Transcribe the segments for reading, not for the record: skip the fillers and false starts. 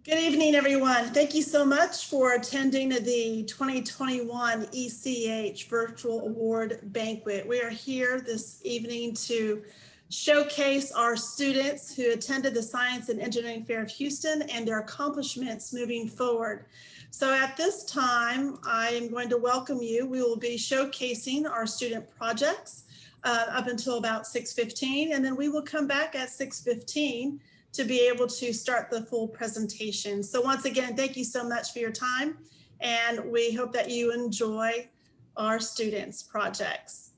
Good evening, everyone. Thank you so much for attending the 2021 ECH Virtual Award Banquet. We are here this evening to showcase our students who attended the Science and Engineering Fair of Houston and their accomplishments moving forward. So at this time, I am going to welcome you. We will be showcasing our student projects up until about 6:15, and then we will come back at 6:15 to be able to start the full presentation. So once again, thank you so much for your time, and we hope that you enjoy our students' projects.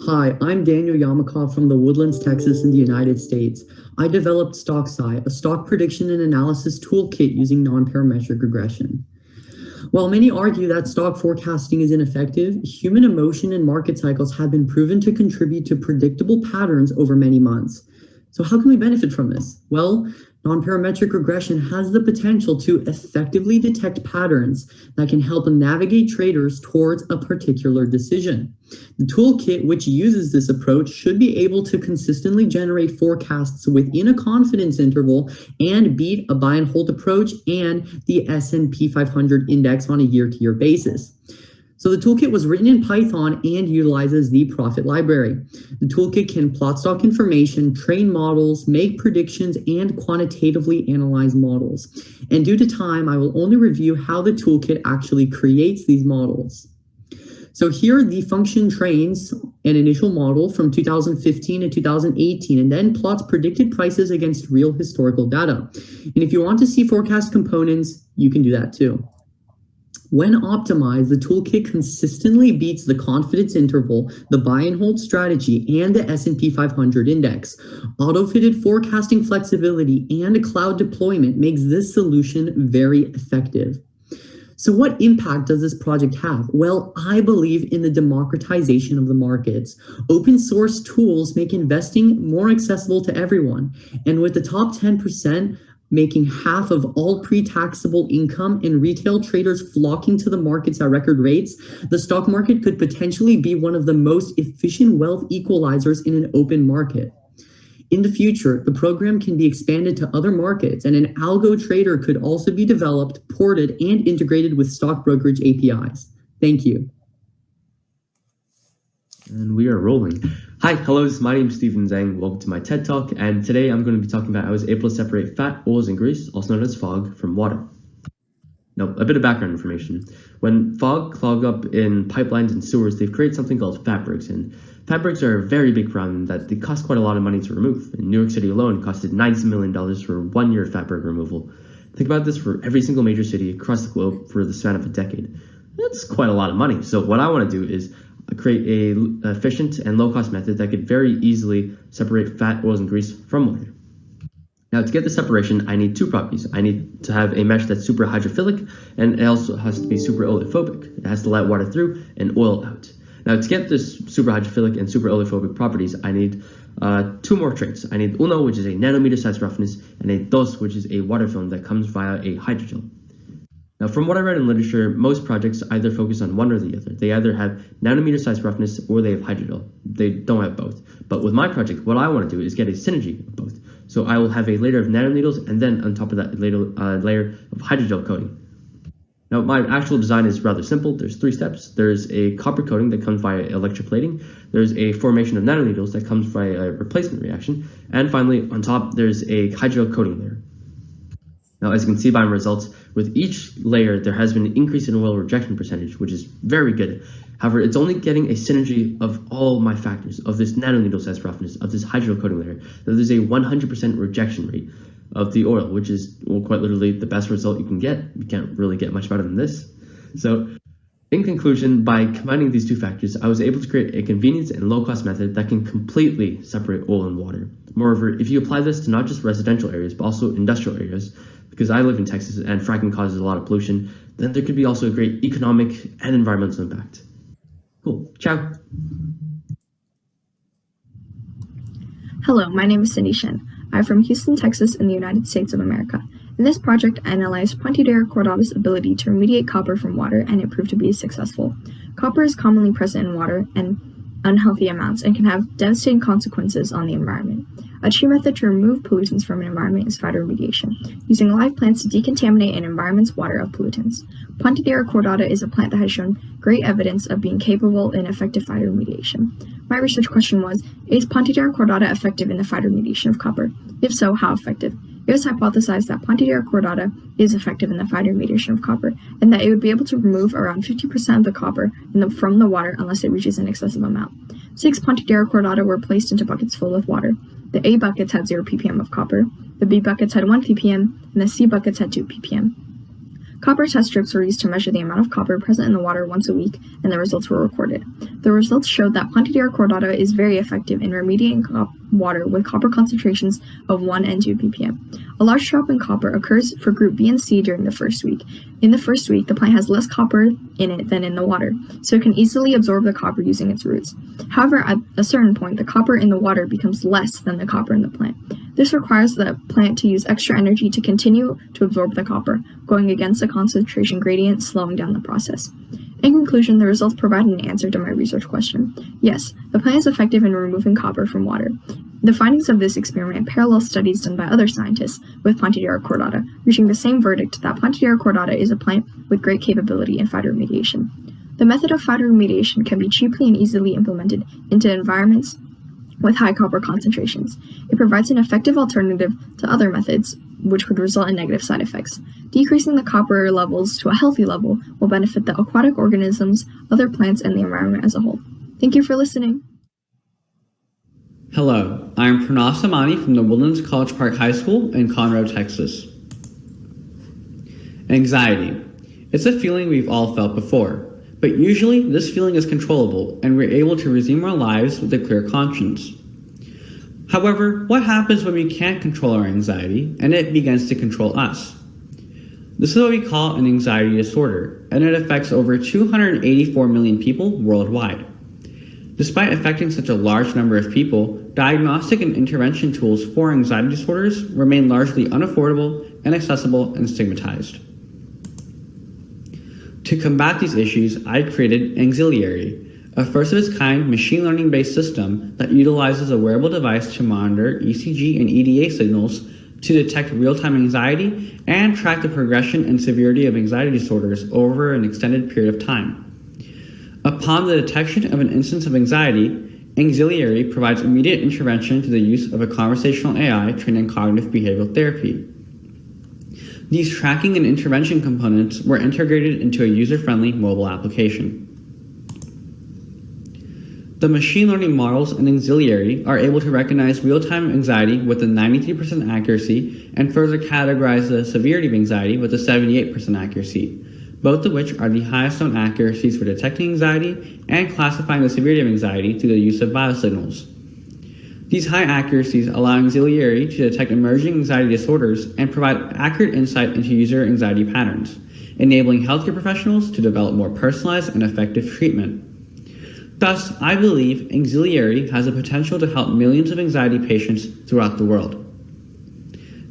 Hi, I'm Daniel Yamakov from the Woodlands, Texas in the United States. I developed StockSci, a stock prediction and analysis toolkit using non-parametric regression. While many argue that stock forecasting is ineffective, human emotion and market cycles have been proven to contribute to predictable patterns over many months. So how can we benefit from this? Well, non-parametric regression has the potential to effectively detect patterns that can help navigate traders towards a particular decision. The toolkit, which uses this approach, should be able to consistently generate forecasts within a confidence interval and beat a buy and hold approach and the S&P 500 index on a year-to-year basis. So the toolkit was written in Python and utilizes the Profit library. The toolkit can plot stock information, train models, make predictions, and quantitatively analyze models. And due to time, I will only review how the toolkit actually creates these models. So here the function trains an initial model from 2015 to 2018 and then plots predicted prices against real historical data. And if you want to see forecast components, you can do that too. When optimized, the toolkit consistently beats the confidence interval, the buy and hold strategy, and the S&P 500 index. Auto-fitted forecasting flexibility and cloud deployment makes this solution very effective. So what impact does this project have? Well, I believe in the democratization of the markets. Open source tools make investing more accessible to everyone. And with the top 10% making half of all pre-taxable income and retail traders flocking to the markets at record rates, the stock market could potentially be one of the most efficient wealth equalizers in an open market. In the future, the program can be expanded to other markets, and an algo trader could also be developed, ported, and integrated with stock brokerage APIs. Thank you. And we are rolling. Hi, hello, my name is Stephen Zhang. Welcome to my TED Talk, and today I'm going to be talking about how I was able to separate fat, oils, and grease, also known as fog, from water. Now, a bit of background information. When fog clog up in pipelines and sewers, they create something called fat breaks, and fat breaks are a very big problem that they cost quite a lot of money to remove. In New York City alone, it costed $90 million for 1 year of fat break removal. Think about this for every single major city across the globe for the span of a decade. That's quite a lot of money. So what I want to do is create a efficient and low-cost method that could very easily separate fat, oils, and grease from water. Now, to get the separation, I need two properties. I need to have a mesh that's super hydrophilic, and it also has to be super oleophobic. It has to let water through and oil out. Now, to get this super hydrophilic and super oleophobic properties, I need two more traits. I need uno, which is a nanometer size roughness, and a dos, which is a water film that comes via a hydrogel. Now, from what I read in literature, most projects either focus on one or the other. They either have nanometer size roughness or they have hydrogel. They don't have both. But with my project, what I want to do is get a synergy of both. So I will have a layer of nanoneedles and then on top of that, a layer of hydrogel coating. Now, my actual design is rather simple. There's 3 steps. There's a copper coating that comes via electroplating. There's a formation of nanoneedles that comes via a replacement reaction. And finally, on top, there's a hydrogel coating layer. Now, as you can see by my results, with each layer, there has been an increase in oil rejection percentage, which is very good. However, it's only getting a synergy of all my factors, of this nanoneedle size roughness, of this hydrogel coating layer, that there's a 100% rejection rate of the oil, which is, well, quite literally the best result you can get. You can't really get much better than this. So, in conclusion, by combining these two factors, I was able to create a convenience and low-cost method that can completely separate oil and water. Moreover, if you apply this to not just residential areas, but also industrial areas, because I live in Texas and fracking causes a lot of pollution, then there could be also a great economic and environmental impact. Cool. Ciao. Hello, my name is Cindy Shen. I'm from Houston, Texas, in the United States of America. In this project, I analyzed Pontedera cordata's ability to remediate copper from water, and it proved to be successful. Copper is commonly present in water in unhealthy amounts and can have devastating consequences on the environment. A true method to remove pollutants from an environment is phytoremediation, using live plants to decontaminate an environment's water of pollutants. Pontedera cordata is a plant that has shown great evidence of being capable in effective phytoremediation. My research question was, is Pontedera cordata effective in the phytoremediation of copper? If so, how effective? It was hypothesized that Pontedera cordata is effective in the phytoremediation of copper, and that it would be able to remove around 50% of the copper from the water unless it reaches an excessive amount. 6 Pontedera cordata were placed into buckets full of water. The A buckets had 0 ppm of copper, the B buckets had 1 ppm, and the C buckets had 2 ppm. Copper test strips were used to measure the amount of copper present in the water once a week, and the results were recorded. The results showed that Pontedera cordata is very effective in remediating water with copper concentrations of 1 and 2 ppm. A large drop in copper occurs for group B and C during the first week. In the first week, the plant has less copper in it than in the water, so it can easily absorb the copper using its roots. However, at a certain point, the copper in the water becomes less than the copper in the plant. This requires the plant to use extra energy to continue to absorb the copper, going against the concentration gradient, slowing down the process. In conclusion, the results provide an answer to my research question. Yes, the plant is effective in removing copper from water. The findings of this experiment parallel studies done by other scientists with Pontedera cordata, reaching the same verdict that Pontedera cordata is a plant with great capability in phytoremediation. The method of phytoremediation can be cheaply and easily implemented into environments with high copper concentrations. It provides an effective alternative to other methods, which could result in negative side effects. Decreasing the copper levels to a healthy level will benefit the aquatic organisms, other plants, and the environment as a whole. Thank you for listening. Hello, I am Pranav Samani from the Woodlands College Park High School in Conroe, Texas. Anxiety. It's a feeling we've all felt before, but usually this feeling is controllable and we're able to resume our lives with a clear conscience. However, what happens when we can't control our anxiety and it begins to control us? This is what we call an anxiety disorder, and it affects over 284 million people worldwide. Despite affecting such a large number of people, diagnostic and intervention tools for anxiety disorders remain largely unaffordable, inaccessible, and stigmatized. To combat these issues, I created Auxiliary, a first-of-its-kind machine learning-based system that utilizes a wearable device to monitor ECG and EDA signals to detect real-time anxiety and track the progression and severity of anxiety disorders over an extended period of time. Upon the detection of an instance of anxiety, Auxiliary provides immediate intervention through the use of a conversational AI trained in cognitive behavioral therapy. These tracking and intervention components were integrated into a user-friendly mobile application. The machine learning models in Auxiliary are able to recognize real-time anxiety with a 93% accuracy and further categorize the severity of anxiety with a 78% accuracy, both of which are the highest known accuracies for detecting anxiety and classifying the severity of anxiety through the use of biosignals. These high accuracies allow Auxiliary to detect emerging anxiety disorders and provide accurate insight into user anxiety patterns, enabling healthcare professionals to develop more personalized and effective treatment. Thus, I believe Auxiliary has the potential to help millions of anxiety patients throughout the world.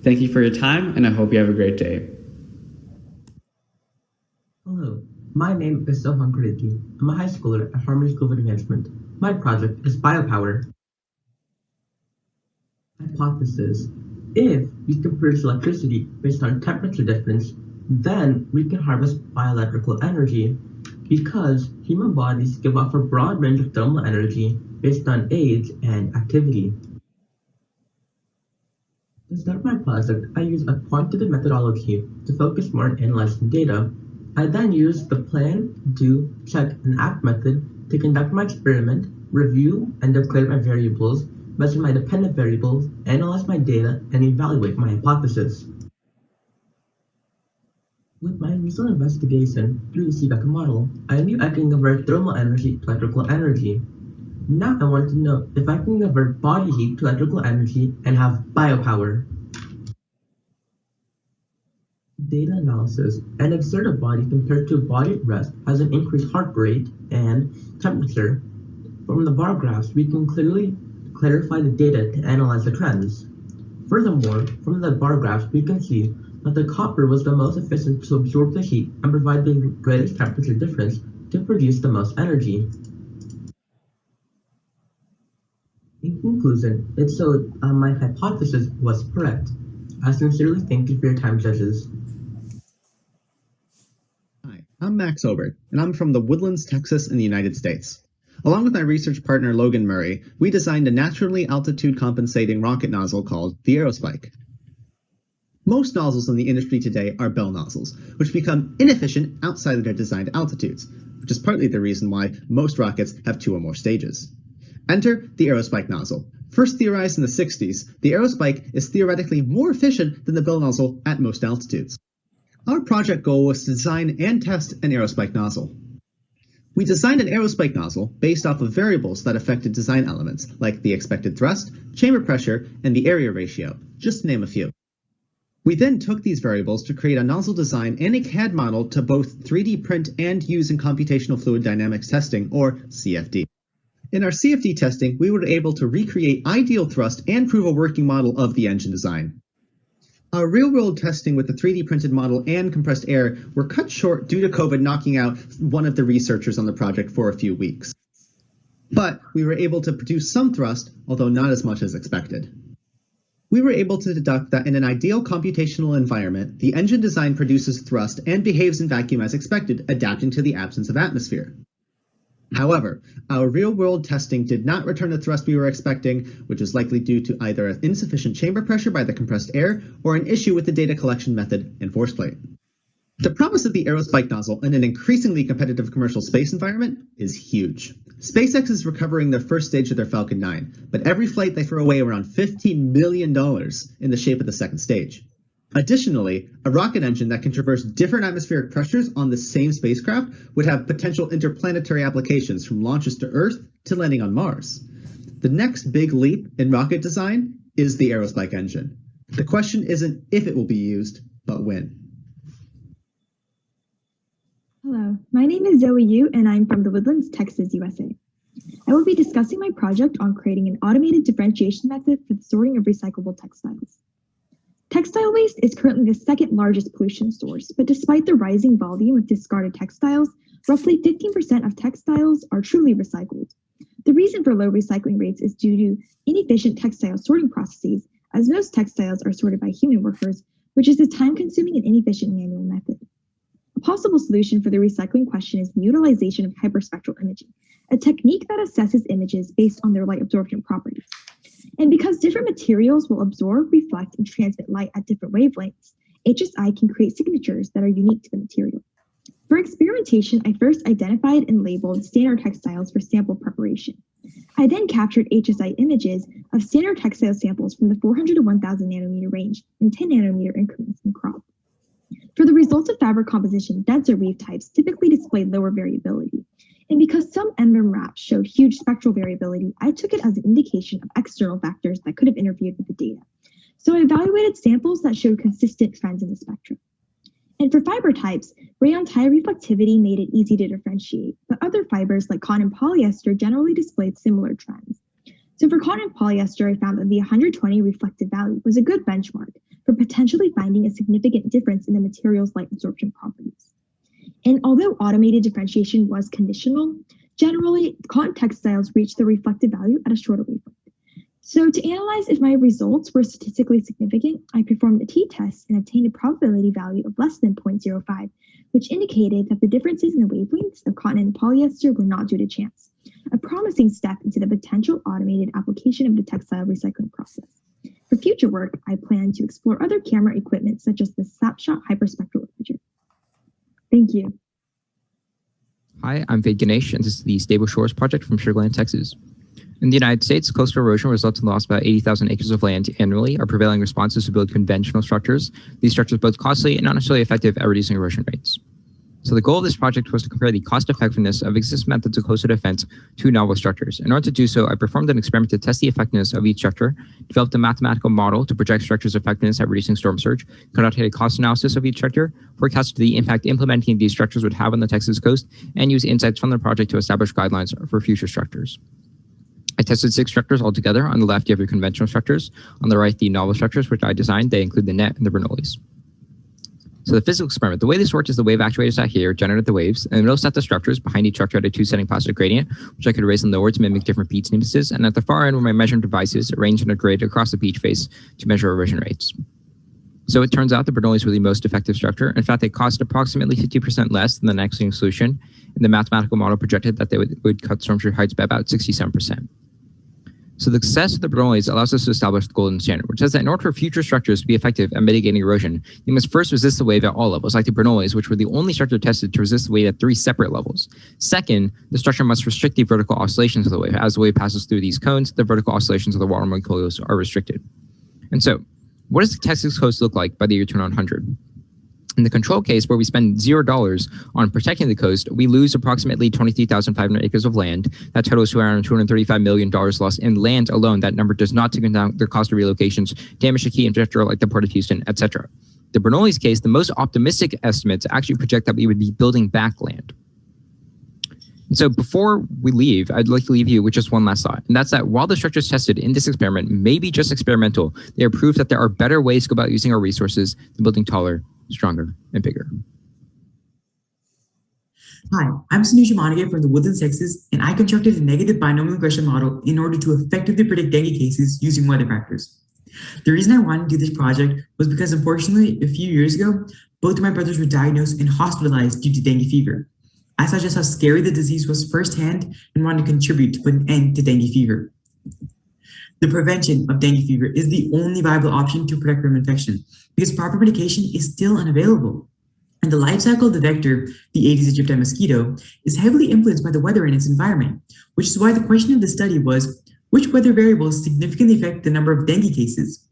Thank you for your time, and I hope you have a great day. Hello, my name is Sohan Kuriki. I'm a high schooler at Harmony School of Advancement. My project is biopower. Hypothesis. If we can produce electricity based on temperature difference, then we can harvest bioelectrical energy, because human bodies give off a broad range of thermal energy based on age and activity. To start my project, I use a quantitative methodology to focus more on analyzing data. I then use the plan, do, check, and act method to conduct my experiment, review and declare my variables, measure my dependent variables, analyze my data, and evaluate my hypothesis. With my initial investigation through the Seebeck model, I knew I can convert thermal energy to electrical energy. Now I want to know if I can convert body heat to electrical energy and have biopower. Data analysis. An exerted body compared to a body at rest has an increased heart rate and temperature. From the bar graphs, we can clearly clarify the data to analyze the trends. Furthermore, from the bar graphs, we can see that the copper was the most efficient to absorb the heat and provide the greatest temperature difference to produce the most energy. In conclusion, it showed my hypothesis was correct. I sincerely thank you for your time, judges. Hi, I'm Max Obert, and I'm from the Woodlands, Texas in the United States. Along with my research partner Logan Murray, we designed a naturally altitude compensating rocket nozzle called the Aerospike. Most nozzles in the industry today are bell nozzles, which become inefficient outside of their designed altitudes, which is partly the reason why most rockets have 2 or more stages. Enter the Aerospike nozzle. First theorized in the 60s, the Aerospike is theoretically more efficient than the bell nozzle at most altitudes. Our project goal was to design and test an Aerospike nozzle. We designed an Aerospike nozzle based off of variables that affected design elements, like the expected thrust, chamber pressure, and the area ratio, just to name a few. We then took these variables to create a nozzle design and a CAD model to both 3D print and use in computational fluid dynamics testing, or CFD. In our CFD testing, we were able to recreate ideal thrust and prove a working model of the engine design. Our real-world testing with the 3D printed model and compressed air were cut short due to COVID knocking out one of the researchers on the project for a few weeks. But we were able to produce some thrust, although not as much as expected. We were able to deduct that in an ideal computational environment, the engine design produces thrust and behaves in vacuum as expected, adapting to the absence of atmosphere. However, our real-world testing did not return the thrust we were expecting, which is likely due to either insufficient chamber pressure by the compressed air or an issue with the data collection method and force plate. The promise of the Aerospike nozzle in an increasingly competitive commercial space environment is huge. SpaceX is recovering their first stage of their Falcon 9, but every flight they throw away around $15 million in the shape of the second stage. Additionally, a rocket engine that can traverse different atmospheric pressures on the same spacecraft would have potential interplanetary applications from launches to Earth to landing on Mars. The next big leap in rocket design is the Aerospike engine. The question isn't if it will be used, but when. Hello, my name is Zoe Yu, and I'm from the Woodlands, Texas, USA. I will be discussing my project on creating an automated differentiation method for the sorting of recyclable textiles. Textile waste is currently the second largest pollution source, but despite the rising volume of discarded textiles, roughly 15% of textiles are truly recycled. The reason for low recycling rates is due to inefficient textile sorting processes, as most textiles are sorted by human workers, which is a time-consuming and inefficient manual method. A possible solution for the recycling question is the utilization of hyperspectral imaging, a technique that assesses images based on their light absorption properties. And because different materials will absorb, reflect, and transmit light at different wavelengths, HSI can create signatures that are unique to the material. For experimentation, I first identified and labeled standard textiles for sample preparation. I then captured HSI images of standard textile samples from the 400 to 1000 nanometer range in 10 nanometer increments in crop. For the results of fabric composition, denser weave types typically display lower variability. And because some maps showed huge spectral variability, I took it as an indication of external factors that could have interfered with the data. So I evaluated samples that showed consistent trends in the spectrum. And for fiber types, rayon's high reflectivity made it easy to differentiate, but other fibers like cotton and polyester generally displayed similar trends. So for cotton and polyester, I found that the 120 reflective value was a good benchmark for potentially finding a significant difference in the material's light absorption properties. And although automated differentiation was conditional, generally cotton textiles reached the reflective value at a shorter wavelength. So to analyze if my results were statistically significant, I performed a t-test and obtained a probability value of less than 0.05, which indicated that the differences in the wavelengths of cotton and polyester were not due to chance, a promising step into the potential automated application of the textile recycling process. For future work, I plan to explore other camera equipment such as the snapshot hyperspectral imager. Thank you. Hi, I'm Fade Ganesh, and this is the Stable Shores project from Sugar Land, Texas. In the United States, coastal erosion results in the loss of about 80,000 acres of land annually. Our prevailing response is to build conventional structures. These structures are both costly and not necessarily effective at reducing erosion rates. So the goal of this project was to compare the cost effectiveness of existing methods of coastal defense to novel structures. In order to do so, I performed an experiment to test the effectiveness of each structure, developed a mathematical model to project structures' effectiveness at reducing storm surge, conducted a cost analysis of each structure, forecasted the impact implementing these structures would have on the Texas coast, and used insights from the project to establish guidelines for future structures. I tested 6 structures altogether. On the left, you have your conventional structures. On the right, the novel structures, which I designed. They include the net and the Bernoullis. So the physical experiment, the way this worked is the wave actuators out here generate the waves, and the middle set the structures. Behind each structure I had a 2-setting positive gradient, which I could raise and lower to mimic different beat sneezes. And at the far end were my measurement devices arranged in a grid across the beach face to measure erosion rates. So it turns out the Bernoullis were the most effective structure. In fact, they cost approximately 50% less than the next solution, and the mathematical model projected that they would cut storm shear heights by about 67%. So the success of the Bernoullis allows us to establish the golden standard, which says that in order for future structures to be effective at mitigating erosion, they must first resist the wave at all levels, like the Bernoullis, which were the only structure tested to resist the wave at 3 separate levels. Second, the structure must restrict the vertical oscillations of the wave. As the wave passes through these cones, the vertical oscillations of the water molecules are restricted. And so, what does the Texas coast look like by the year 2100? In the control case, where we spend $0 on protecting the coast, we lose approximately 23,500 acres of land. That totals to around $235 million lost in land alone. That number does not take into account the cost of relocations, damage to key infrastructure like the Port of Houston, etc. The Bernoulli's case, the most optimistic estimates actually project that we would be building back land. And so before we leave, I'd like to leave you with just one last thought, and that's that while the structures tested in this experiment may be just experimental, they are proof that there are better ways to go about using our resources than building taller, stronger, and bigger. Hi, I'm Sanush Monaghan from the Woodlands, Texas, and I constructed a negative binomial regression model in order to effectively predict dengue cases using weather factors. The reason I wanted to do this project was because, unfortunately, a few years ago, both of my brothers were diagnosed and hospitalized due to dengue fever. I saw just how scary the disease was firsthand and wanted to contribute to put an end to dengue fever. The prevention of dengue fever is the only viable option to protect from infection because proper medication is still unavailable. And the life cycle of the vector, the Aedes aegypti mosquito, is heavily influenced by the weather in its environment, which is why the question of the study was, which weather variables significantly affect the number of dengue cases?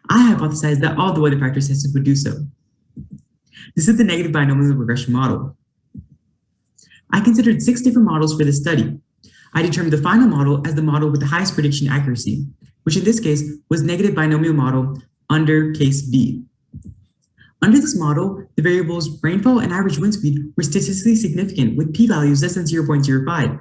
I hypothesized that all the weather factors tested would do so. This is the negative binomial regression model. I considered 6 different models for this study. I determined the final model as the model with the highest prediction accuracy, which in this case was negative binomial model under case B. Under this model, the variables rainfall and average wind speed were statistically significant with p-values less than 0.05.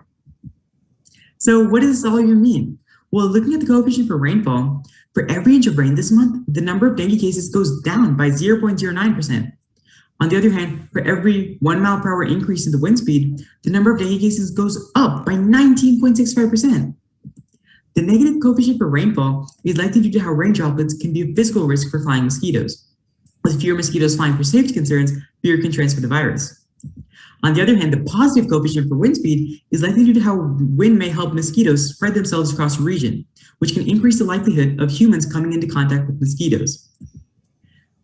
So what does this all even mean? Well, looking at the coefficient for rainfall, for every inch of rain this month, the number of dengue cases goes down by 0.09%. On the other hand, for every 1 mile per hour increase in the wind speed, the number of dengue cases goes up by 19.65%. The negative coefficient for rainfall is likely due to how rain droplets can be a physical risk for flying mosquitoes. With fewer mosquitoes flying for safety concerns, fewer can transfer the virus. On the other hand, the positive coefficient for wind speed is likely due to how wind may help mosquitoes spread themselves across a region, which can increase the likelihood of humans coming into contact with mosquitoes.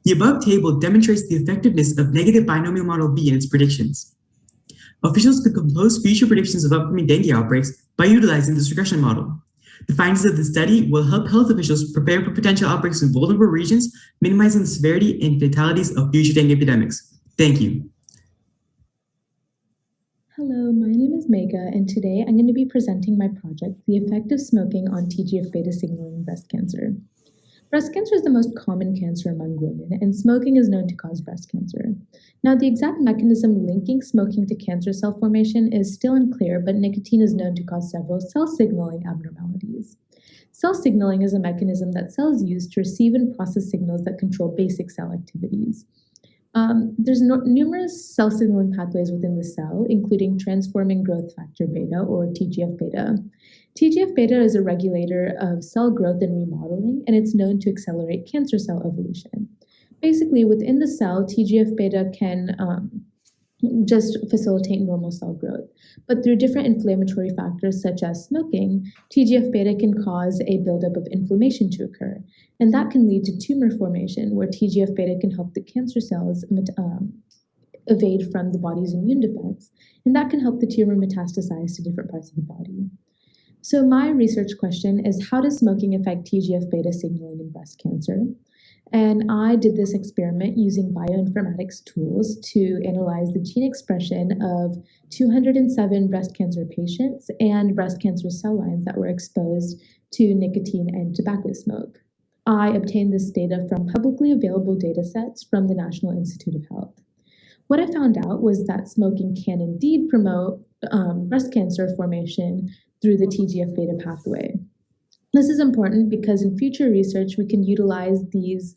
The above table demonstrates the effectiveness of negative binomial model B in its predictions. Officials could compose future predictions of upcoming dengue outbreaks by utilizing this regression model. The findings of the study will help health officials prepare for potential outbreaks in vulnerable regions, minimizing the severity and fatalities of future dengue epidemics. Thank you. Hello, my name is Megha, and today I'm going to be presenting my project, The Effect of Smoking on TGF-beta Signaling in Breast Cancer. Breast cancer is the most common cancer among women, and smoking is known to cause breast cancer. Now, the exact mechanism linking smoking to cancer cell formation is still unclear, but nicotine is known to cause several cell signaling abnormalities. Cell signaling is a mechanism that cells use to receive and process signals that control basic cell activities. There's numerous cell signaling pathways within the cell, including transforming growth factor beta, or TGF-beta. TGF-beta is a regulator of cell growth and remodeling, and it's known to accelerate cancer cell evolution. Basically, within the cell, TGF-beta can just facilitate normal cell growth. But through different inflammatory factors such as smoking, TGF-beta can cause a buildup of inflammation to occur. And that can lead to tumor formation, where TGF-beta can help the cancer cells evade from the body's immune defense. And that can help the tumor metastasize to different parts of the body. So my research question is, how does smoking affect TGF-beta signaling in breast cancer? And I did this experiment using bioinformatics tools to analyze the gene expression of 207 breast cancer patients and breast cancer cell lines that were exposed to nicotine and tobacco smoke. I obtained this data from publicly available data sets from the National Institute of Health. What I found out was that smoking can indeed promote breast cancer formation through the TGF-beta pathway. This is important because in future research, we can utilize these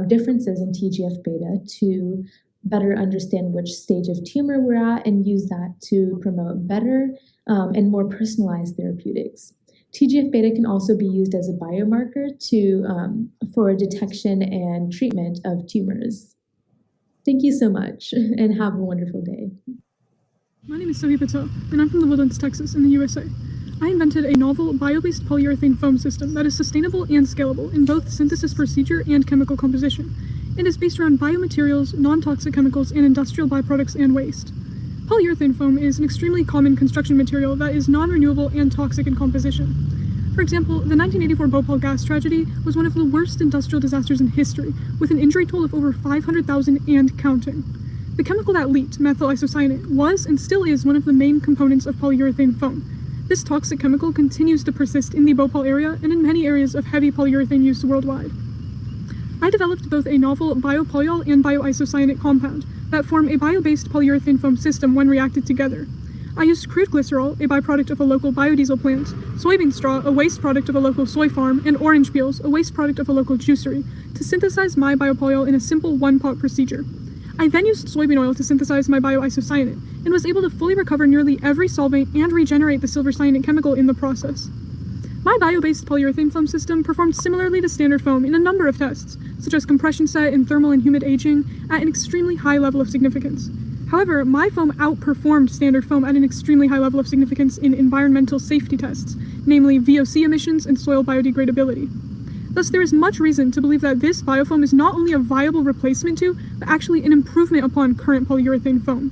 differences in TGF-beta to better understand which stage of tumor we're at and use that to promote better and more personalized therapeutics. TGF-beta can also be used as a biomarker for detection and treatment of tumors. Thank you so much and have a wonderful day. My name is Sohi Patel, and I'm from the Woodlands, Texas, in the USA. I invented a novel bio-based polyurethane foam system that is sustainable and scalable in both synthesis procedure and chemical composition. It is based around biomaterials, non-toxic chemicals, and industrial byproducts and waste. Polyurethane foam is an extremely common construction material that is non-renewable and toxic in composition. For example, the 1984 Bhopal gas tragedy was one of the worst industrial disasters in history, with an injury toll of over 500,000 and counting. The chemical that leaked, methyl isocyanate, was and still is one of the main components of polyurethane foam. This toxic chemical continues to persist in the Bhopal area and in many areas of heavy polyurethane use worldwide. I developed both a novel biopolyol and bioisocyanate compound that form a bio-based polyurethane foam system when reacted together. I used crude glycerol, a byproduct of a local biodiesel plant, soybean straw, a waste product of a local soy farm, and orange peels, a waste product of a local juicery, to synthesize my biopolyol in a simple one-pot procedure. I then used soybean oil to synthesize my bioisocyanate, and was able to fully recover nearly every solvent and regenerate the silver cyanate chemical in the process. My bio-based polyurethane foam system performed similarly to standard foam in a number of tests, such as compression set and thermal and humid aging, at an extremely high level of significance. However, my foam outperformed standard foam at an extremely high level of significance in environmental safety tests, namely VOC emissions and soil biodegradability. Thus, there is much reason to believe that this biofoam is not only a viable replacement to, but actually an improvement upon current polyurethane foam.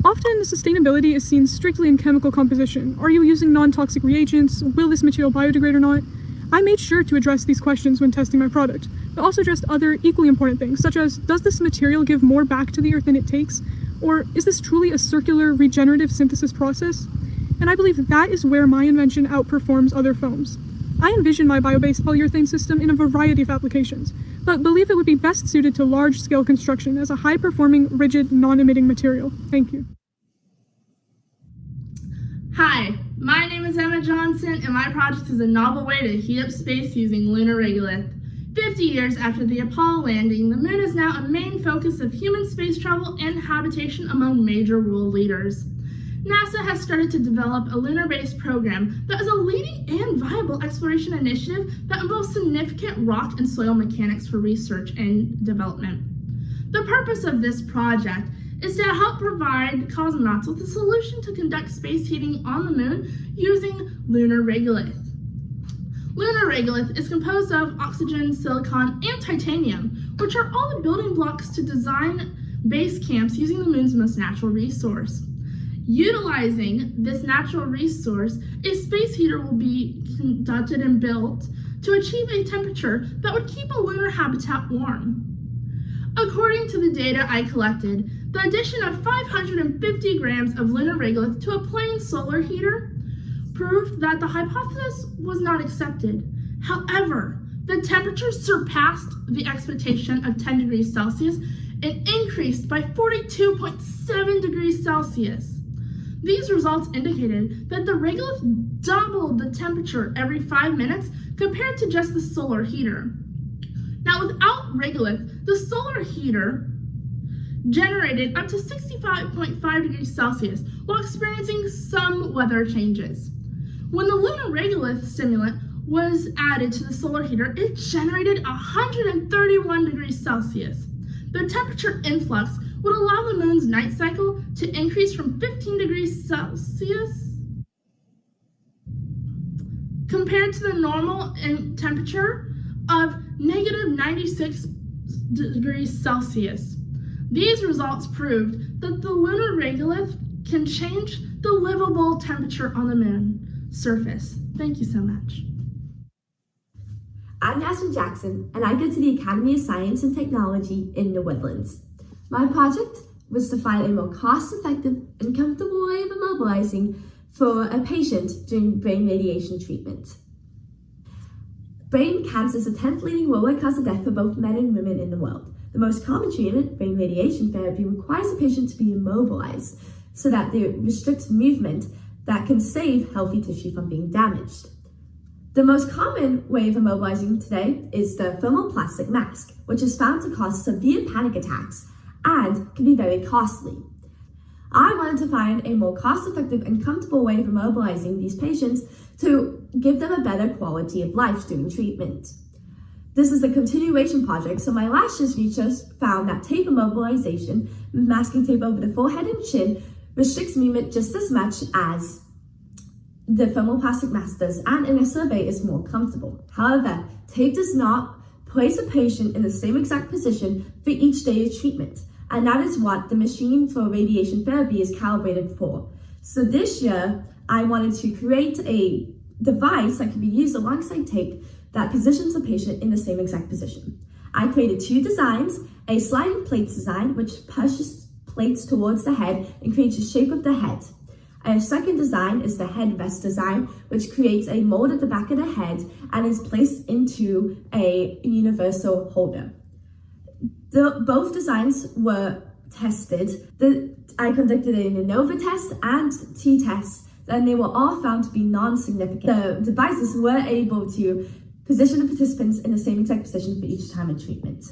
Often, the sustainability is seen strictly in chemical composition. Are you using non-toxic reagents? Will this material biodegrade or not? I made sure to address these questions when testing my product, but also addressed other equally important things, such as, does this material give more back to the earth than it takes? Or is this truly a circular regenerative synthesis process? And I believe that is where my invention outperforms other foams. I envision my bio-based polyurethane system in a variety of applications, but believe it would be best suited to large-scale construction as a high-performing, rigid, non-emitting material. Thank you. Hi, my name is Emma Johnson, and my project is a novel way to heat up space using lunar regolith. 50 years after the Apollo landing, the moon is now a main focus of human space travel and habitation among major world leaders. NASA has started to develop a lunar-based program that is a leading and viable exploration initiative that involves significant rock and soil mechanics for research and development. The purpose of this project is to help provide cosmonauts with a solution to conduct space heating on the moon using lunar regolith. Lunar regolith is composed of oxygen, silicon, and titanium, which are all the building blocks to design base camps using the moon's most natural resource. Utilizing this natural resource, a space heater will be conducted and built to achieve a temperature that would keep a lunar habitat warm. According to the data I collected, the addition of 550 grams of lunar regolith to a plain solar heater proved that the hypothesis was not accepted. However, the temperature surpassed the expectation of 10 degrees Celsius and increased by 42.7 degrees Celsius. These results indicated that the regolith doubled the temperature every 5 minutes compared to just the solar heater. Now, without regolith, the solar heater generated up to 65.5 degrees Celsius while experiencing some weather changes. When the lunar regolith stimulant was added to the solar heater, it generated 131 degrees Celsius. The temperature influx would allow the moon's night cycle to increase from 15 degrees Celsius compared to the normal temperature of negative 96 degrees Celsius. These results proved that the lunar regolith can change the livable temperature on the moon surface. Thank you so much. I'm Ashley Jackson, and I go to the Academy of Science and Technology in the Woodlands. My project was to find a more cost-effective and comfortable way of immobilizing for a patient during brain radiation treatment. Brain cancer is the 10th leading worldwide cause of death for both men and women in the world. The most common treatment, brain radiation therapy, requires the patient to be immobilized so that they restrict movement that can save healthy tissue from being damaged. The most common way of immobilizing today is the thermoplastic mask, which is found to cause severe panic attacks and can be very costly. I wanted to find a more cost-effective and comfortable way of immobilizing these patients to give them a better quality of life during treatment. This is a continuation project, so my last year's research found that tape immobilization, masking tape over the forehead and chin, restricts movement just as much as the thermoplastic mask does, and in a survey is more comfortable. However, tape does not place a patient in the same exact position for each day of treatment, and that is what the machine for radiation therapy is calibrated for. So this year, I wanted to create a device that can be used alongside tape that positions the patient in the same exact position. I created two designs, a sliding plates design, which pushes plates towards the head and creates the shape of the head. A second design is the head vest design, which creates a mold at the back of the head and is placed into a universal holder. Both designs were tested. I conducted an ANOVA test and t-test, and they were all found to be non-significant. The devices were able to position the participants in the same exact position for each time of treatment.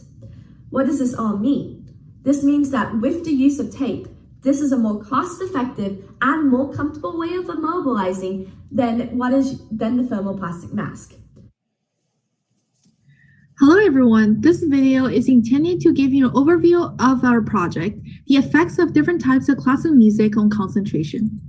What does this all mean? This means that with the use of tape, this is a more cost-effective and more comfortable way of immobilizing than the thermoplastic mask. Hello everyone, this video is intended to give you an overview of our project, the effects of different types of classical music on concentration.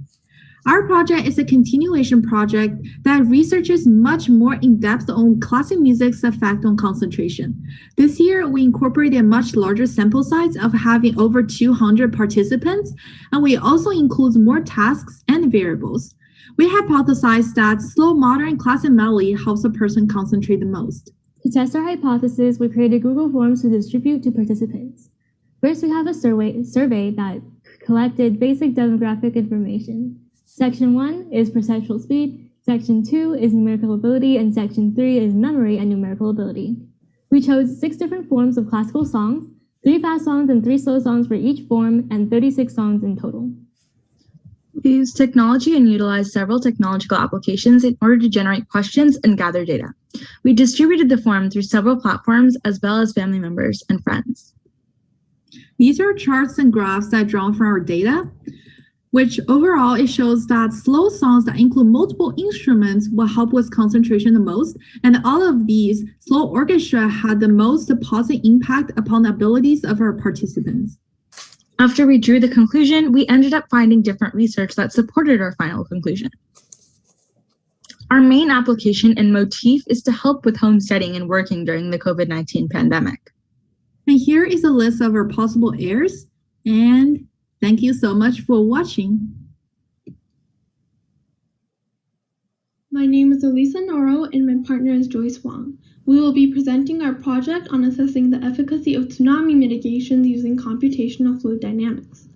Our project is a continuation project that researches much more in depth on classical music's effect on concentration. This year, we incorporated a much larger sample size of having over 200 participants, and we also include more tasks and variables. We hypothesized that slow, modern classical melody helps a person concentrate the most. To test our hypothesis, we created Google Forms to distribute to participants. First, we have a survey that collected basic demographic information. Section 1 is perceptual speed, Section 2 is numerical ability, and Section 3 is memory and numerical ability. We chose 6 different forms of classical songs, 3 fast songs and 3 slow songs for each form, and 36 songs in total. We used technology and utilized several technological applications in order to generate questions and gather data. We distributed the form through several platforms as well as family members and friends. These are charts and graphs that are drawn from our data, which overall it shows that slow songs that include multiple instruments will help with concentration the most, and all of these slow orchestra had the most positive impact upon the abilities of our participants. After we drew the conclusion, we ended up finding different research that supported our final conclusion. Our main application and motif is to help with homesteading and working during the COVID-19 pandemic. And here is a list of our possible errors, and thank you so much for watching. My name is Elisa Noro and my partner is Joyce Wong. We will be presenting our project on assessing the efficacy of tsunami mitigation using computational fluid dynamics.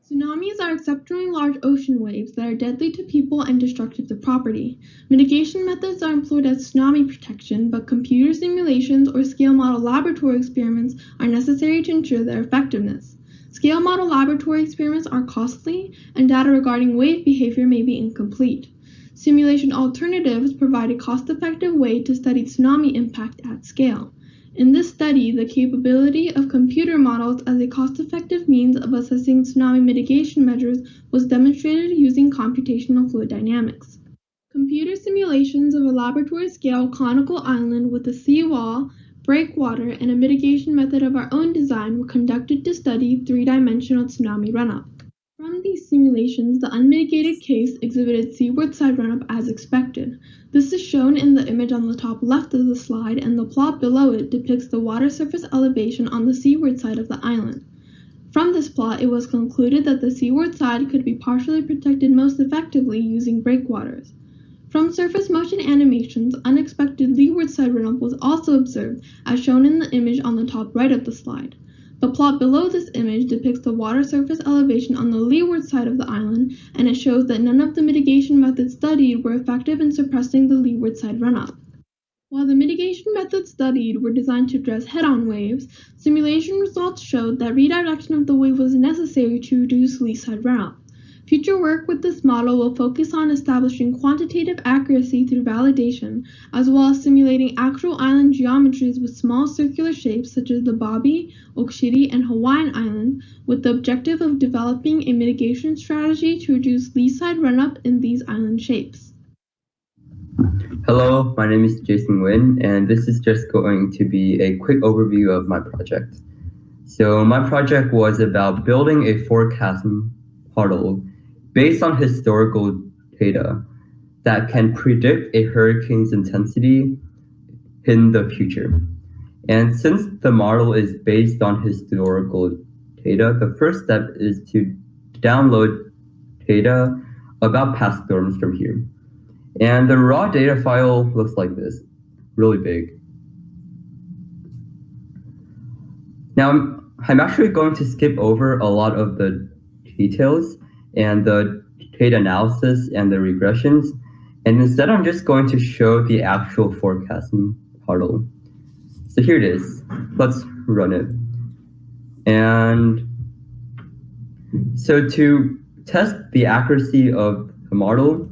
Tsunamis are exceptionally large ocean waves that are deadly to people and destructive to property. Mitigation methods are employed as tsunami protection, but computer simulations or scale model laboratory experiments are necessary to ensure their effectiveness. Scale model laboratory experiments are costly, and data regarding wave behavior may be incomplete. Simulation alternatives provide a cost-effective way to study tsunami impact at scale. In this study, the capability of computer models as a cost-effective means of assessing tsunami mitigation measures was demonstrated using computational fluid dynamics. Computer simulations of a laboratory-scale conical island with a seawall, breakwater, and a mitigation method of our own design were conducted to study three-dimensional tsunami runoff. From these simulations, the unmitigated case exhibited seaward side runoff as expected. This is shown in the image on the top left of the slide, and the plot below it depicts the water surface elevation on the seaward side of the island. From this plot, it was concluded that the seaward side could be partially protected most effectively using breakwaters. From surface motion animations, unexpected leeward side runoff was also observed, as shown in the image on the top right of the slide. The plot below this image depicts the water surface elevation on the leeward side of the island, and it shows that none of the mitigation methods studied were effective in suppressing the leeward side runoff. While the mitigation methods studied were designed to address head-on waves, simulation results showed that redirection of the wave was necessary to reduce lee side runoff. Future work with this model will focus on establishing quantitative accuracy through validation, as well as simulating actual island geometries with small circular shapes such as the Bobby, Okshiri, and Hawaiian Island, with the objective of developing a mitigation strategy to reduce lee-side runup in these island shapes. Hello, my name is Jason Nguyen, and this is just going to be a quick overview of my project. So my project was about building a forecasting model based on historical data that can predict a hurricane's intensity in the future. And since the model is based on historical data, the first step is to download data about past storms from here. And the raw data file looks like this, really big. Now, I'm actually going to skip over a lot of the details and the data analysis and the regressions, and instead I'm just going to show the actual forecasting model. So here it is. Let's run it. And so to test the accuracy of the model,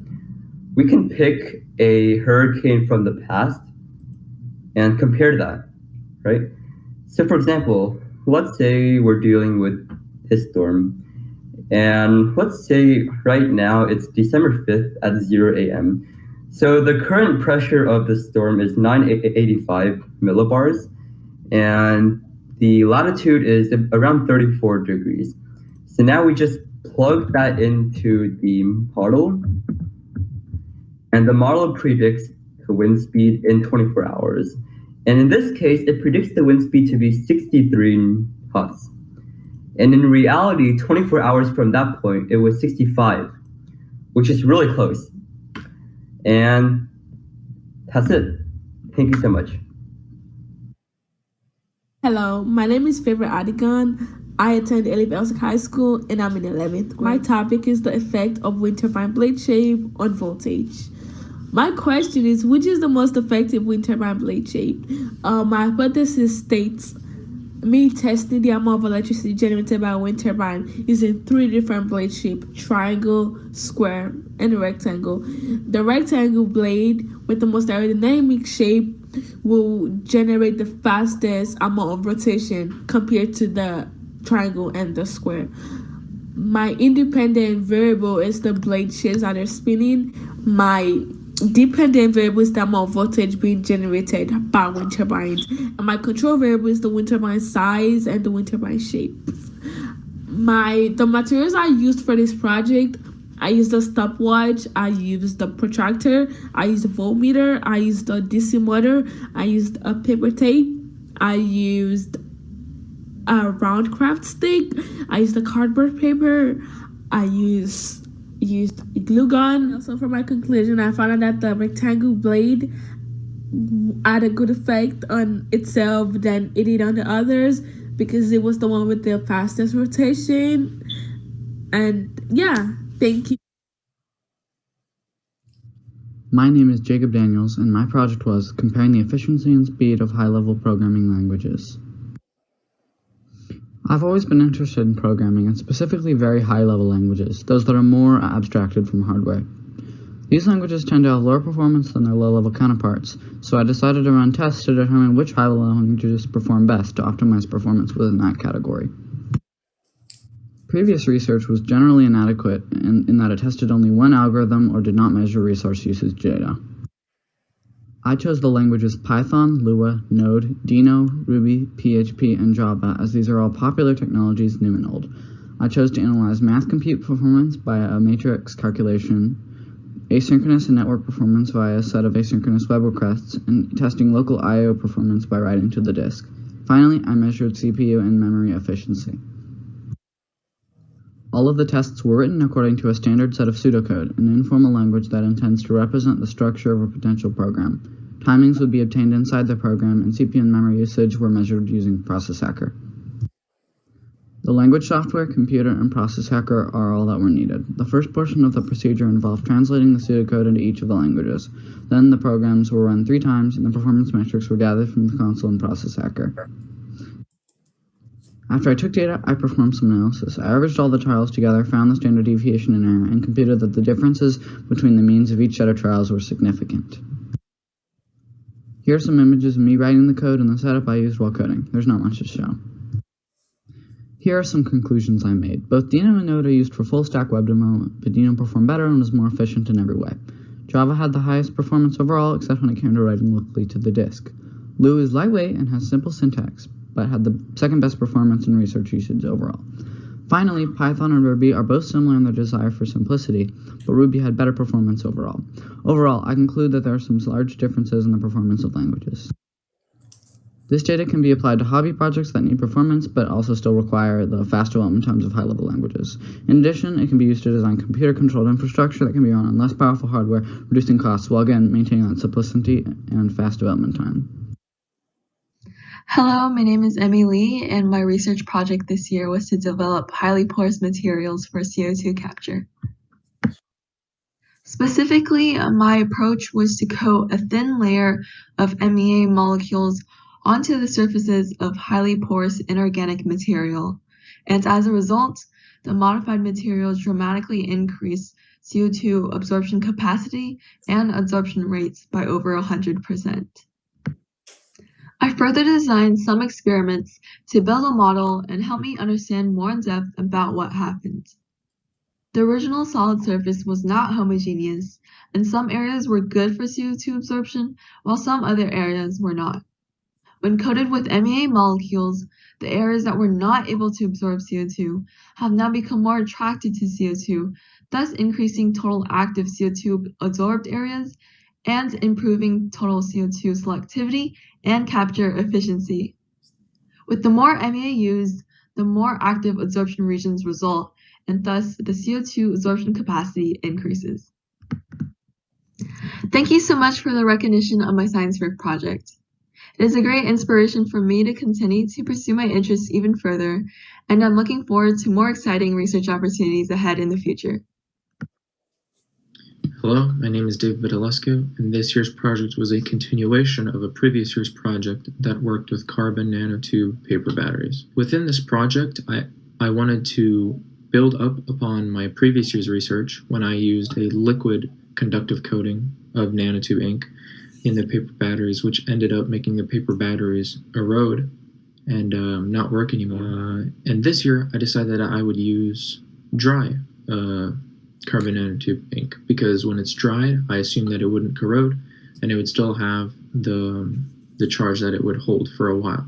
we can pick a hurricane from the past and compare that, right? So for example, let's say we're dealing with this storm, and let's say right now it's December 5th at 0 a.m. So the current pressure of the storm is 985 millibars, and the latitude is around 34 degrees. So now we just plug that into the model, and the model predicts the wind speed in 24 hours. And in this case, it predicts the wind speed to be 63 knots. And in reality, 24 hours from that point, it was 65, which is really close. And that's it. Thank you so much. Hello, my name is Favorite Adigan. I attend Elif Elsick High School and I'm in 11th grade. My topic is the effect of wind turbine blade shape on voltage. My question is, which is the most effective wind turbine blade shape? My hypothesis states me testing the amount of electricity generated by a wind turbine using 3 different blade shapes: triangle, square, and rectangle. The rectangle blade with the most aerodynamic shape will generate the fastest amount of rotation compared to the triangle and the square. My independent variable is the blade shapes that are spinning. My dependent variable is the amount of voltage being generated by wind turbines, and my control variable is the wind turbine size and the wind turbine shape. The materials I used for this project, I used a stopwatch, I used the protractor, I used a voltmeter, I used a DC motor, I used a paper tape, I used a round craft stick, I used a cardboard paper, I used glue gun. So for my conclusion, I found out that the rectangle blade had a good effect on itself than it did on the others because it was the one with the fastest rotation. And yeah, thank you. My name is Jacob Daniels, and my project was comparing the efficiency and speed of high-level programming languages. I've always been interested in programming, and specifically very high-level languages, those that are more abstracted from hardware. These languages tend to have lower performance than their low-level counterparts, so I decided to run tests to determine which high-level languages perform best to optimize performance within that category. Previous research was generally inadequate in that it tested only one algorithm or did not measure resource usage data. I chose the languages Python, Lua, Node, Dino, Ruby, PHP, and Java, as these are all popular technologies, new and old. I chose to analyze math compute performance by a matrix calculation, asynchronous and network performance via a set of asynchronous web requests, and testing local I/O performance by writing to the disk. Finally, I measured CPU and memory efficiency. All of the tests were written according to a standard set of pseudocode, an informal language that intends to represent the structure of a potential program. Timings would be obtained inside the program, and CPU and memory usage were measured using Process Hacker. The language software, computer, and Process Hacker are all that were needed. The first portion of the procedure involved translating the pseudocode into each of the languages. Then the programs were run 3 times, and the performance metrics were gathered from the console and Process Hacker. After I took data, I performed some analysis. I averaged all the trials together, found the standard deviation and error, and computed that the differences between the means of each set of trials were significant. Here are some images of me writing the code and the setup I used while coding. There's not much to show. Here are some conclusions I made. Both Dino and Node are used for full-stack web development, but Dino performed better and was more efficient in every way. Java had the highest performance overall, except when it came to writing locally to the disk. Lua is lightweight and has simple syntax, but had the second best performance in research usage overall. Finally, Python and Ruby are both similar in their desire for simplicity, but Ruby had better performance overall. Overall, I conclude that there are some large differences in the performance of languages. This data can be applied to hobby projects that need performance, but also still require the fast development times of high-level languages. In addition, it can be used to design computer-controlled infrastructure that can be run on less powerful hardware, reducing costs, while again maintaining that simplicity and fast development time. Hello, my name is Emmy Lee, and my research project this year was to develop highly porous materials for CO2 capture. Specifically, my approach was to coat a thin layer of MEA molecules onto the surfaces of highly porous inorganic material, and as a result, the modified materials dramatically increased CO2 absorption capacity and absorption rates by over 100%. I further designed some experiments to build a model and help me understand more in depth about what happened. The original solid surface was not homogeneous, and some areas were good for CO2 absorption, while some other areas were not. When coated with MEA molecules, the areas that were not able to absorb CO2 have now become more attracted to CO2, thus increasing total active CO2 absorbed areas and improving total CO2 selectivity and capture efficiency. With the more MEA used, the more active absorption regions result, and thus the CO2 absorption capacity increases. Thank you so much for the recognition of my science fair project. It is a great inspiration for me to continue to pursue my interests even further, and I'm looking forward to more exciting research opportunities ahead in the future. Hello, my name is David Vitulescu, and this year's project was a continuation of a previous year's project that worked with carbon nanotube paper batteries. Within this project, I wanted to build up upon my previous year's research when I used a liquid conductive coating of nanotube ink in the paper batteries, which ended up making the paper batteries erode and not work anymore. And this year, I decided that I would use dry carbon nanotube ink, because when it's dried, I assumed that it wouldn't corrode and it would still have the charge that it would hold for a while.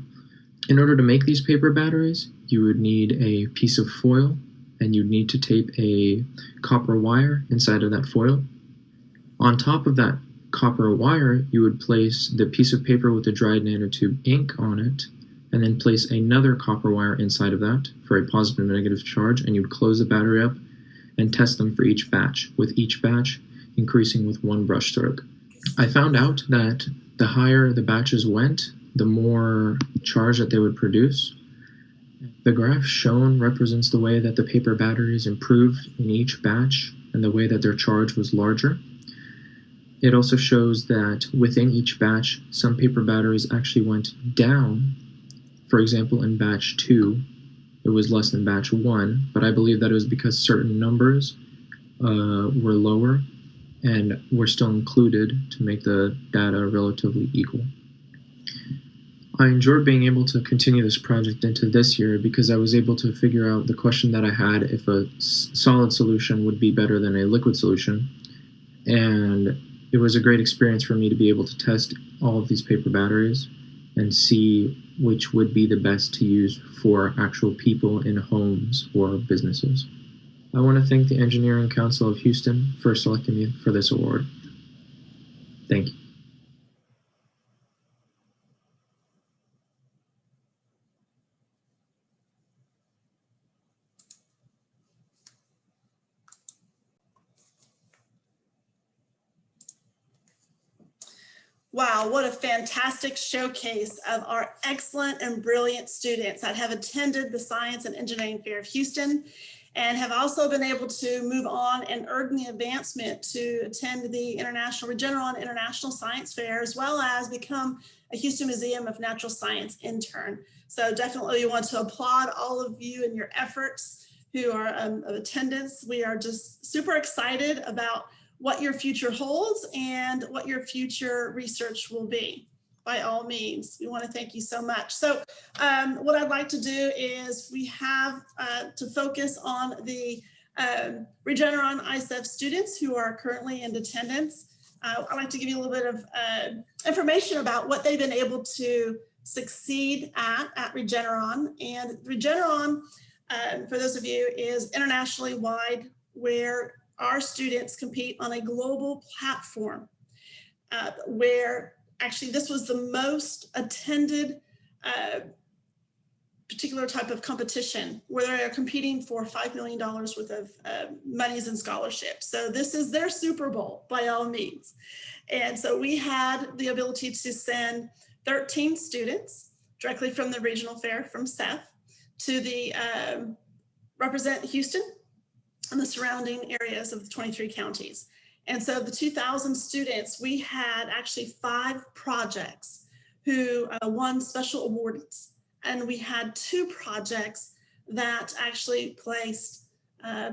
In order to make these paper batteries, you would need a piece of foil, and you'd need to tape a copper wire inside of that foil. On top of that copper wire, you would place the piece of paper with the dried nanotube ink on it, and then place another copper wire inside of that for a positive and negative charge, and you'd close the battery up and test them for each batch, with each batch increasing with one brush stroke. I found out that the higher the batches went, the more charge that they would produce. The graph shown represents the way that the paper batteries improved in each batch and the way that their charge was larger. It also shows that within each batch, some paper batteries actually went down. For example, in batch 2, it was less than batch 1, but I believe that it was because certain numbers were lower and were still included to make the data relatively equal. I enjoyed being able to continue this project into this year because I was able to figure out the question that I had, if a solid solution would be better than a liquid solution. And it was a great experience for me to be able to test all of these paper batteries and see which would be the best to use for actual people in homes or businesses. I want to thank the Engineering Council of Houston for selecting me for this award. Thank you. Wow, what a fantastic showcase of our excellent and brilliant students that have attended the Science and Engineering Fair of Houston. and have also been able to move on and earn the advancement to attend the Regeneron International Science Fair, as well as become a Houston Museum of Natural Science intern. So definitely want to applaud all of you and your efforts who are of attendance. We are just super excited about what your future holds and what your future research will be. By all means, we want to thank you so much. So what I'd like to do is we have to focus on the Regeneron ICEF students who are currently in attendance. I'd like to give you a little bit of information about what they've been able to succeed at Regeneron. And Regeneron, for those of you, is internationally wide, where our students compete on a global platform where actually this was the most attended particular type of competition, where they are competing for $5 million worth of monies and scholarships. So this is their Super Bowl by all means. And so we had the ability to send 13 students directly from the regional fair from Seth to the represent Houston and the surrounding areas of the 23 counties. And so the 2,000 students, we had actually 5 projects who won special awards. And we had 2 projects that actually placed at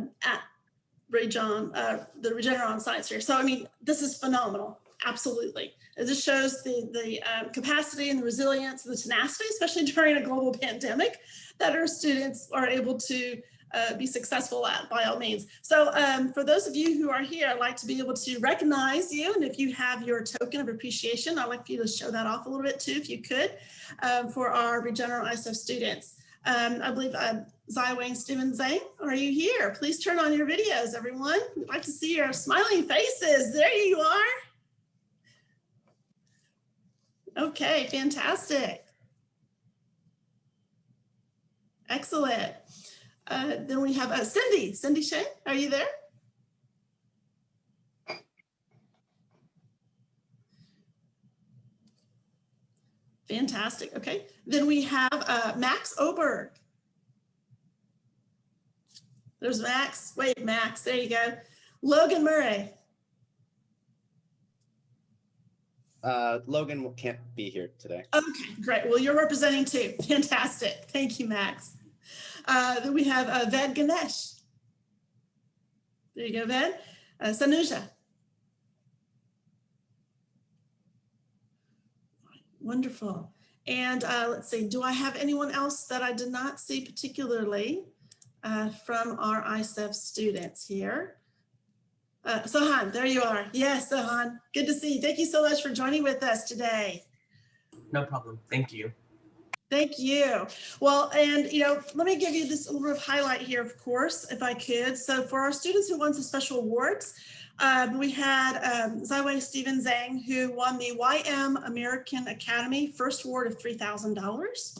the Regeneron Science Fair. So, I mean, this is phenomenal, absolutely. This shows the capacity and the resilience and the tenacity, especially during a global pandemic, that our students are able to be successful at, by all means. So for those of you who are here, I'd like to be able to recognize you. And if you have your token of appreciation, I'd like for you to show that off a little bit too, if you could, for our Regeneron ISF students. I believe Zaiwei and Steven Zhang, are you here? Please turn on your videos, everyone. We'd like to see your smiling faces. There you are. Okay, fantastic. Excellent. Then we have Cindy Shea, are you there? Fantastic, okay. Then we have Max Oberg. There's Max, wait, Max, there you go. Logan Murray. Logan can't be here today. Okay, great, well, you're representing too, fantastic. Thank you, Max. Then we have Ved Ganesh. There you go, Ved. Sanuja. Wonderful. And let's see, do I have anyone else that I did not see particularly from our ICEF students here? Sohan, there you are. Yes, Sohan, good to see you. Thank you so much for joining with us today. No problem, thank you. Thank you. Well, and let me give you this little bit of highlight here, of course, if I could. So for our students who won some special awards, we had Zaiwei Steven Zhang, who won the YM American Academy First Award of $3,000.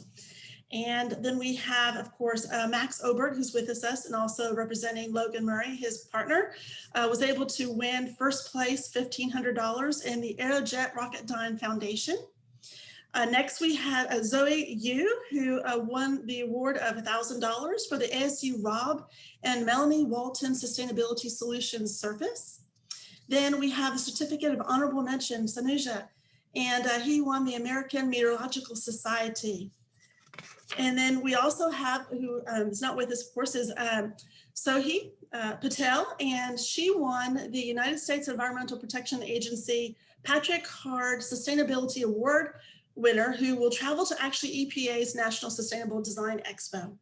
And then we have, of course, Max Oberg, who's with us and also representing Logan Murray, his partner, was able to win first place $1,500 in the Aerojet Rocketdyne Foundation. Next, we had Zoe Yu, who won the award of $1,000 for the ASU Rob and Melanie Walton Sustainability Solutions Service. Then we have a certificate of honorable mention, Sanuja, and he won the American Meteorological Society. And then we also have, who is not with us, of course, is Sohi Patel, and she won the United States Environmental Protection Agency Patrick Hard Sustainability Award winner, who will travel to actually EPA's National Sustainable Design Expo.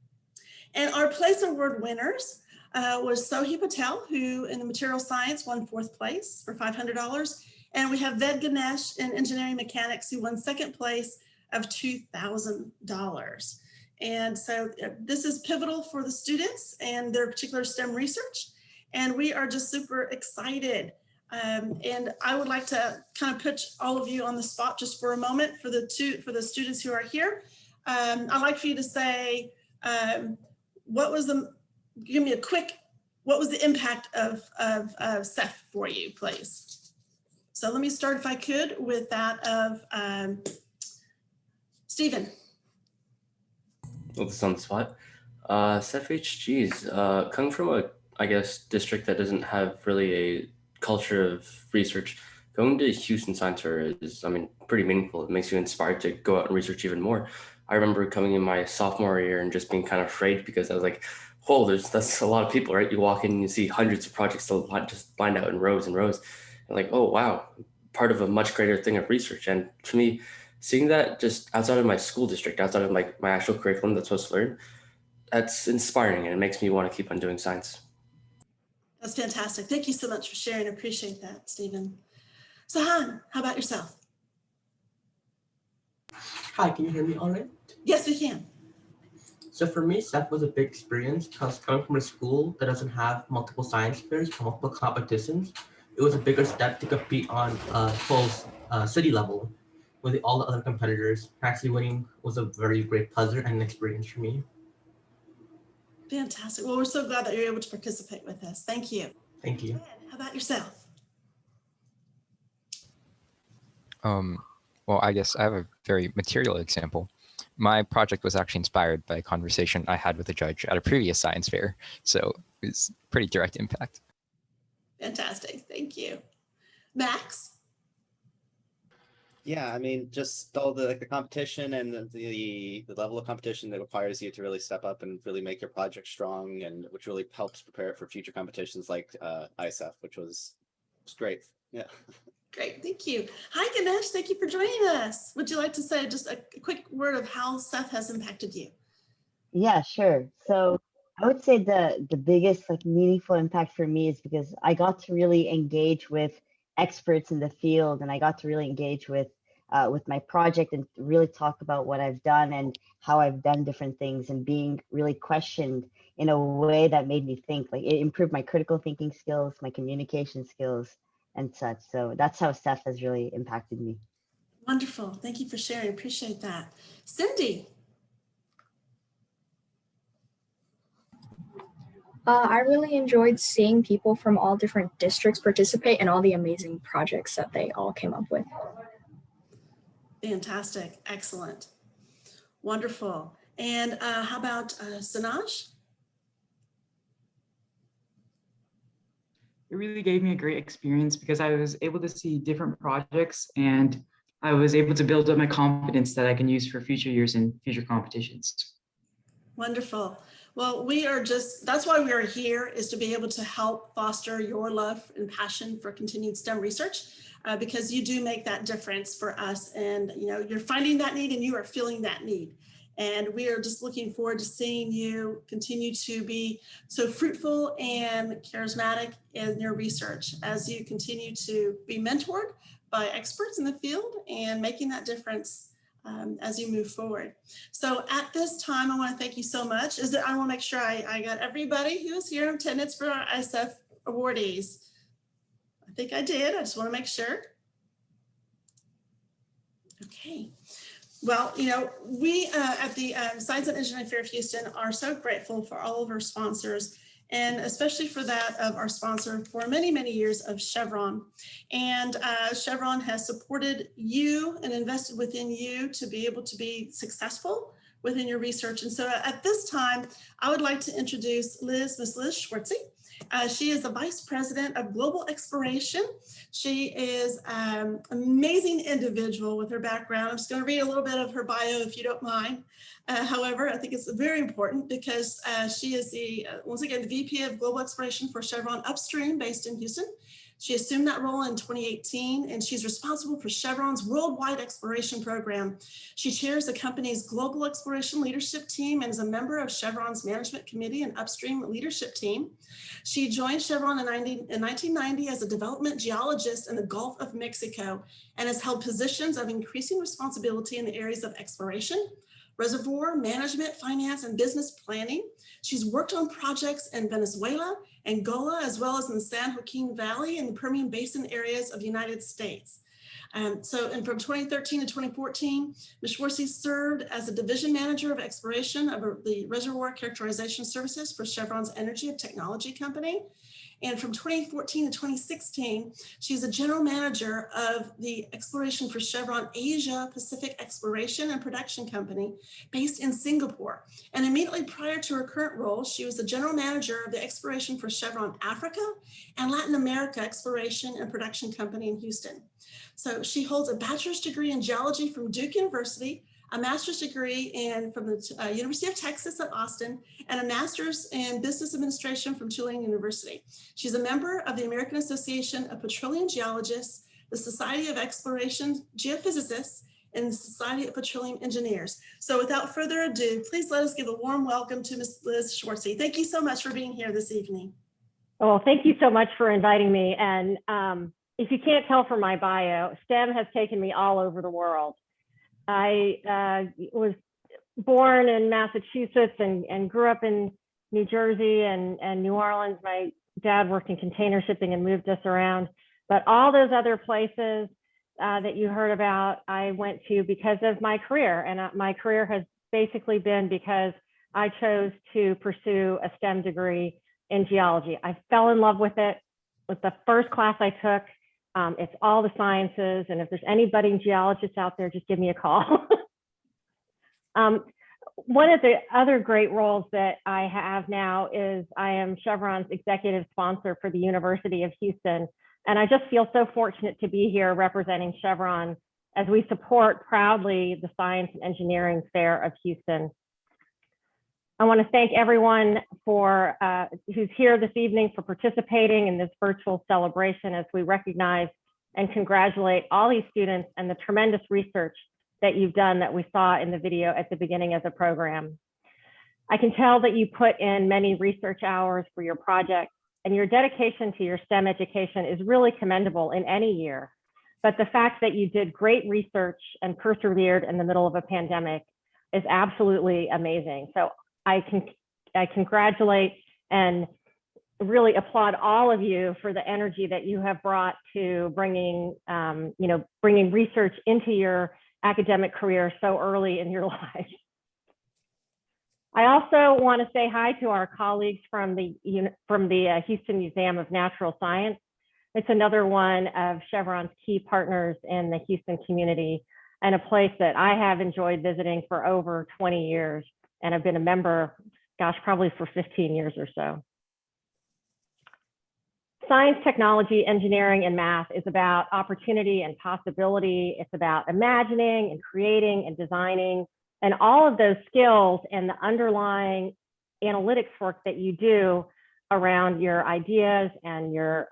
And our place award winners was Sohi Patel, who in the material science won 4th place for $500. And we have Ved Ganesh in engineering mechanics, who won 2nd place of $2,000. And so this is pivotal for the students and their particular STEM research. And we are just super excited. And I would like to kind of put all of you on the spot just for a moment for the students who are here. I'd like for you to say, give me a quick, what was the impact of Seth for you, please? So let me start, if I could, with that of Stephen. Well, this is on the spot. SFHGs, coming from a, I guess, district that doesn't have really a culture of research, going to Houston Science Fair is, I mean, pretty meaningful. It makes you inspired to go out and research even more. I remember coming in my sophomore year and just being kind of afraid because I was like, whoa, that's a lot of people, right? You walk in and you see hundreds of projects just lined out in rows and rows. And like, oh, wow, part of a much greater thing of research. And to me, seeing that just outside of my school district, outside of my actual curriculum that's supposed to learn, that's inspiring and it makes me want to keep on doing science. That's fantastic. Thank you so much for sharing. I appreciate that, Stephen. So Han, how about yourself? Hi, can you hear me all right? Yes, we can. So for me, SEF was a big experience because coming from a school that doesn't have multiple science fairs, multiple competitions, it was a bigger step to compete on a full city level with all the other competitors. Actually winning was a very great pleasure and an experience for me. Fantastic. Well, we're so glad that you're able to participate with us. Thank you. Thank you. How about yourself? Well, I guess I have a very material example. My project was actually inspired by a conversation I had with a judge at a previous science fair, so it was pretty direct impact. Fantastic. Thank you. Max? Yeah, I mean, just all the competition and the level of competition that requires you to really step up and really make your project strong, and which really helps prepare it for future competitions like ISF, which was great. Yeah. Great, thank you. Hi, Ganesh, thank you for joining us. Would you like to say just a quick word of how SEF has impacted you? Yeah, sure. So I would say the biggest meaningful impact for me is because I got to really engage with experts in the field, and I got to really engage with my project and really talk about what I've done and how I've done different things, and being really questioned in a way that made me think. Like, it improved my critical thinking skills, my communication skills, and such. So that's how SEF has really impacted me. Wonderful. Thank you for sharing. Appreciate that. Cindy. I really enjoyed seeing people from all different districts participate in all the amazing projects that they all came up with. Fantastic. Excellent. Wonderful. And how about Sanaj? It really gave me a great experience because I was able to see different projects, and I was able to build up my confidence that I can use for future years and future competitions. Wonderful. Well, that's why we are here, is to be able to help foster your love and passion for continued STEM research, because you do make that difference for us. And you're finding that need and you are feeling that need. And we are just looking forward to seeing you continue to be so fruitful and charismatic in your research as you continue to be mentored by experts in the field and making that difference as you move forward. So at this time, I want to thank you so much. I want to make sure I got everybody who is here in attendance for our ISF awardees. I think I did. I just want to make sure. Okay. Well, we at the Science and Engineering Fair of Houston are so grateful for all of our sponsors, and especially for that of our sponsor for many, many years of Chevron. And Chevron has supported you and invested within you to be able to be successful within your research. And so at this time, I would like to introduce Miss Liz Schwartzy. She is the Vice President of Global Exploration. She is an amazing individual with her background. I'm just going to read a little bit of her bio if you don't mind. However, I think it's very important because she is once again, the VP of Global Exploration for Chevron Upstream based in Houston. She assumed that role in 2018, and she's responsible for Chevron's worldwide exploration program. She chairs the company's global exploration leadership team and is a member of Chevron's management committee and upstream leadership team. She joined Chevron in 1990 as a development geologist in the Gulf of Mexico and has held positions of increasing responsibility in the areas of exploration, reservoir management, finance, and business planning. She's worked on projects in Venezuela, Angola, as well as in the San Joaquin Valley and the Permian Basin areas of the United States. And from 2013 to 2014, Ms. Schwartzy served as a division manager of exploration of the Reservoir Characterization Services for Chevron's Energy of Technology Company. And from 2014 to 2016, she's a general manager of the exploration for Chevron Asia Pacific Exploration and Production Company based in Singapore. And immediately prior to her current role, she was the general manager of the exploration for Chevron Africa and Latin America Exploration and Production Company in Houston. So she holds a bachelor's degree in geology from Duke University, a master's degree from the University of Texas at Austin, and a master's in business administration from Tulane University. She's a member of the American Association of Petroleum Geologists, the Society of Exploration Geophysicists, and the Society of Petroleum Engineers. So without further ado, please let us give a warm welcome to Ms. Liz Schwartzy. Thank you so much for being here this evening. Well, thank you so much for inviting me. And if you can't tell from my bio, STEM has taken me all over the world. I was born in Massachusetts and grew up in New Jersey and New Orleans. My dad worked in container shipping and moved us around. But all those other places that you heard about, I went to because of my career. And my career has basically been because I chose to pursue a STEM degree in geology. I fell in love with it. With the first class I took, it's all the sciences, and if there's any budding geologists out there, just give me a call. One of the other great roles that I have now is I am Chevron's executive sponsor for the University of Houston, and I just feel so fortunate to be here representing Chevron as we support proudly the Science and Engineering Fair of Houston. I want to thank everyone for who's here this evening for participating in this virtual celebration as we recognize and congratulate all these students and the tremendous research that you've done that we saw in the video at the beginning of the program. I can tell that you put in many research hours for your project, and your dedication to your STEM education is really commendable in any year. But the fact that you did great research and persevered in the middle of a pandemic is absolutely amazing. So I congratulate and really applaud all of you for the energy that you have brought to bringing research into your academic career so early in your life. I also want to say hi to our colleagues from the Houston Museum of Natural Science. It's another one of Chevron's key partners in the Houston community and a place that I have enjoyed visiting for over 20 years. And I've been a member, gosh, probably for 15 years or so. Science, technology, engineering, and math is about opportunity and possibility. It's about imagining and creating and designing, and all of those skills and the underlying analytics work that you do around your ideas and your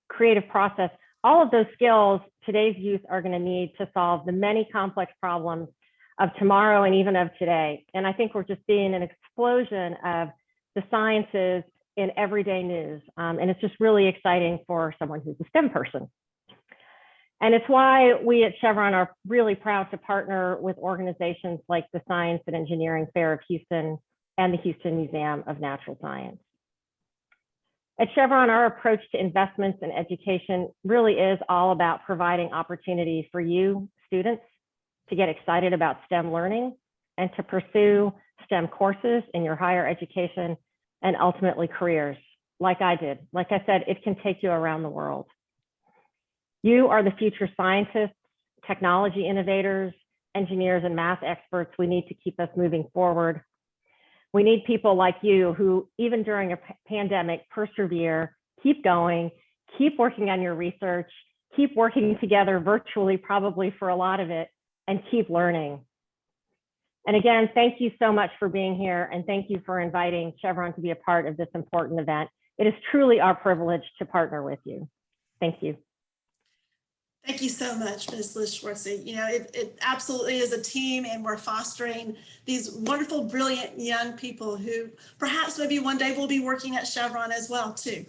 creative process. All of those skills today's youth are going to need to solve the many complex problems of tomorrow and even of today. And I think we're just seeing an explosion of the sciences in everyday news. And it's just really exciting for someone who's a STEM person. And it's why we at Chevron are really proud to partner with organizations like the Science and Engineering Fair of Houston and the Houston Museum of Natural Science. At Chevron, our approach to investments in education really is all about providing opportunity for you students to get excited about STEM learning and to pursue STEM courses in your higher education and ultimately careers, like I did. Like I said, it can take you around the world. You are the future scientists, technology innovators, engineers, and math experts we need to keep us moving forward. We need people like you who, even during a pandemic, persevere, keep going, keep working on your research, keep working together virtually, probably for a lot of it, and keep learning. And again, thank you so much for being here, and thank you for inviting Chevron to be a part of this important event. It is truly our privilege to partner with you. Thank you. Thank you so much, Ms. Liz Schwartzy. You know, it absolutely is a team, and we're fostering these wonderful, brilliant young people who perhaps maybe one day will be working at Chevron as well, too.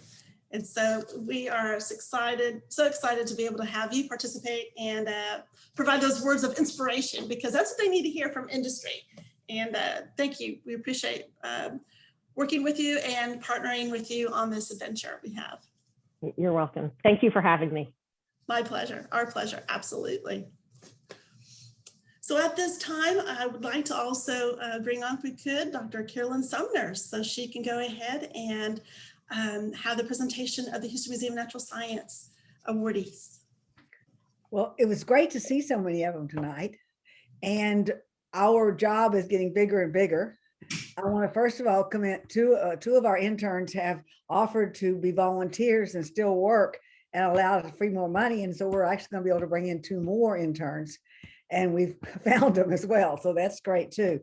And so we are so excited to be able to have you participate and provide those words of inspiration, because that's what they need to hear from industry. And thank you. We appreciate working with you and partnering with you on this adventure we have. You're welcome. Thank you for having me. My pleasure. Our pleasure. Absolutely. So at this time, I would like to also bring on, if we could, Dr. Carolyn Sumner, so she can go ahead and have the presentation of the Houston Museum of Natural Science awardees. Well, it was great to see so many of them tonight. And our job is getting bigger and bigger. I want to first of all commend two of our interns have offered to be volunteers and still work and allow us free more money. And so we're actually going to be able to bring in 2 more interns, and we've found them as well. So that's great too.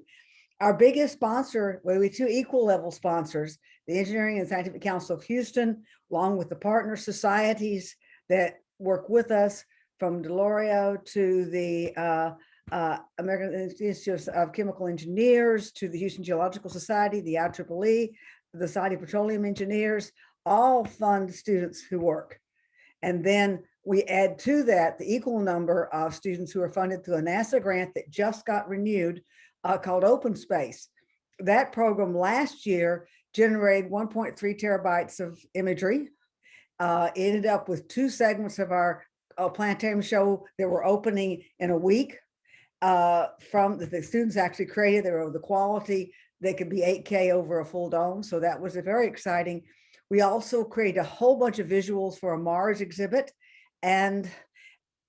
Our biggest sponsor, well, we have 2 equal level sponsors, the Engineering and Scientific Council of Houston, along with the partner societies that work with us, from DeLorean to the American Institute of Chemical Engineers, to the Houston Geological Society, the IEEE, the Society of Petroleum Engineers, all fund students who work. And then we add to that the equal number of students who are funded through a NASA grant that just got renewed called Open Space. That program last year generated 1.3 terabytes of imagery. Ended up with 2 segments of our planetarium show that were opening in a week. From the students actually created, they were the quality, they could be 8K over a full dome. So that was very exciting. We also created a whole bunch of visuals for a Mars exhibit, and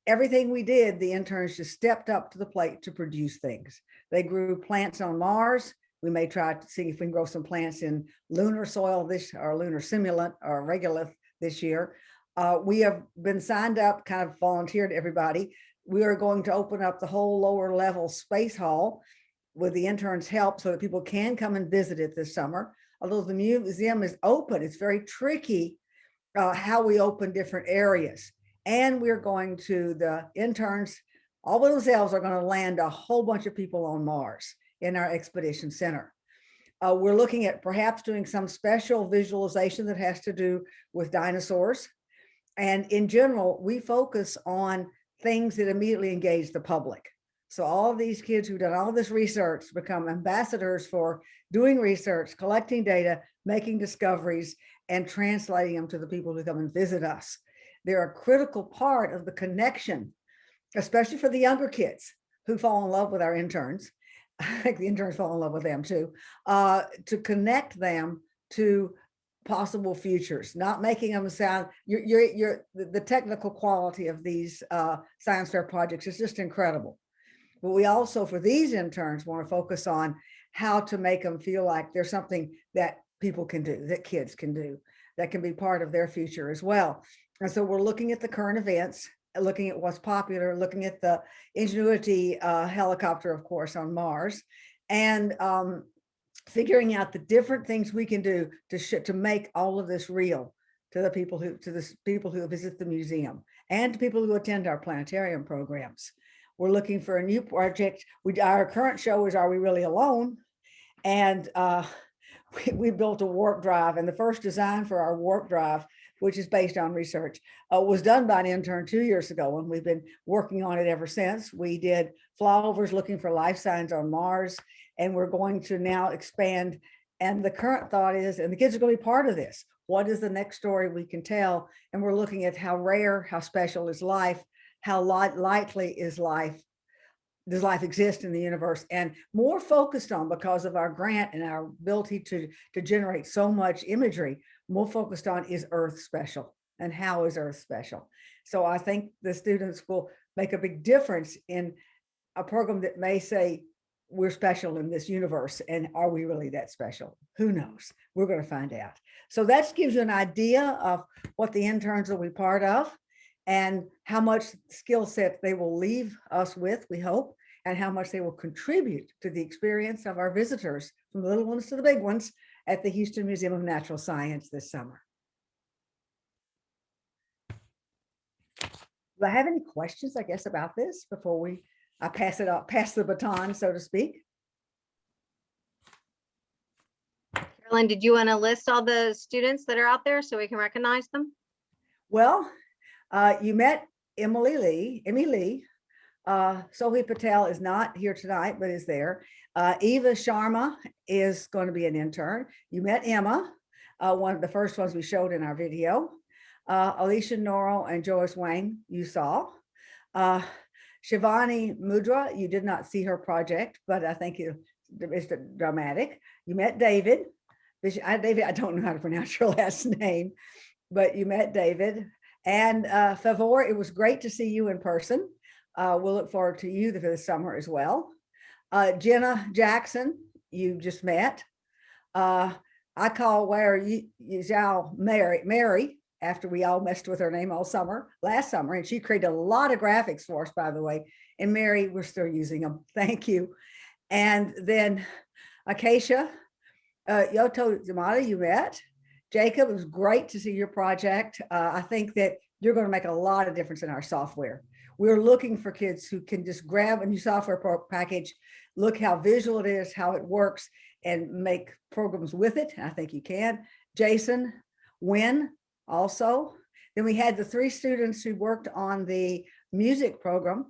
everything we did, the interns just stepped up to the plate to produce things. They grew plants on Mars. We may try to see if we can grow some plants in lunar soil or lunar simulant or regolith this year. We have been signed up, kind of volunteered everybody. We are going to open up the whole lower level space hall with the interns' help so that people can come and visit it this summer. Although the museum is open, it's very tricky how we open different areas. And we're going to, the interns, all of themselves are going to land a whole bunch of people on Mars in our expedition center. We're looking at perhaps doing some special visualization that has to do with dinosaurs. And in general, we focus on things that immediately engage the public. So all of these kids who've done all this research become ambassadors for doing research, collecting data, making discoveries, and translating them to the people who come and visit us. They're a critical part of the connection, especially for the younger kids who fall in love with our interns. I think the interns fall in love with them too, to connect them to possible futures, not making them sound, the technical quality of these science fair projects is just incredible. But we also, for these interns, want to focus on how to make them feel like there's something that people can do, that kids can do, that can be part of their future as well. And so we're looking at the current events, looking at what's popular, looking at the Ingenuity helicopter, of course, on Mars, and figuring out the different things we can do to make all of this real to the people who visit the museum and to people who attend our planetarium programs. We're looking for a new project. Our current show is Are We Really Alone? And we built a warp drive, and the first design for our warp drive, which is based on research, was done by an intern 2 years ago, and we've been working on it ever since. We did flyovers looking for life signs on Mars, and we're going to now expand. And the current thought is, and the kids are going to be part of this, what is the next story we can tell? And we're looking at how rare, how special is life, how likely is life, does life exist in the universe, and more focused on, because of our grant and our ability to generate so much imagery, more focused on, is Earth special and how is Earth special? So I think the students will make a big difference in a program that may say, we're special in this universe, and are we really that special? Who knows? We're going to find out. So that gives you an idea of what the interns will be part of, and how much skill set they will leave us with, we hope, and how much they will contribute to the experience of our visitors, from the little ones to the big ones, at the Houston Museum of Natural Science this summer. Do I have any questions, I guess, about this before I pass the baton, so to speak? Carolyn, did you want to list all the students that are out there so we can recognize them? Well, you met Emily Lee. Sohi Patel is not here tonight, but is there. Eva Sharma is going to be an intern. You met Emma, one of the first ones we showed in our video. Alicia Norrell and Joyce Wang, you saw. Shivani Mudra, you did not see her project, but I think it's dramatic. You met David. David, I don't know how to pronounce your last name, but you met David. And Favor, it was great to see you in person. We'll look forward to you for the summer as well. Jenna Jackson, you just met. I call Mary, after we all messed with her name all summer, last summer, and she created a lot of graphics for us, by the way. And Mary, we're still using them. Thank you. And then Acacia, Yoto Zamata, you met. Jacob, it was great to see your project. I think that you're going to make a lot of difference in our software. We're looking for kids who can just grab a new software package, look how visual it is, how it works, and make programs with it. I think you can. Jason, Wynn, also. Then we had the 3 students who worked on the music program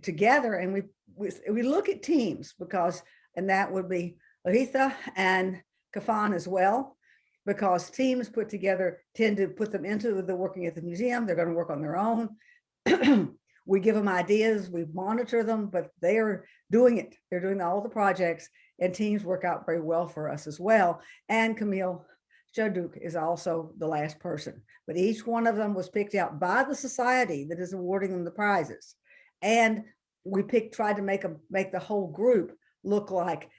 together, and we look at teams and that would be Lahitha and Kafan as well, because teams put together tend to put them into the working at the museum. They're going to work on their own. We give them ideas, we monitor them, but they are doing it. They're doing all the projects, and teams work out very well for us as well. And Camille Choduk is also the last person, but each one of them was picked out by the society that is awarding them the prizes. And we tried to make the whole group look like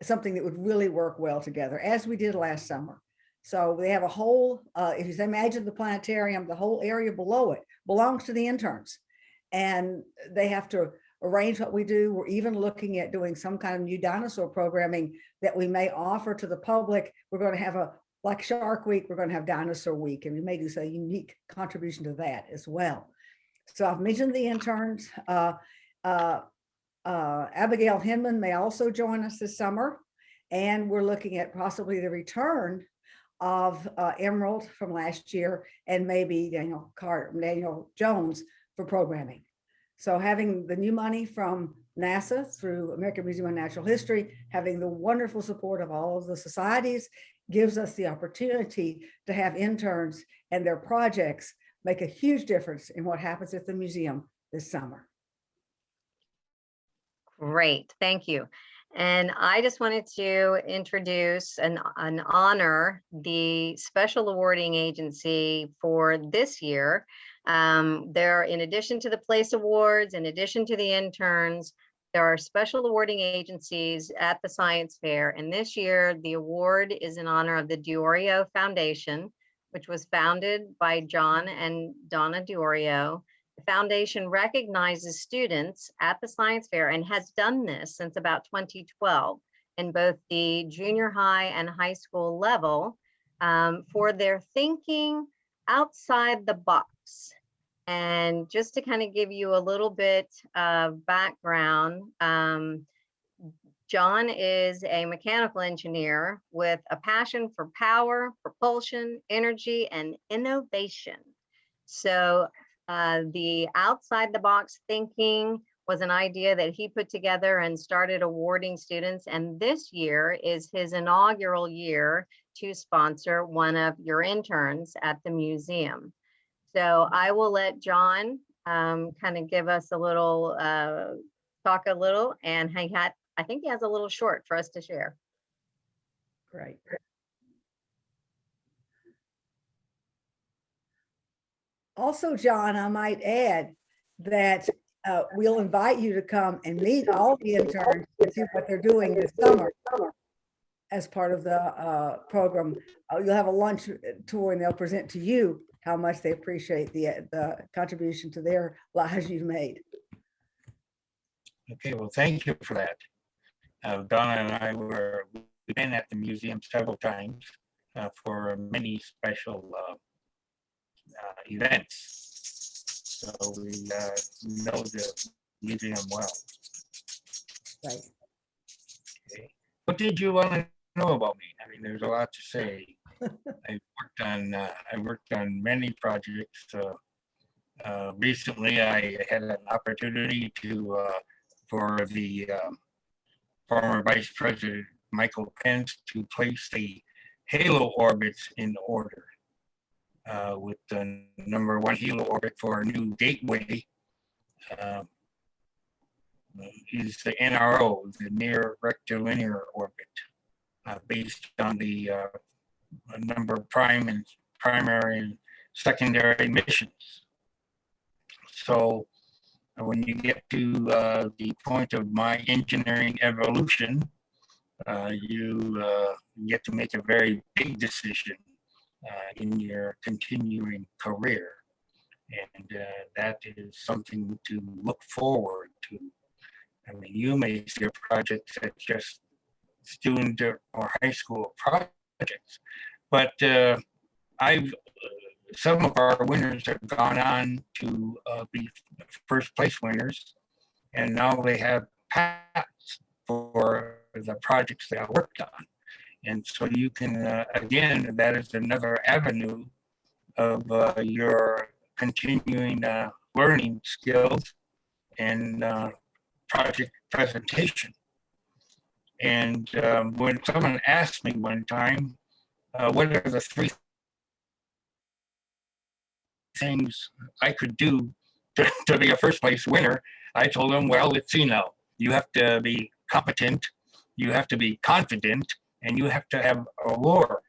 something that would really work well together, as we did last summer. So they have a whole, if you imagine the planetarium, the whole area below it belongs to the interns, and they have to arrange what we do. We're even looking at doing some kind of new dinosaur programming that we may offer to the public. We're going to have like Shark Week, we're going to have Dinosaur Week, and we may do a unique contribution to that as well. So I've mentioned the interns. Abigail Hinman may also join us this summer, and we're looking at possibly the return of Emerald from last year, and maybe Daniel Jones for programming. So having the new money from NASA through American Museum of Natural History, having the wonderful support of all of the societies, gives us the opportunity to have interns and their projects make a huge difference in what happens at the museum this summer. Great, thank you. And I just wanted to introduce and honor the special awarding agency for this year. There, in addition to the place awards, in addition to the interns, there are special awarding agencies at the science fair. And this year, the award is in honor of the Diorio Foundation, which was founded by John and Donna Diorio. The foundation recognizes students at the science fair and has done this since about 2012 in both the junior high and high school level for their thinking outside the box. And just to kind of give you a little bit of background, John is a mechanical engineer with a passion for power, propulsion, energy, and innovation. So the outside the box thinking was an idea that he put together and started awarding students. And this year is his inaugural year to sponsor one of your interns at the museum. So I will let John kind of give us a little, talk a little, and I think he has a little short for us to share. Great. Also, John, I might add that we'll invite you to come and meet all the interns and see what they're doing this summer as part of the program. You'll have a lunch tour, and they'll present to you how much they appreciate the contribution to their lives you've made. Okay, well, thank you for that. Donna and I we've been at the museum several times for many special events. So we know the museum well. Right. Okay. What did you want to know about me? I mean, there's a lot to say. I worked on many projects. Recently, I had an opportunity for the former Vice President Michael Pence to place the halo orbits in order. With the #1 halo orbit for our new gateway is the NRO, the near rectilinear orbit. based on the number of primary and secondary missions. So when you get to the point of my engineering evolution, you get to make a very big decision in your continuing career. And that is something to look forward to. I mean, you may see a project that's just student or high school projects, but some of our winners have gone on to be first place winners, and now they have patents for the projects they worked on. And so you can, again, that is another avenue of your continuing learning skills and project presentation. And when someone asked me one time, what are the 3 things I could do to be a first place winner, I told them, well, let's see now. You have to be competent, you have to be confident, and you have to have allure,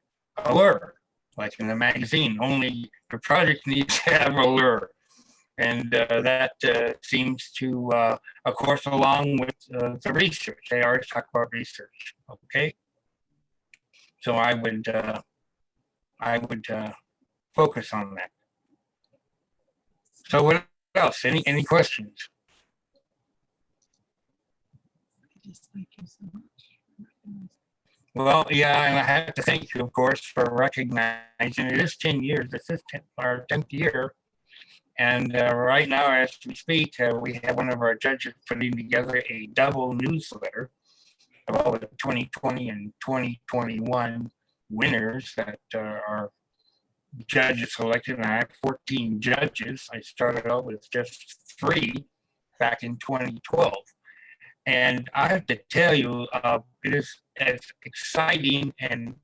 like in the magazine. Only the project needs to have allure. And that seems to, of course, along with the research. They always talk about research, okay? So I would focus on that. So what else? Any questions? Well, yeah, and I have to thank you, of course, for recognizing it is 10 years. This is our 10th year. And right now, as we speak, we have one of our judges putting together a double newsletter of all the 2020 and 2021 winners that are judges selected. And I have 14 judges. I started out with just 3 back in 2012. And I have to tell you, it is as exciting and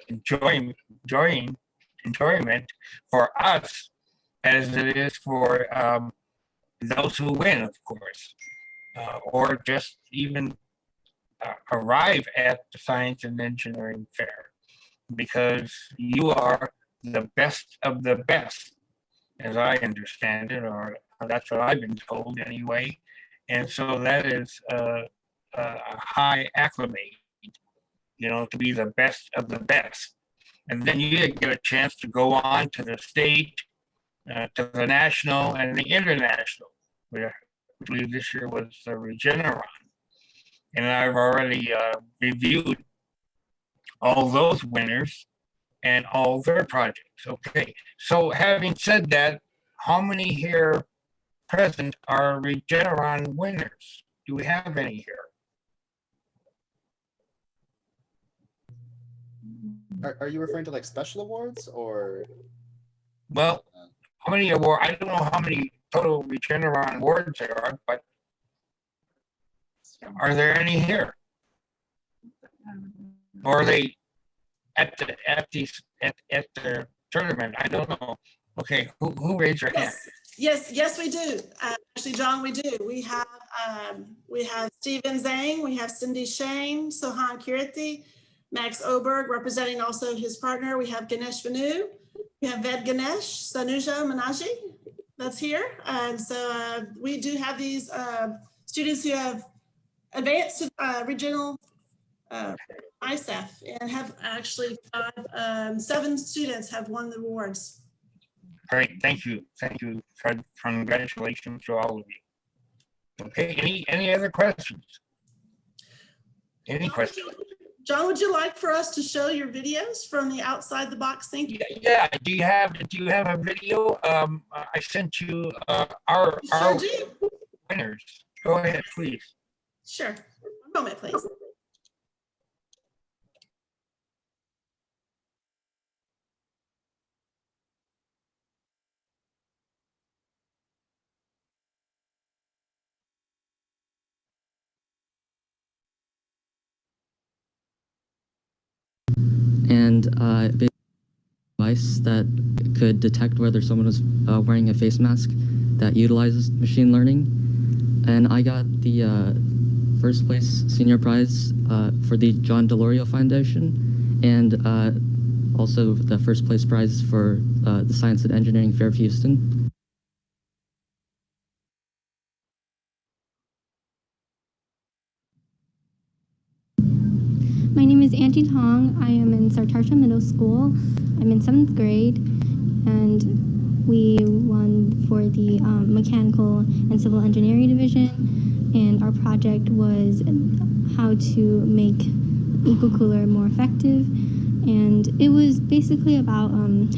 enjoyment for us as it is for those who win, of course, or just even arrive at the science and engineering fair, because you are the best of the best, as I understand it, or that's what I've been told anyway. And so that is a high acclimate, you know, to be the best of the best. And then you get a chance to go on to the state, to the national and the international. I believe this year was the Regeneron. And I've already reviewed all those winners and all their projects. Okay, so having said that, how many here present are Regeneron winners? Do we have any here? Are you referring to like special awards or? Well, how many awards? I don't know how many total Regeneron awards there are, but are there any here? Or are they at the tournament? I don't know. Okay, who raised their hand? Yes, we do. Actually, John, we do. We have Stephen Zhang, we have Cindy Shane, Sohan Kirti, Max Oberg, representing also his partner. We have Ganesh Vanu, we have Ved Ganesh, Sanuja Manaji, that's here. And so we do have these students who have advanced to regional ISEF and have actually 7 students have won the awards. Great, thank you. Congratulations to all of you. Okay, any other questions? Any questions? John, would you like for us to show your videos from the outside the box thinking? Yeah. Do you have a video? I sent you our winners. Go ahead, please. Sure. One moment, please. And a device that could detect whether someone was wearing a face mask that utilizes machine learning. And I got the first place senior prize for the John DeLorean Foundation, and also the first place prize for the Science and Engineering Fair of Houston. My name is Angie Tong. I am in Sartarsha Middle School. I'm in 7th grade, and we won for the Mechanical and Civil Engineering Division, and our project was how to make EcoCooler more effective. And it was basically about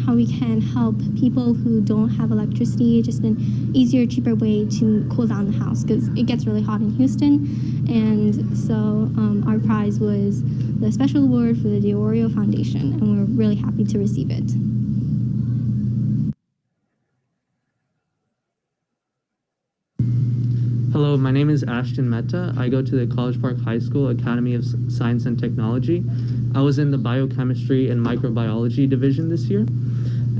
how we can help people who don't have electricity, just an easier, cheaper way to cool down the house, because it gets really hot in Houston. And so our prize was the special award for the DeOrio Foundation, and we're really happy to receive it. Hello, my name is Ashton Mehta. I go to the College Park High School Academy of Science and Technology. I was in the Biochemistry and Microbiology division this year,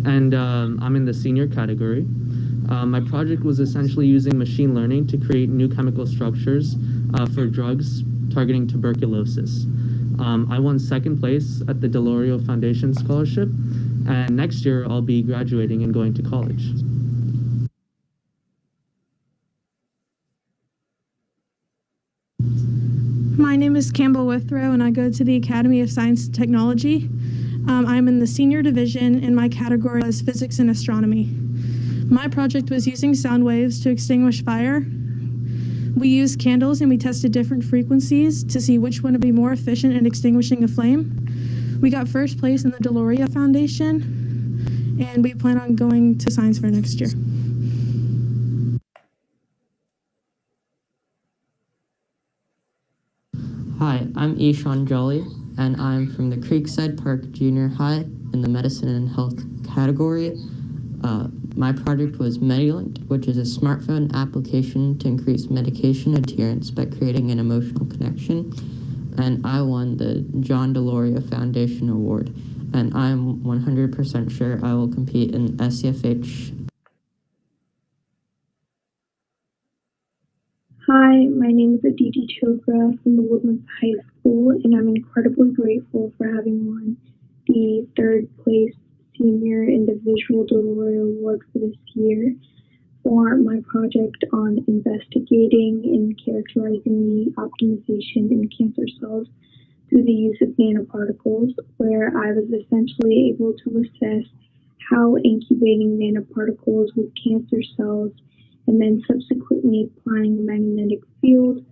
and I'm in the senior category. My project was essentially using machine learning to create new chemical structures for drugs targeting tuberculosis. I won 2nd place at the DeLorean Foundation Scholarship, and next year I'll be graduating and going to college. My name is Campbell Withrow, and I go to the Academy of Science and Technology. I'm in the senior division, and my category is physics and astronomy. My project was using sound waves to extinguish fire. We used candles, and we tested different frequencies to see which one would be more efficient in extinguishing a flame. We got 1st place in the DeLorean Foundation, and we plan on going to science fair next year. Hi, I'm Ishan Jolly, and I'm from the Creekside Park Junior High in the Medicine and Health category. My project was MediLinked, which is a smartphone application to increase medication adherence by creating an emotional connection. And I won the John DeLorean Foundation Award, and I'm 100% sure I will compete in SCFH. Hi, my name is Aditi Chopra from the Woodlands High School, and I'm incredibly grateful for having won the 3rd place Senior Individual DeLorean Award for this year for my project on investigating and characterizing the optimization in cancer cells through the use of nanoparticles, where I was essentially able to assess how incubating nanoparticles with cancer cells and then subsequently applying a magnetic field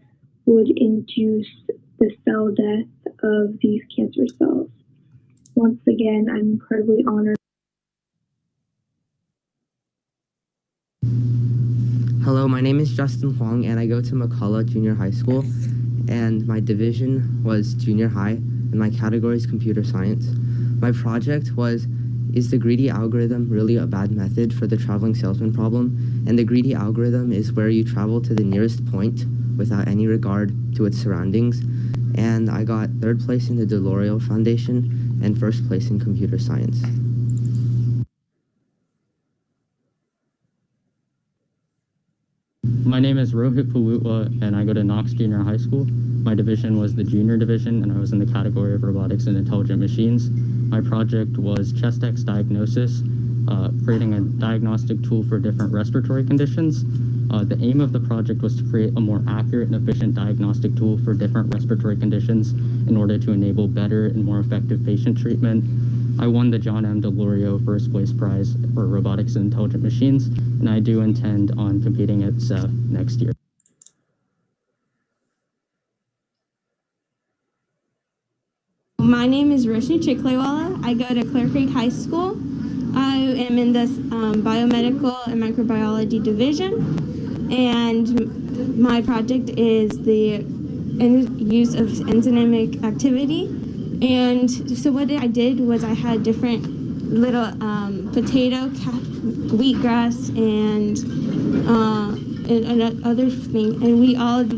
would induce the cell death of these cancer cells. Once again, I'm incredibly honored. Hello, my name is Justin Huang, and I go to McCullough Junior High School, and my division was junior high, and my category is computer science. My project was, is the greedy algorithm really a bad method for the traveling salesman problem? And the greedy algorithm is where you travel to the nearest point without any regard to its surroundings. And I got 3rd place in the DeLorean Foundation and 1st place in computer science. My name is Rohit Pawutwa, and I go to Knox Junior High School. My division was the junior division, and I was in the category of robotics and intelligent machines. My project was chest X diagnosis, creating a diagnostic tool for different respiratory conditions. The aim of the project was to create a more accurate and efficient diagnostic tool for different respiratory conditions in order to enable better and more effective patient treatment. I won the John M. DeLorean 1st place prize for robotics and intelligent machines, and I do intend on competing at CEF next year. My name is Roshni Chiklewala. I go to Clear Creek High School. I am in the biomedical and microbiology division, and my project is the use of enzymatic activity. And so what I did was I had different little potato, wheatgrass, and other thing, and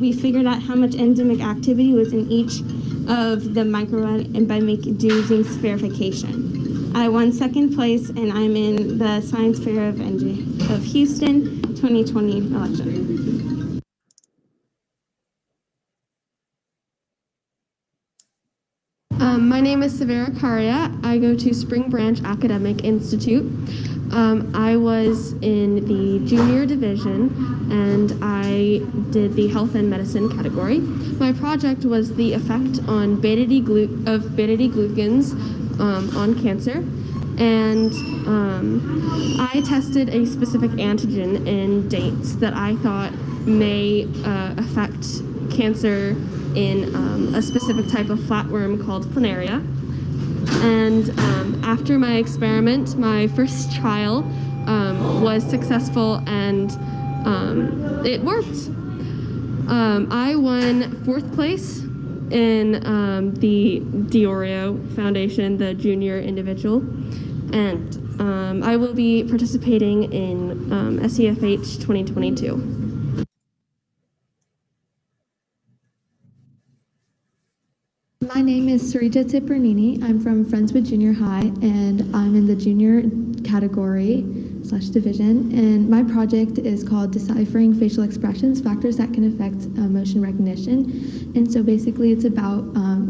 we figured out how much enzymatic activity was in each of the microbiome, and by using spherification. I won 2nd place, and I'm in the Science Fair of Houston 2020 election. is Severa Karia. I go to Spring Branch Academic Institute. I was in the junior division and I did the health and medicine category. My project was the effect on beta-D glucans on cancer. And I tested a specific antigen in dates that I thought may affect cancer in a specific type of flatworm called planaria. And after my experiment, my first trial was successful and it worked. I won 4th place in the Diorio Foundation, the junior individual, and I will be participating in SEFH 2022. My name is Sarita Tipernini. I'm from Friendswood Junior High, and I'm in the junior category/division. And my project is called Deciphering Facial Expressions, Factors That Can Affect Motion Recognition. And so basically it's about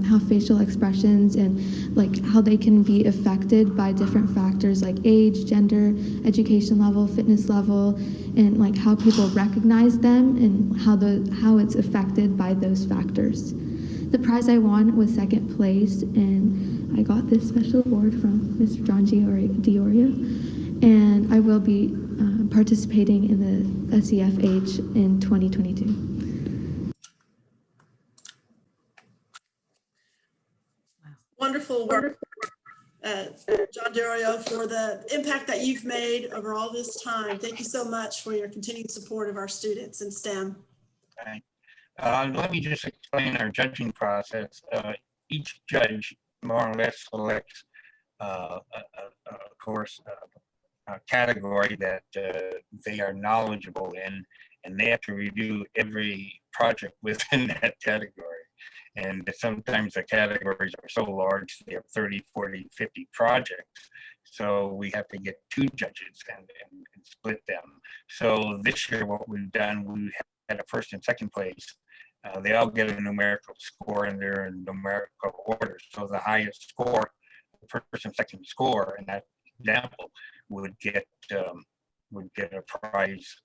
how facial expressions and like how they can be affected by different factors like age, gender, education level, fitness level, and like how people recognize them and how it's affected by those factors. The prize I won was 2nd place, and I got this special award from Mr. John Diorio, and I will be participating in the SEFH in 2022. Wonderful work, John Diorio, for the impact that you've made over all this time. Thank you so much for your continued support of our students in STEM. Right. Let me just explain our judging process. Each judge more or less selects a category that they are knowledgeable in, and they have to review every project within that category. And sometimes the categories are so large, they have 30, 40, 50 projects. So we have to get 2 judges and split them. So this year what we've done, we had a 1st and 2nd place. They all get a numerical score and they're in numerical order. So the highest score, the 1st and 2nd score in that example would get a prize,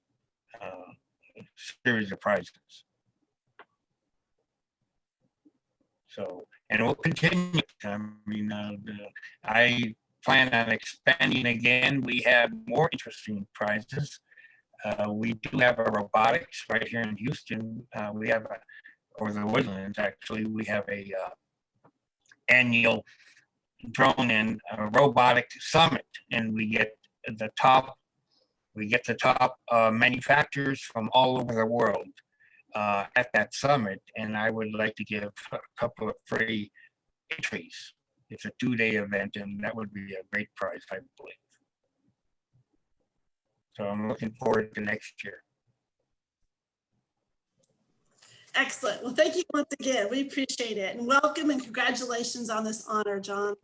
series of prizes. So, and we'll continue. I mean, I plan on expanding again. We have more interesting prizes. We do have a robotics right here in Houston. We have or the Woodlands actually, we have a annual drone and robotic summit, and we get the top manufacturers from all over the world at that summit, and I would like to give a couple of free entries. It's a 2-day event, and that would be a great prize, I believe. So I'm looking forward to next year. Excellent. Well, thank you once again. We appreciate it. And welcome and congratulations on this honor, John.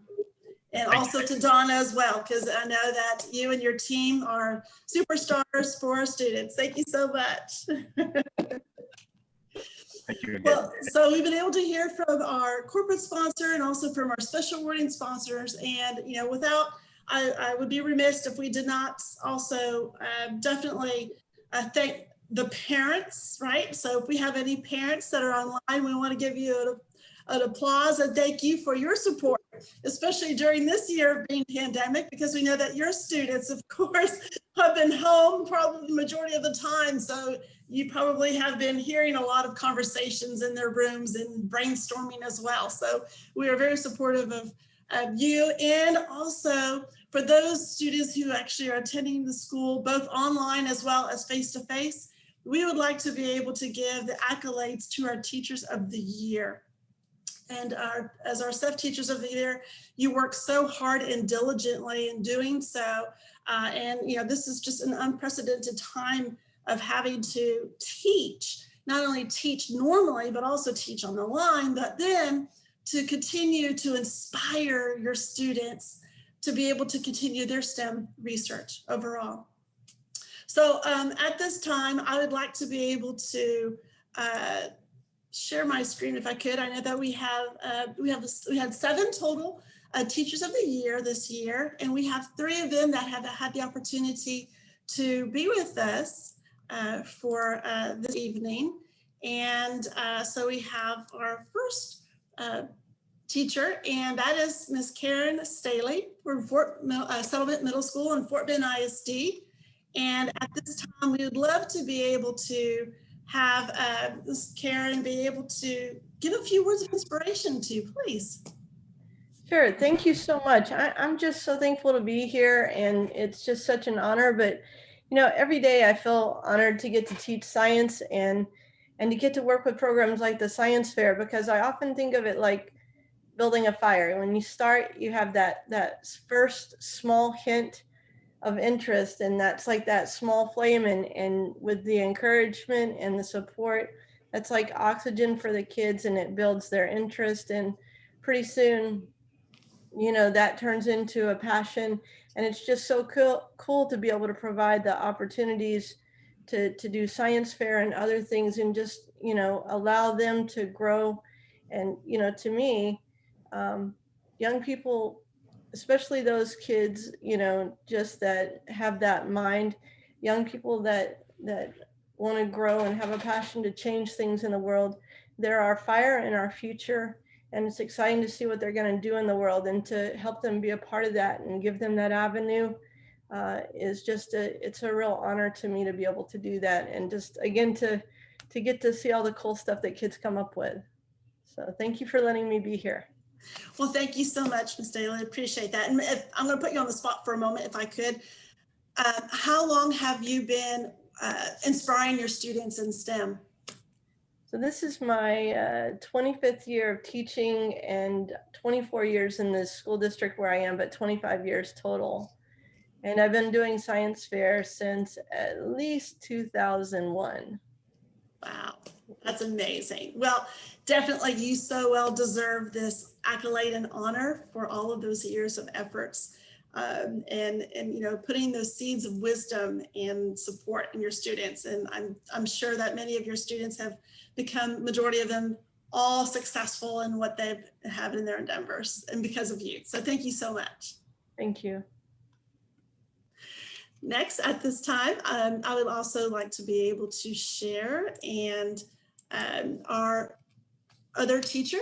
And also to Donna as well, because I know that you and your team are superstars for our students. Thank you so much. Thank you again. Well, so we've been able to hear from our corporate sponsor and also from our special awarding sponsors. And, you know, I would be remiss if we did not also definitely thank the parents, right? So if we have any parents that are online, we want to give you an applause and thank you for your support, especially during this year of being pandemic, because we know that your students, of course, have been home probably the majority of the time. So you probably have been hearing a lot of conversations in their rooms and brainstorming as well. So we are very supportive of you, and also for those students who actually are attending the school, both online as well as face-to-face, we would like to be able to give the accolades to our Teachers of the Year. And as our SEF Teachers of the Year, you work so hard and diligently in doing so. And you know, this is just an unprecedented time of having to teach, not only teach normally, but also teach on the line, but then to continue to inspire your students to be able to continue their STEM research overall. So at this time, I would like to be able to share my screen if I could. I know that we had 7 total Teachers of the Year this year, and we have 3 of them that have had the opportunity to be with us for this evening. And so we have our first teacher, and that is Miss Karen Staley from Settlement Middle School in Fort Bend ISD. And at this time, we would love to be able to have Ms. Karen be able to give a few words of inspiration to you, please. Sure. Thank you so much. I'm just so thankful to be here, and it's just such an honor. But, you know, every day I feel honored to get to teach science and to get to work with programs like the Science Fair, because I often think of it like building a fire. When you start, you have that first small hint of interest, and that's like that small flame, and with the encouragement and the support, that's like oxygen for the kids, and it builds their interest, and pretty soon, you know, that turns into a passion. And it's just so cool to be able to provide the opportunities to do science fair and other things, and just, you know, allow them to grow. And, you know, to me, young people, especially those kids, you know, just that have that mind, young people that want to grow and have a passion to change things in the world, they're our fire and our future. And it's exciting to see what they're going to do in the world, and to help them be a part of that and give them that avenue is just it's a real honor to me to be able to do that. And just, again, to get to see all the cool stuff that kids come up with. So thank you for letting me be here. Well, thank you so much, Ms. Daly. I appreciate that. And I'm going to put you on the spot for a moment, if I could. How long have you been inspiring your students in STEM? So this is my 25th year of teaching, and 24 years in the school district where I am, but 25 years total. And I've been doing science fair since at least 2001. Wow, that's amazing. Well, definitely you so well deserve this accolade and honor for all of those years of efforts, and you know, putting those seeds of wisdom and support in your students. And I'm sure that many of your students have become, majority of them, all successful in what they have in their endeavors, and because of you. So thank you so much. Thank you. Next, at this time, I would also like to be able to share, and our other teacher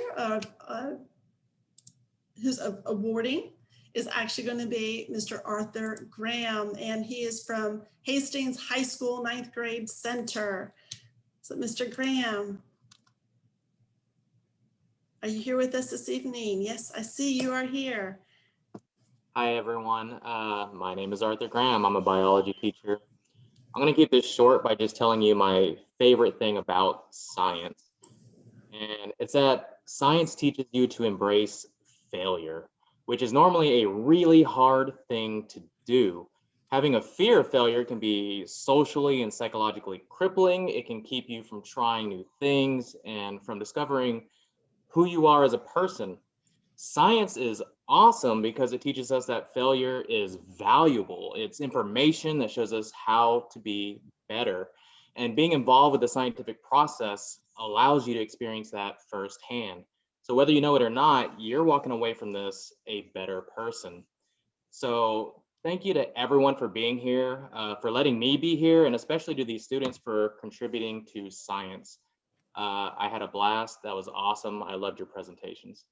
who's awarding is actually going to be Mr. Arthur Graham, and he is from Hastings High School 9th grade center. So Mr. Graham, are you here with us this evening? Yes, I see you are here. Hi, everyone. My name is Arthur Graham. I'm a biology teacher. I'm going to keep this short by just telling you my favorite thing about science. And it's that science teaches you to embrace failure, which is normally a really hard thing to do. Having a fear of failure can be socially and psychologically crippling. It can keep you from trying new things and from discovering who you are as a person. Science is awesome because it teaches us that failure is valuable. It's information that shows us how to be better. And being involved with the scientific process allows you to experience that firsthand. So whether you know it or not, you're walking away from this a better person. So thank you to everyone for being here, for letting me be here, and especially to these students for contributing to science. I had a blast. That was awesome. I loved your presentations.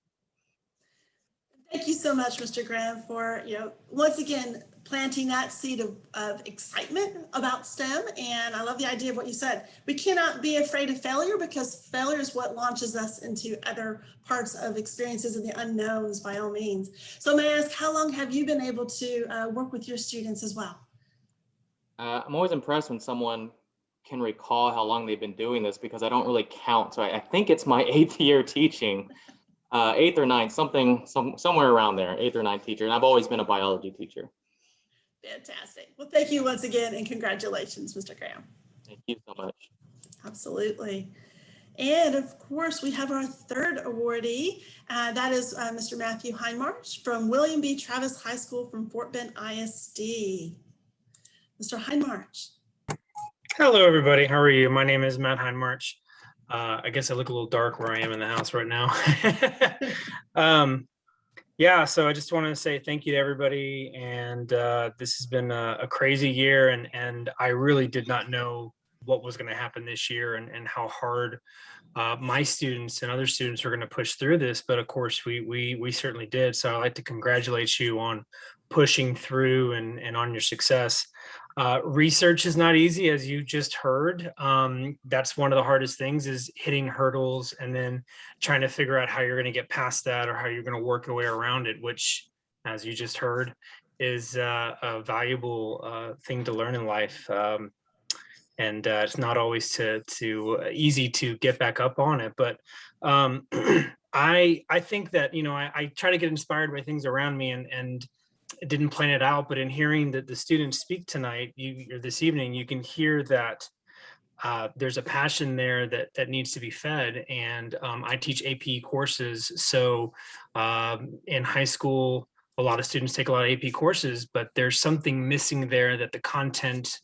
Thank you so much, Mr. Graham, for, you know, once again, planting that seed of excitement about STEM. And I love the idea of what you said. We cannot be afraid of failure, because failure is what launches us into other parts of experiences and the unknowns, by all means. So may I ask, how long have you been able to work with your students as well? I'm always impressed when someone can recall how long they've been doing this, because I don't really count. So I think it's my 8th year teaching. 8th or 9th, somewhere around there, 8th or 9th teacher. And I've always been a biology teacher. Fantastic. Well, thank you once again, and congratulations, Mr. Graham. Thank you so much. Absolutely. And of course, we have our third awardee. That is Mr. Matthew Heinmarch from William B. Travis High School from Fort Bend ISD. Mr. Heinmarch. Hello, everybody. How are you? My name is Matt Heinmarch. I guess I look a little dark where I am in the house right now. Yeah, so I just want to say thank you to everybody. And this has been a crazy year, and I really did not know what was going to happen this year and how hard my students and other students are going to push through this. But of course, we certainly did. So I'd like to congratulate you on pushing through and on your success. Research is not easy, as you just heard. That's one of the hardest things, is hitting hurdles and then trying to figure out how you're going to get past that, or how you're going to work your way around it, which, as you just heard, is a valuable thing to learn in life. And it's not always easy to get back up on it. But I think that, I try to get inspired by things around me, and didn't plan it out, but in hearing that the students speak tonight, or this evening, you can hear that there's a passion there that needs to be fed. And I teach AP courses. So in high school, a lot of students take a lot of AP courses, but there's something missing there that the content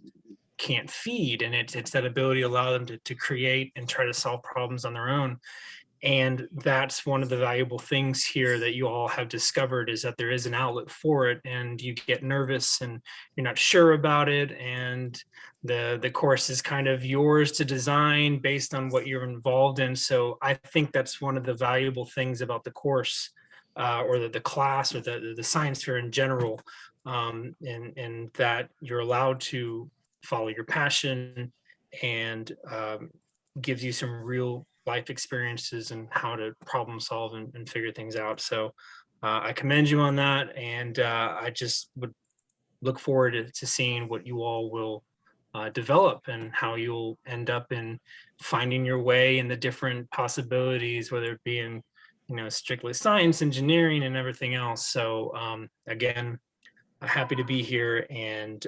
can't feed. And it's that ability to allow them to create and try to solve problems on their own. And that's one of the valuable things here that you all have discovered, is that there is an outlet for it, and you get nervous and you're not sure about it. And the course is kind of yours to design based on what you're involved in. So I think that's one of the valuable things about the course, or the class, or the science fair in general, and that you're allowed to follow your passion, and gives you some real life experiences and how to problem solve and figure things out. So I commend you on that. And I just would look forward to seeing what you all will develop, and how you'll end up in finding your way in the different possibilities, whether it be in, strictly science, engineering, and everything else. So again, happy to be here, and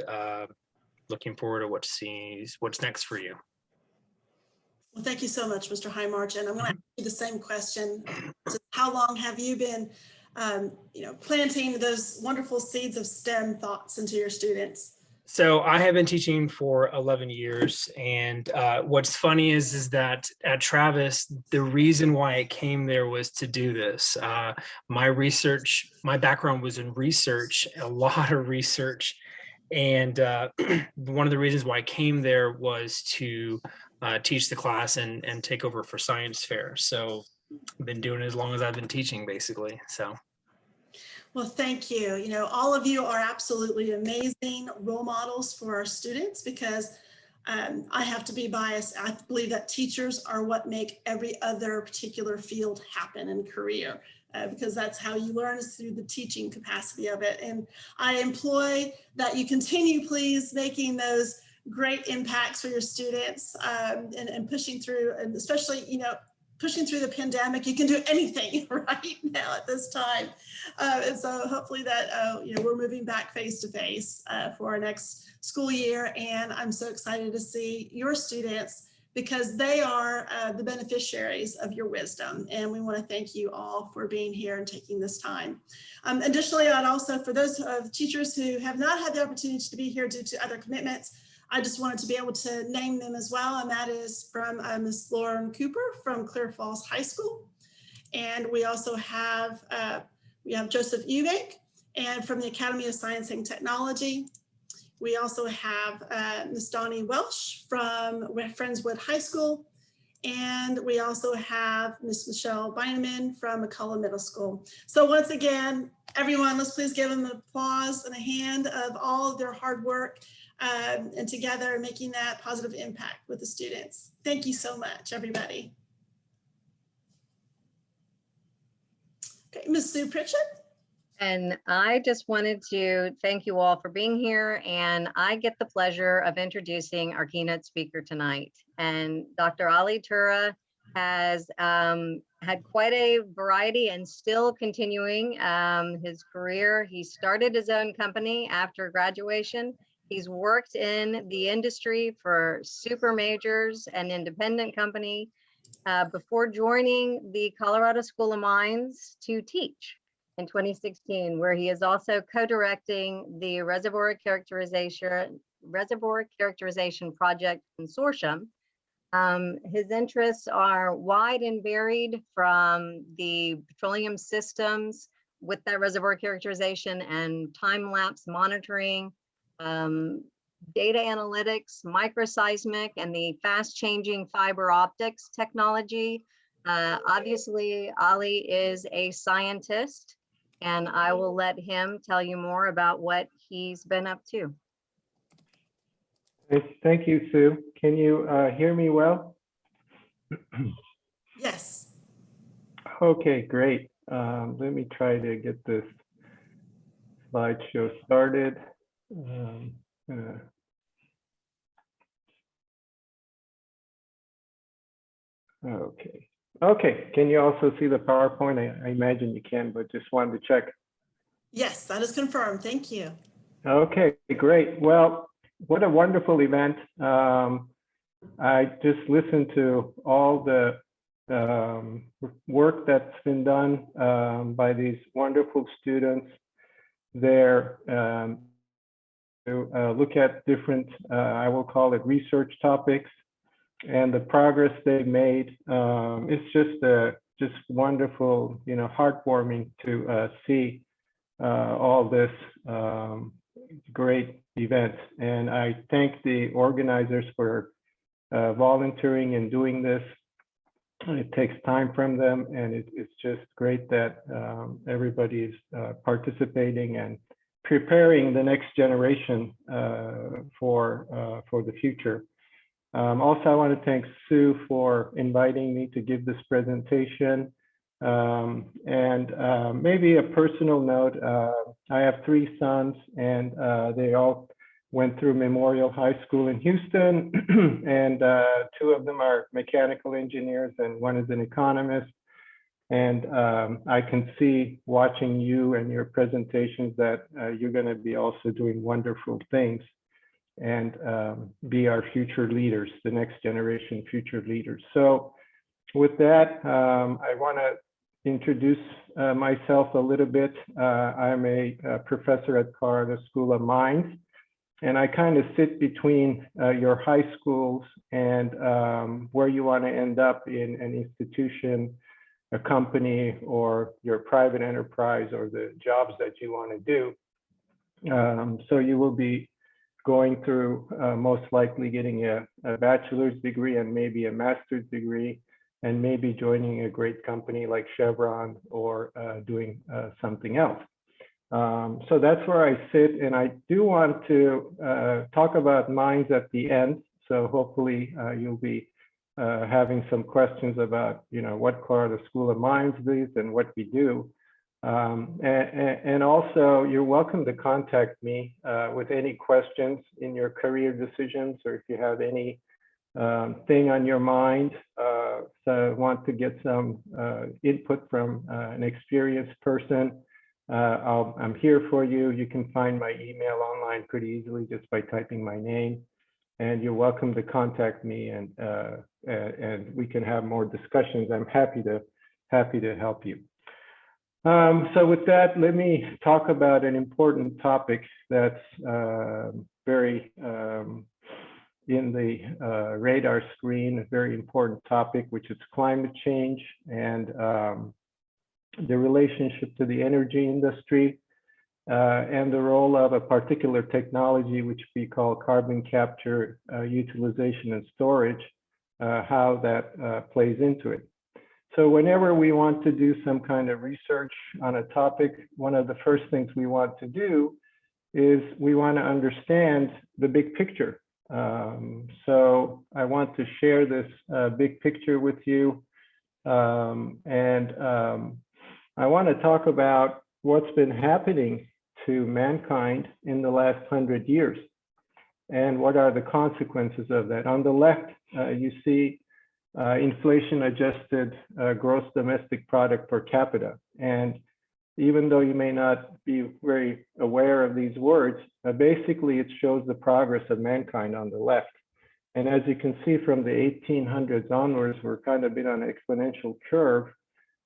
looking forward to what's next for you. Well, thank you so much, Mr. Highmarch. And I'm going to ask you the same question. How long have you been, planting those wonderful seeds of STEM thoughts into your students? So I have been teaching for 11 years. And what's funny is that at Travis, the reason why I came there was to do this. My background was in research, a lot of research. And one of the reasons why I came there was to teach the class and take over for science fair. So I've been doing it as long as I've been teaching, basically. So. Well, thank you. All of you are absolutely amazing role models for our students, because I have to be biased. I believe that teachers are what make every other particular field happen in career. Because that's how you learn, is through the teaching capacity of it. And I employ that you continue, please, making those great impacts for your students, and pushing through, and especially, pushing through the pandemic. You can do anything right now at this time. And so hopefully that, we're moving back face to face for our next school year. And I'm so excited to see your students, because they are the beneficiaries of your wisdom. And we want to thank you all for being here and taking this time. Additionally, I'd also, for those teachers who have not had the opportunity to be here due to other commitments, I just wanted to be able to name them as well. And that is from Ms. Lauren Cooper from Clear Falls High School. And we also have, Joseph Eubank, and from the Academy of Science and Technology. We also have Ms. Donnie Welsh from Friendswood High School. And we also have Ms. Michelle Beineman from McCullough Middle School. So once again, everyone, let's please give them an applause and a hand of all of their hard work, and together making that positive impact with the students. Thank you so much, everybody. Okay, Ms. Sue Pritchett. And I just wanted to thank you all for being here. And I get the pleasure of introducing our keynote speaker tonight. And Dr. Ali Tura has had quite a variety and still continuing his career. He started his own company after graduation. He's worked in the industry for super majors and independent company before joining the Colorado School of Mines to teach in 2016, where he is also co-directing the Reservoir Characterization Project Consortium His interests are wide and varied, from the petroleum systems with that reservoir characterization and time-lapse monitoring, data analytics, microseismic, and the fast-changing fiber optics technology. Obviously, Ali is a scientist, and I will let him tell you more about what he's been up to. Thank you, Sue. Can you hear me well? Yes. Okay, great. Let me try to get this slideshow started. Okay. Okay, can you also see the PowerPoint? I imagine you can, but just wanted to check. Yes, that is confirmed. Thank you. Okay, great. Well, what a wonderful event. I just listened to all the work that's been done by these wonderful students there to look at different, I will call it research topics, and the progress they've made. It's just wonderful, you know, heartwarming to see all this great event. And I thank the organizers for volunteering and doing this. It takes time from them, and it's just great that everybody is participating and preparing the next generation for the future. Also, I want to thank Sue for inviting me to give this presentation. Maybe a personal note, I have 3 sons, and they all went through Memorial High School in Houston, and 2 of them are mechanical engineers and 1 is an economist. And I can see, watching you and your presentations, that you're going to be also doing wonderful things and be our future leaders, the next generation future leaders. So with that, I want to introduce myself a little bit. I'm a professor at Colorado School of Mines, and I kind of sit between your high schools and where you want to end up in an institution, a company, or your private enterprise, or the jobs that you want to do. So you will be going through most likely getting a bachelor's degree and maybe a master's degree, and maybe joining a great company like Chevron, or doing something else. So that's where I sit, and I do want to talk about mines at the end. So hopefully you'll be having some questions about, you know, what Colorado School of Mines is and what we do. And also, you're welcome to contact me with any questions in your career decisions, or if you have any thing on your mind, so want to get some input from an experienced person. I'm here for you. You can find my email online pretty easily just by typing my name, and you're welcome to contact me, and we can have more discussions. I'm happy to help you. So with that, let me talk about an important topic that's very in the radar screen, a very important topic, which is climate change and the relationship to the energy industry, and the role of a particular technology, which we call carbon capture, utilization, and storage, how that plays into it. So whenever we want to do some kind of research on a topic, one of the first things we want to do is we want to understand the big picture. So I want to share this big picture with you. I want to talk about what's been happening to mankind in the last 100 years and what are the consequences of that. On the left, you see inflation adjusted gross domestic product per capita. And even though you may not be very aware of these words, basically it shows the progress of mankind on the left. And as you can see, from the 1800s onwards, we're kind of been on an exponential curve,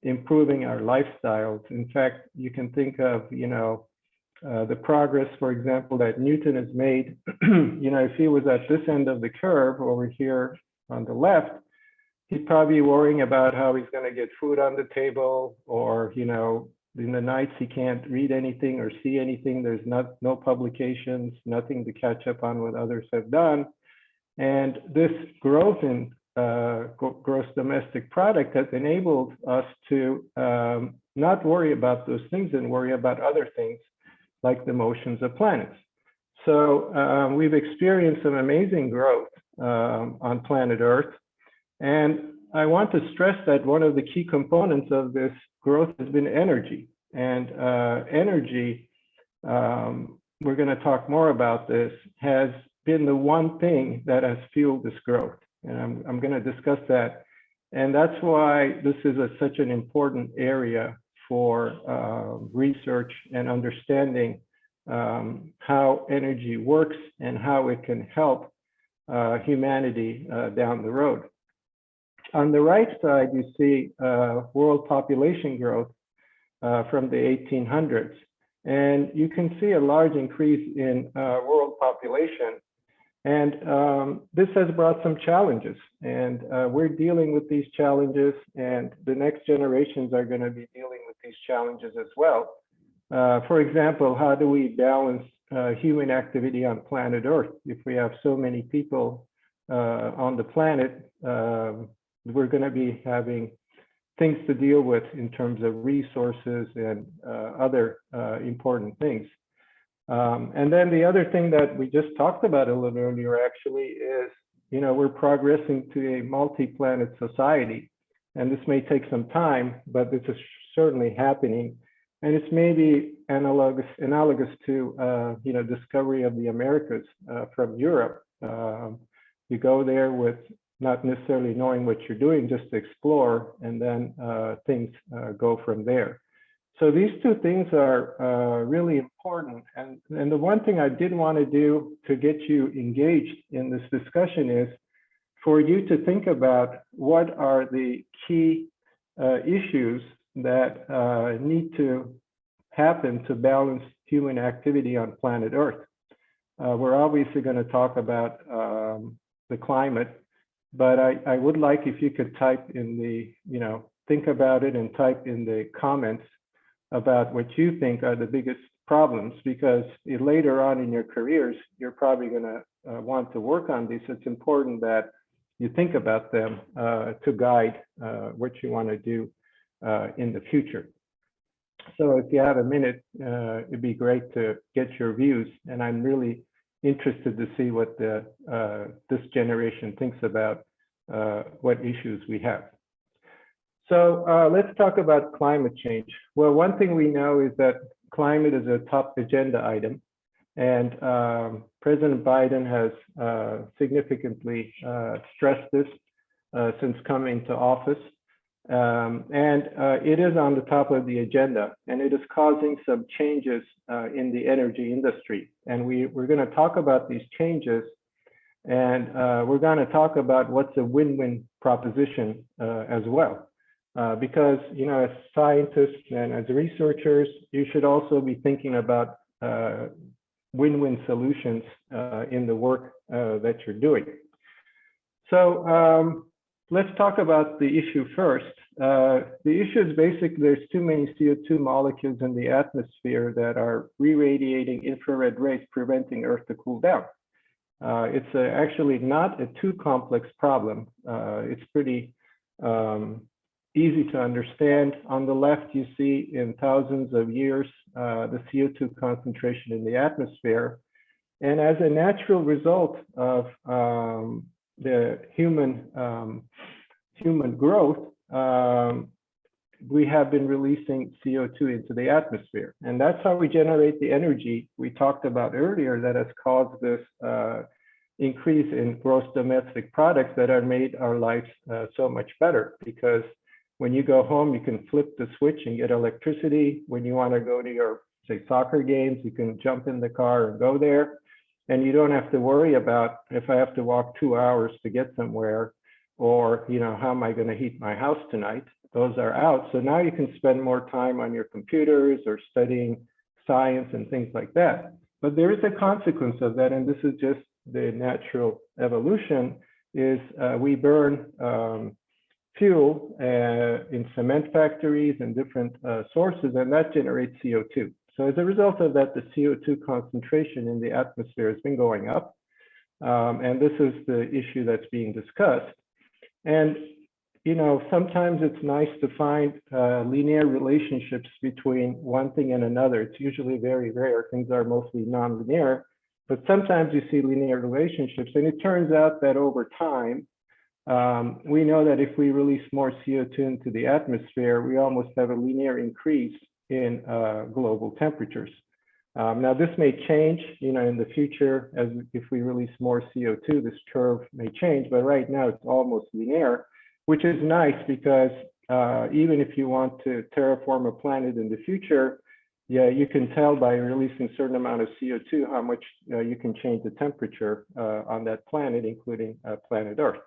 improving our lifestyles. In fact, you can think of, you know, the progress, for example, that Newton has made. You know, if he was at this end of the curve over here, on the left, he'd probably be worrying about how he's going to get food on the table, or, you know, in the nights he can't read anything or see anything. There's no publications, nothing to catch up on what others have done. And this growth in gross domestic product has enabled us to not worry about those things and worry about other things like the motions of planets. So we've experienced some amazing growth on planet Earth. And I want to stress that one of the key components of this growth has been energy. And energy, we're going to talk more about this, has been the one thing that has fueled this growth. And I'm going to discuss that. And that's why this is such an important area for research and understanding how energy works and how it can help humanity down the road. On the right side, you see world population growth from the 1800s. And you can see a large increase in world population. And this has brought some challenges. And we're dealing with these challenges, and the next generations are going to be dealing with these challenges as well. For example, how do we balance human activity on planet Earth? If we have so many people on the planet, we're going to be having things to deal with in terms of resources and other important things. And then the other thing that we just talked about a little earlier actually is, you know, we're progressing to a multi-planet society. And this may take some time, but this is certainly happening. And it's maybe analogous to, you know, discovery of the Americas from Europe. You go there with not necessarily knowing what you're doing, just to explore, and then things go from there. So these two things are really important. And the one thing I did want to do to get you engaged in this discussion is for you to think about what are the key issues that need to happen to balance human activity on planet Earth. We're obviously going to talk about the climate, but I would like if you could type in the, you know, think about it and type in the comments about what you think are the biggest problems, because later on in your careers, you're probably going to want to work on these. It's important that you think about them to guide what you want to do in the future. So if you have a minute, it'd be great to get your views. And I'm really interested to see what this generation thinks about what issues we have. So let's talk about climate change. Well, one thing we know is that climate is a top agenda item. And President Biden has significantly stressed this since coming to office. And it is on the top of the agenda, and it is causing some changes in the energy industry. And we're going to talk about these changes, and we're going to talk about what's a win-win proposition as well. Because, you know, as scientists and as researchers, you should also be thinking about win-win solutions in the work that you're doing. So let's talk about the issue first. The issue is basically there's too many CO2 molecules in the atmosphere that are re-radiating infrared rays, preventing Earth to cool down. It's actually not a too complex problem. It's pretty easy to understand. On the left, you see in thousands of years, the CO2 concentration in the atmosphere. And as a natural result of the human growth, we have been releasing CO2 into the atmosphere. And that's how we generate the energy we talked about earlier that has caused this increase in gross domestic products that have made our lives so much better. Because when you go home, you can flip the switch and get electricity. When you want to go to your, say, soccer games, you can jump in the car and go there. And you don't have to worry about if I have to walk 2 hours to get somewhere, or, you know, how am I going to heat my house tonight? Those are out. So now you can spend more time on your computers or studying science and things like that. But there is a consequence of that, and this is just the natural evolution, is we burn fuel in cement factories and different sources, and that generates CO2. So as a result of that, the CO2 concentration in the atmosphere has been going up. And this is the issue that's being discussed. And, you know, sometimes it's nice to find linear relationships between one thing and another. It's usually very rare. Things are mostly nonlinear, but sometimes you see linear relationships. And it turns out that over time, we know that if we release more CO2 into the atmosphere, we almost have a linear increase in global temperatures. Now, this may change, you know, in the future, as if we release more CO2, this curve may change, but right now it's almost linear, which is nice because even if you want to terraform a planet in the future, yeah, you can tell by releasing a certain amount of CO2 how much you can change the temperature on that planet, including planet Earth.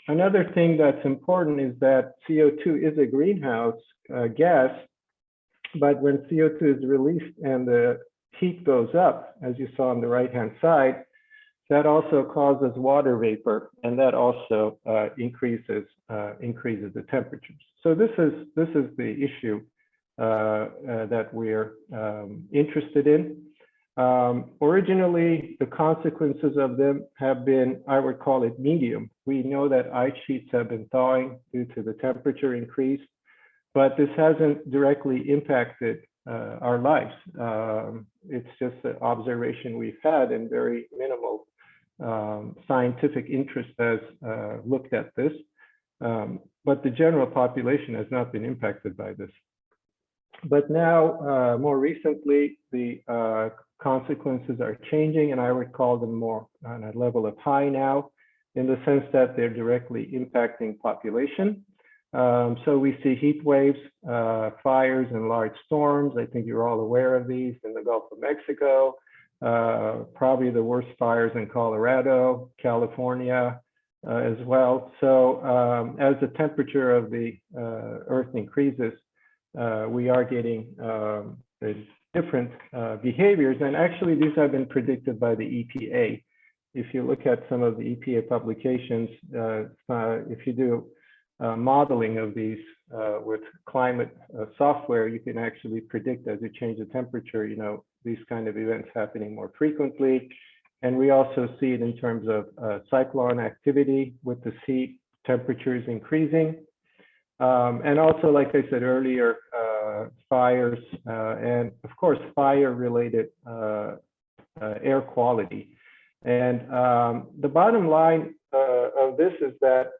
Another thing that's important is that CO2 is a greenhouse gas, but when CO2 is released and the heat goes up, as you saw on the right-hand side, that also causes water vapor, and that also increases the temperatures. So this is the issue that we're interested in. Originally, the consequences of them have been, I would call it medium. We know that ice sheets have been thawing due to the temperature increase, but this hasn't directly impacted our lives. It's just an observation we've had, and very minimal scientific interest has looked at this. But the general population has not been impacted by this. But now, more recently, the consequences are changing, and I would call them more on a level of high now, in the sense that they're directly impacting population. So we see heat waves, fires, and large storms. I think you're all aware of these in the Gulf of Mexico, probably the worst fires in Colorado, California as well. So as the temperature of the Earth increases, we are getting different behaviors. And actually, these have been predicted by the EPA. If you look at some of the EPA publications, if you do modeling of these with climate software, you can actually predict as you change the temperature, you know, these kind of events happening more frequently. And we also see it in terms of cyclone activity with the sea temperatures increasing. And also, like I said earlier, fires and of course, fire-related air quality. And the bottom line of this is that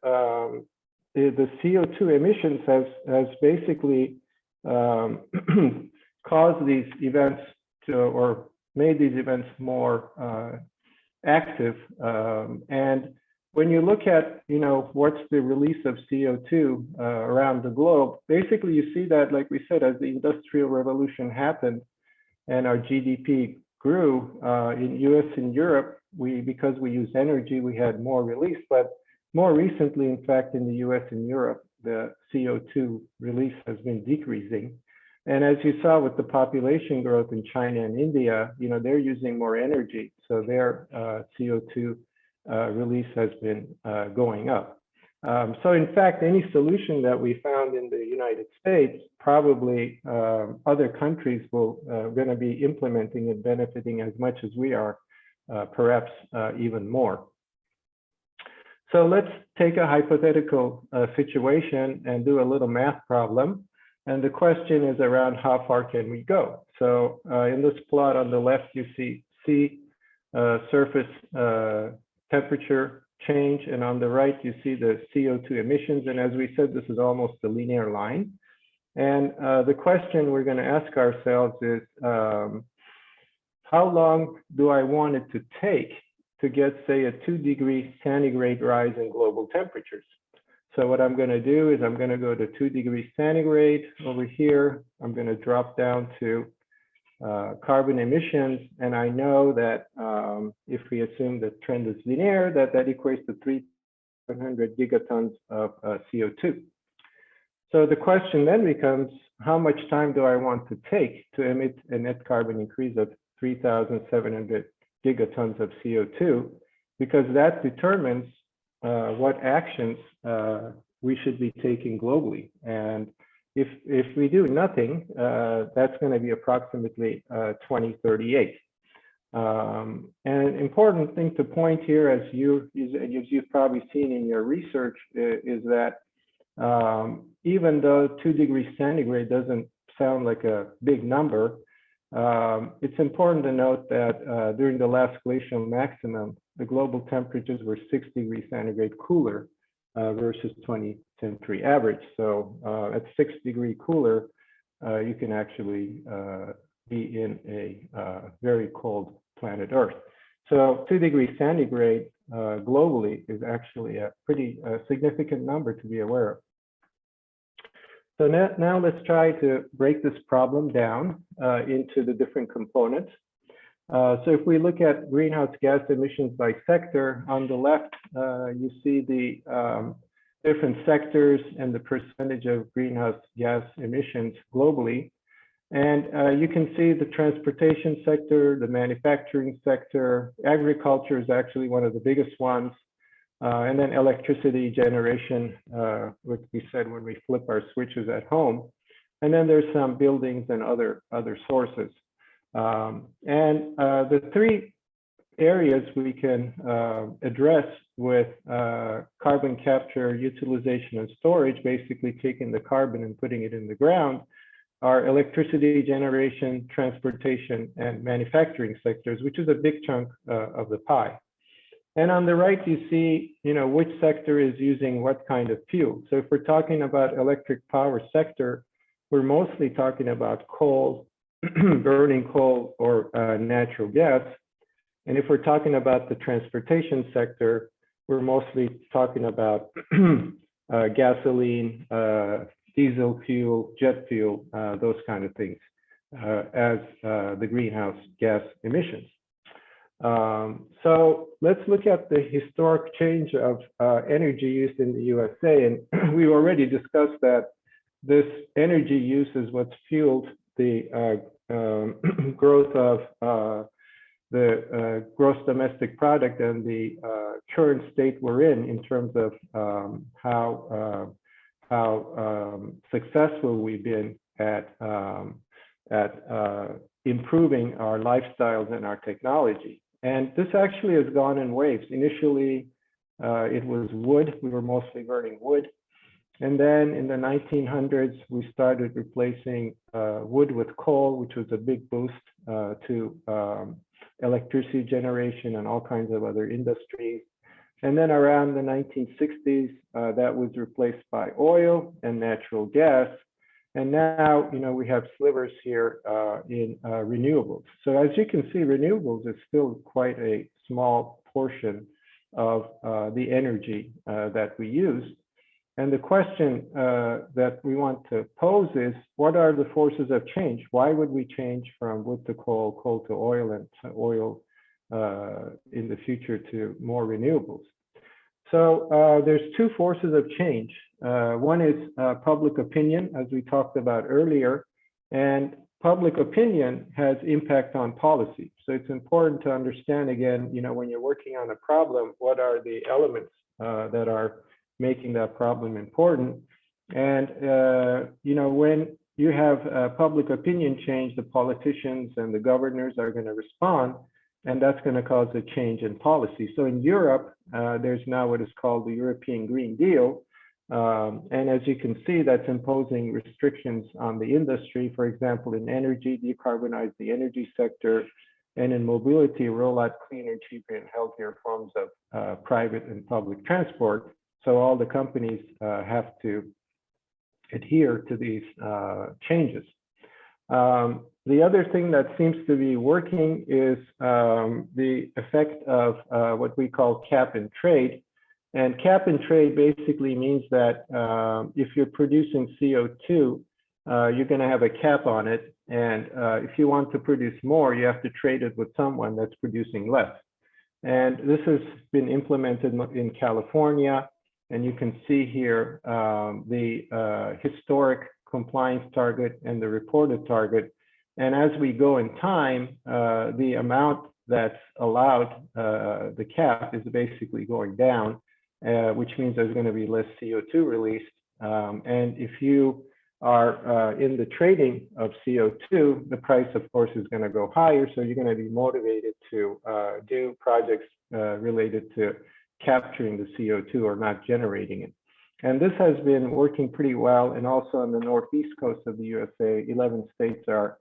the CO2 emissions has basically caused these events to, or made these events more active. And when you look at, you know, what's the release of CO2 around the globe, basically you see that, like we said, as the Industrial Revolution happened and our GDP grew in US and Europe, because we use energy, we had more release. But more recently, in fact, in the US and Europe, the CO2 release has been decreasing. And as you saw with the population growth in China and India, you know, they're using more energy. So their CO2 release has been going up. So in fact, any solution that we found in the United States, probably other countries will going to be implementing and benefiting as much as we are, perhaps even more. So let's take a hypothetical situation and do a little math problem. And the question is around how far can we go? So in this plot on the left, you see sea surface temperature change, and on the right, you see the CO2 emissions. And as we said, this is almost a linear line. And the question we're going to ask ourselves is, how long do I want it to take to get, say, a 2-degree centigrade rise in global temperatures? So what I'm going to do is I'm going to go to 2 degrees centigrade over here. I'm going to drop down to carbon emissions. And I know that if we assume the trend is linear, that equates to 300 gigatons of CO2. So the question then becomes, how much time do I want to take to emit a net carbon increase of 3,700 gigatons of CO2? because that determines what actions we should be taking globally. And if we do nothing, that's going to be approximately 2038. And an important thing to point here, as you've probably seen in your research, is that even though 2 degrees centigrade doesn't sound like a big number, it's important to note that during the last glacial maximum, the global temperatures were 6 degrees centigrade cooler versus 20th century average. So at 6 degree cooler, you can actually be in a very cold planet Earth. So 2 degrees centigrade globally is actually a pretty significant number to be aware of. So now let's try to break this problem down into the different components. So if we look at greenhouse gas emissions by sector, on the left, you see the different sectors and the percentage of greenhouse gas emissions globally. And you can see the transportation sector, the manufacturing sector, agriculture is actually one of the biggest ones. And then electricity generation, which we said when we flip our switches at home. And then there's some buildings and other sources. The 3 areas we can address with carbon capture, utilization, and storage, basically taking the carbon and putting it in the ground, are electricity generation, transportation, and manufacturing sectors, which is a big chunk of the pie. And on the right, you see, which sector is using what kind of fuel. So if we're talking about electric power sector, we're mostly talking about coal, burning coal, or natural gas. And if we're talking about the transportation sector, we're mostly talking about gasoline, diesel fuel, jet fuel, those kind of things as the greenhouse gas emissions. So let's look at the historic change of energy used in the USA. And we already discussed that this energy use is what's fueled the growth of the gross domestic product and the current state we're in terms of how successful we've been at improving our lifestyles and our technology. And this actually has gone in waves. Initially, it was wood. We were mostly burning wood. And then in the 1900s, we started replacing wood with coal, which was a big boost to electricity generation and all kinds of other industries. And then around the 1960s, that was replaced by oil and natural gas. And now, we have slivers here in renewables. So as you can see, renewables is still quite a small portion of the energy that we use. And the question that we want to pose is, what are the forces of change? Why would we change from wood to coal, coal to oil, and to oil in the future to more renewables? So there's 2 forces of change. One is public opinion, as we talked about earlier, and public opinion has impact on policy. So it's important to understand, again, when you're working on a problem, what are the elements that are making that problem important? And, when you have public opinion change, the politicians and the governors are going to respond, and that's going to cause a change in policy. So in Europe, there's now what is called the European Green Deal. And as you can see, that's imposing restrictions on the industry. For example, in energy, decarbonize the energy sector, and in mobility, roll out cleaner, cheaper, and healthier forms of private and public transport. So all the companies have to adhere to these changes. The other thing that seems to be working is the effect of what we call cap and trade. And cap and trade basically means that if you're producing CO2, you're going to have a cap on it. And if you want to produce more, you have to trade it with someone that's producing less. And this has been implemented in California. And you can see here the historic compliance target and the reported target. And as we go in time, the amount that's allowed, the cap is basically going down, which means there's going to be less CO2 released. And if you are in the trading of CO2, the price, of course, is going to go higher. So you're going to be motivated to do projects related to capturing the CO2 or not generating it. And this has been working pretty well. And also on the northeast coast of the USA, 11 states are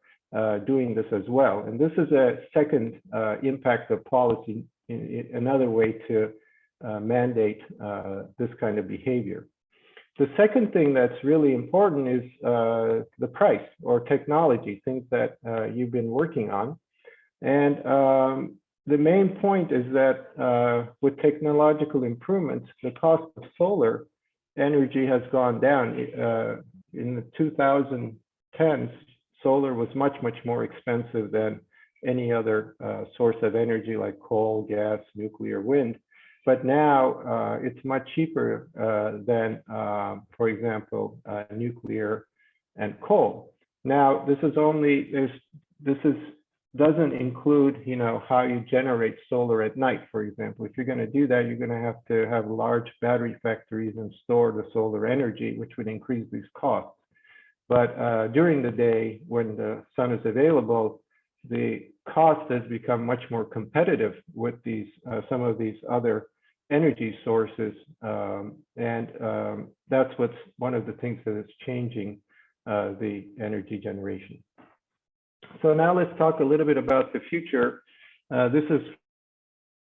doing this as well. And this is a second impact of policy, another way to mandate this kind of behavior. The second thing that's really important is the price or technology, things that you've been working on. And the main point is that with technological improvements, the cost of solar energy has gone down. In the 2010s, solar was much, much more expensive than any other source of energy like coal, gas, nuclear, wind. But now it's much cheaper than, for example, nuclear and coal. Now, this is only, doesn't include, you know, how you generate solar at night, for example. If you're going to do that, you're going to have large battery factories and store the solar energy, which would increase these costs. But during the day, when the sun is available, the cost has become much more competitive with these some of these other energy sources, and that's what's one of the things that is changing the energy generation. So now let's talk a little bit about the future. This is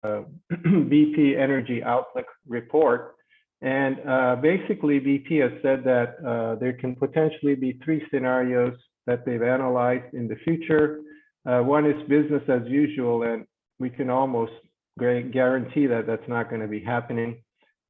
BP Energy Outlook report. And basically, BP has said that there can potentially be 3 scenarios that they've analyzed in the future. One is business as usual, and we can almost guarantee that that's not going to be happening.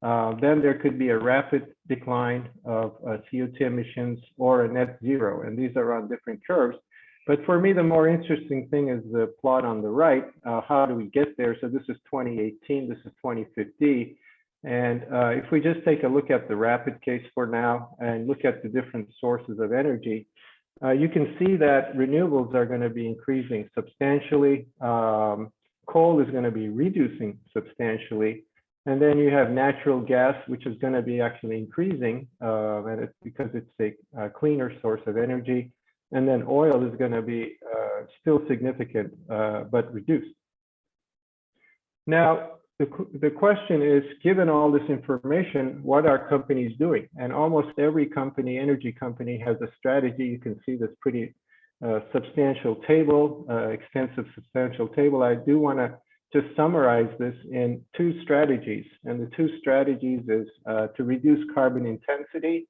Then there could be a rapid decline of CO2 emissions or a net zero, and these are on different curves. But for me, the more interesting thing is the plot on the right. How do we get there? So this is 2018, this is 2050. And if we just take a look at the rapid case for now and look at the different sources of energy, you can see that renewables are going to be increasing substantially. Coal is going to be reducing substantially. And then you have natural gas, which is going to be actually increasing, and it's because it's a cleaner source of energy. And then oil is going to be still significant, but reduced. Now, the question is, given all this information, what are companies doing? And almost every company, energy company, has a strategy. You can see this pretty substantial table, extensive substantial table. I do want to just summarize this in 2 strategies. And the 2 strategies is to reduce carbon intensity,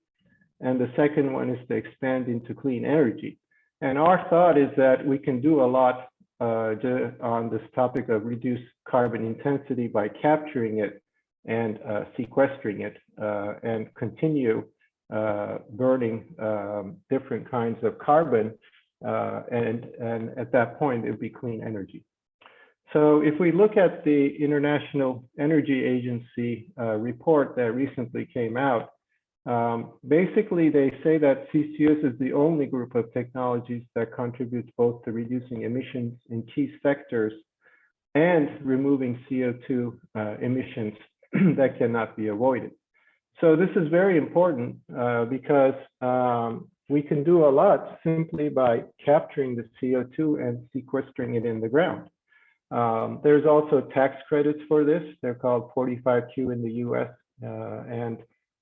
and the second one is to expand into clean energy. And our thought is that we can do a lot on this topic of reduced carbon intensity by capturing it and sequestering it and continue burning different kinds of carbon. And at that point, it would be clean energy. So if we look at the International Energy Agency report that recently came out, basically they say that CCUS is the only group of technologies that contributes both to reducing emissions in key sectors and removing CO2 emissions that cannot be avoided. So this is very important because we can do a lot simply by capturing the CO2 and sequestering it in the ground. There's also tax credits for this. They're called 45Q in the US, and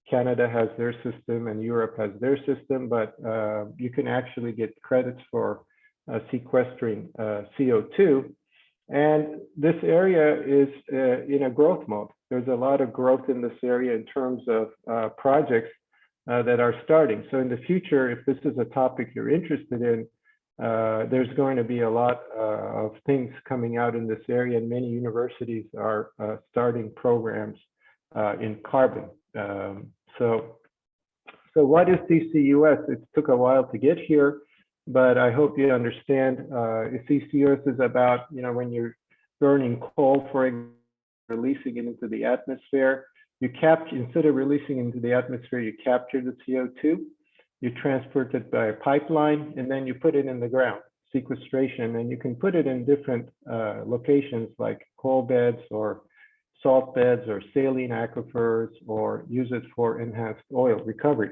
Canada has their system and Europe has their system, but you can actually get credits for sequestering CO2. And this area is in a growth mode. There's a lot of growth in this area in terms of projects that are starting. So in the future, if this is a topic you're interested in, there's going to be a lot of things coming out in this area, and many universities are starting programs in carbon. So what is CCUS? It took a while to get here, but I hope you understand. CCUS is about, you know, when you're burning coal, for example, releasing it into the atmosphere. You capture, instead of releasing it into the atmosphere, you capture the CO2, you transport it by a pipeline, and then you put it in the ground. sequestration, and you can put it in different locations like coal beds or salt beds or saline aquifers, or use it for enhanced oil recovery.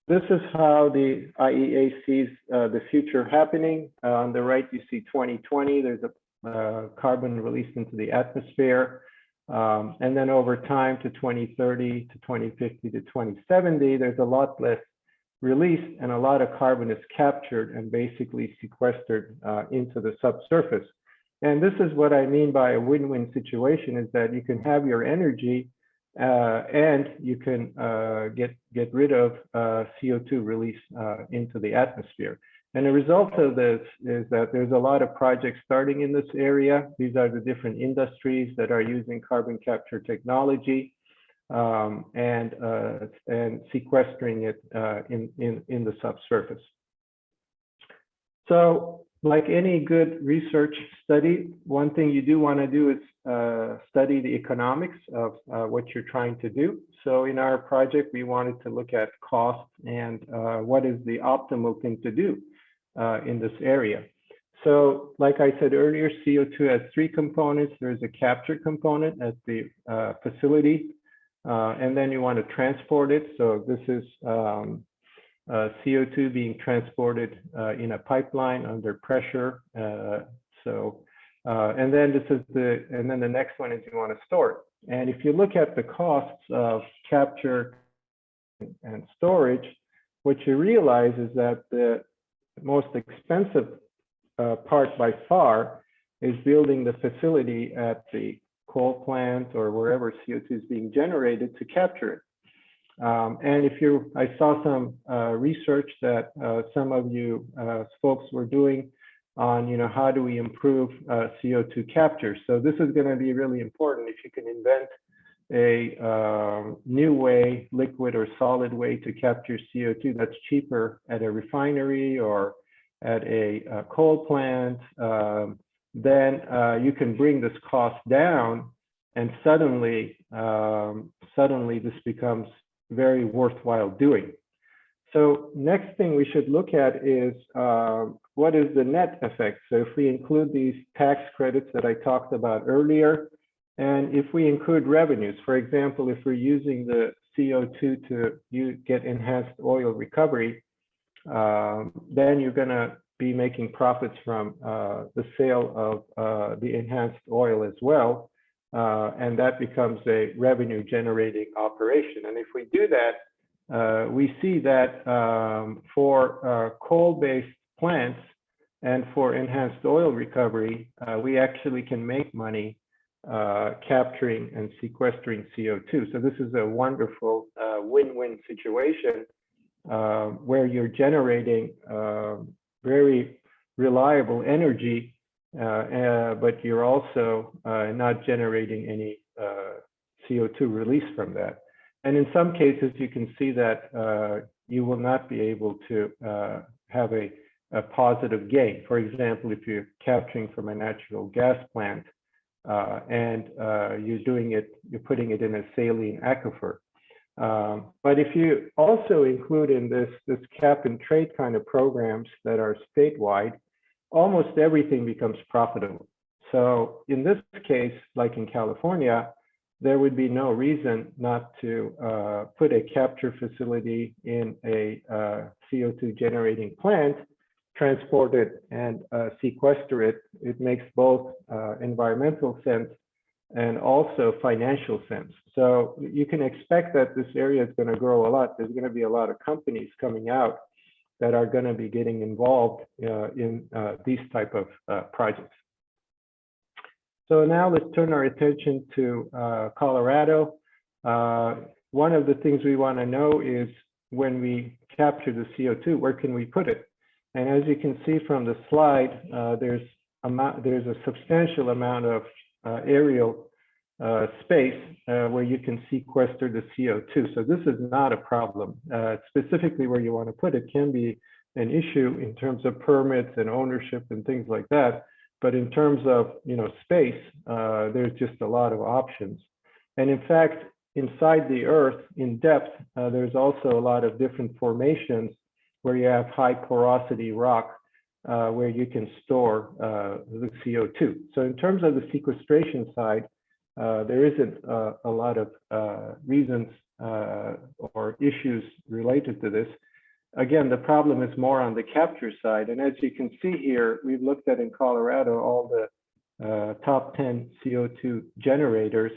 This is how the IEA sees the future happening. On the right, you see 2020, there's a carbon released into the atmosphere. And then over time to 2030 to 2050 to 2070, there's a lot less released and a lot of carbon is captured and basically sequestered into the subsurface. And this is what I mean by a win-win situation, is that you can have your energy and you can get rid of CO2 release into the atmosphere. And the result of this is that there's a lot of projects starting in this area. These are the different industries that are using carbon capture technology and sequestering it in the subsurface. So, like any good research study, one thing you do want to do is study the economics of what you're trying to do. So in our project, we wanted to look at cost and what is the optimal thing to do in this area. So like I said earlier, CO2 has three components. There's a capture component at the facility, and then you want to transport it. So this is CO2 being transported in a pipeline under pressure. And then the next one is you want to store it. And if you look at the costs of capture and storage, what you realize is that the most expensive part by far is building the facility at the coal plant or wherever CO2 is being generated to capture it. And I saw some research that some of you folks were doing on, how do we improve CO2 capture? So this is going to be really important. If you can invent a new way, liquid or solid way to capture CO2 that's cheaper at a refinery or at a coal plant, then you can bring this cost down, and suddenly this becomes very worthwhile doing. So next thing we should look at is what is the net effect? So if we include these tax credits that I talked about earlier, and if we include revenues, for example, if we're using the CO2 to get enhanced oil recovery, then you're going to be making profits from the sale of the enhanced oil as well. And that becomes a revenue generating operation. And if we do that, we see that for coal-based plants and for enhanced oil recovery, we actually can make money capturing and sequestering CO2. So this is a wonderful win-win situation where you're generating very reliable energy, but you're also not generating any CO2 release from that. And in some cases, you can see that you will not be able to have a positive gain. For example, if you're capturing from a natural gas plant and you're putting it in a saline aquifer. But if you also include in this cap and trade kind of programs that are statewide, almost everything becomes profitable. So in this case, like in California, there would be no reason not to put a capture facility in a CO2 generating plant, transport it and sequester it. It makes both environmental sense and also financial sense. So you can expect that this area is going to grow a lot. There's going to be a lot of companies coming out that are going to be getting involved in these type of projects. So now let's turn our attention to Colorado. One of the things we want to know is when we capture the CO2, where can we put it? And as you can see from the slide, there's a substantial amount of aerial space where you can sequester the CO2. So this is not a problem. Specifically where you want to put it can be an issue in terms of permits and ownership and things like that. But in terms of space, there's just a lot of options. And in fact, inside the earth in depth, there's also a lot of different formations where you have high porosity rock where you can store the CO2. So in terms of the sequestration side, there isn't a lot of reasons or issues related to this. Again, the problem is more on the capture side. And as you can see here, we've looked at in Colorado all the top 10 CO2 generators.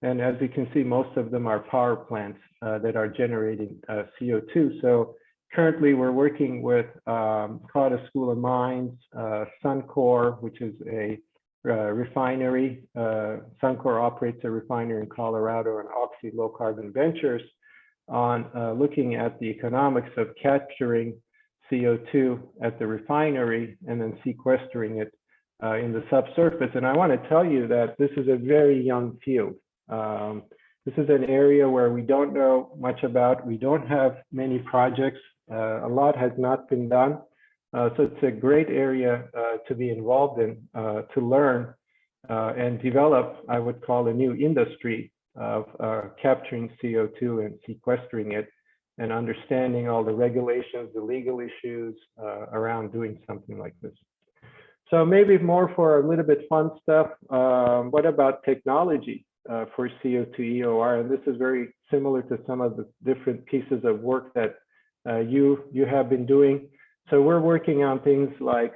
And as you can see, most of them are power plants that are generating CO2. So currently we're working with Colorado School of Mines, Suncor, which is a refinery. Suncor operates a refinery in Colorado, and Oxy Low Carbon Ventures on looking at the economics of capturing CO2 at the refinery and then sequestering it in the subsurface. And I want to tell you that this is a very young field. This is an area where we don't know much about. We don't have many projects. A lot has not been done. So it's a great area to be involved in, to learn and develop, I would call, a new industry of capturing CO2 and sequestering it, and understanding all the regulations, the legal issues around doing something like this. So maybe more for a little bit fun stuff. What about technology for CO2 EOR? And this is very similar to some of the different pieces of work that you have been doing. So we're working on things like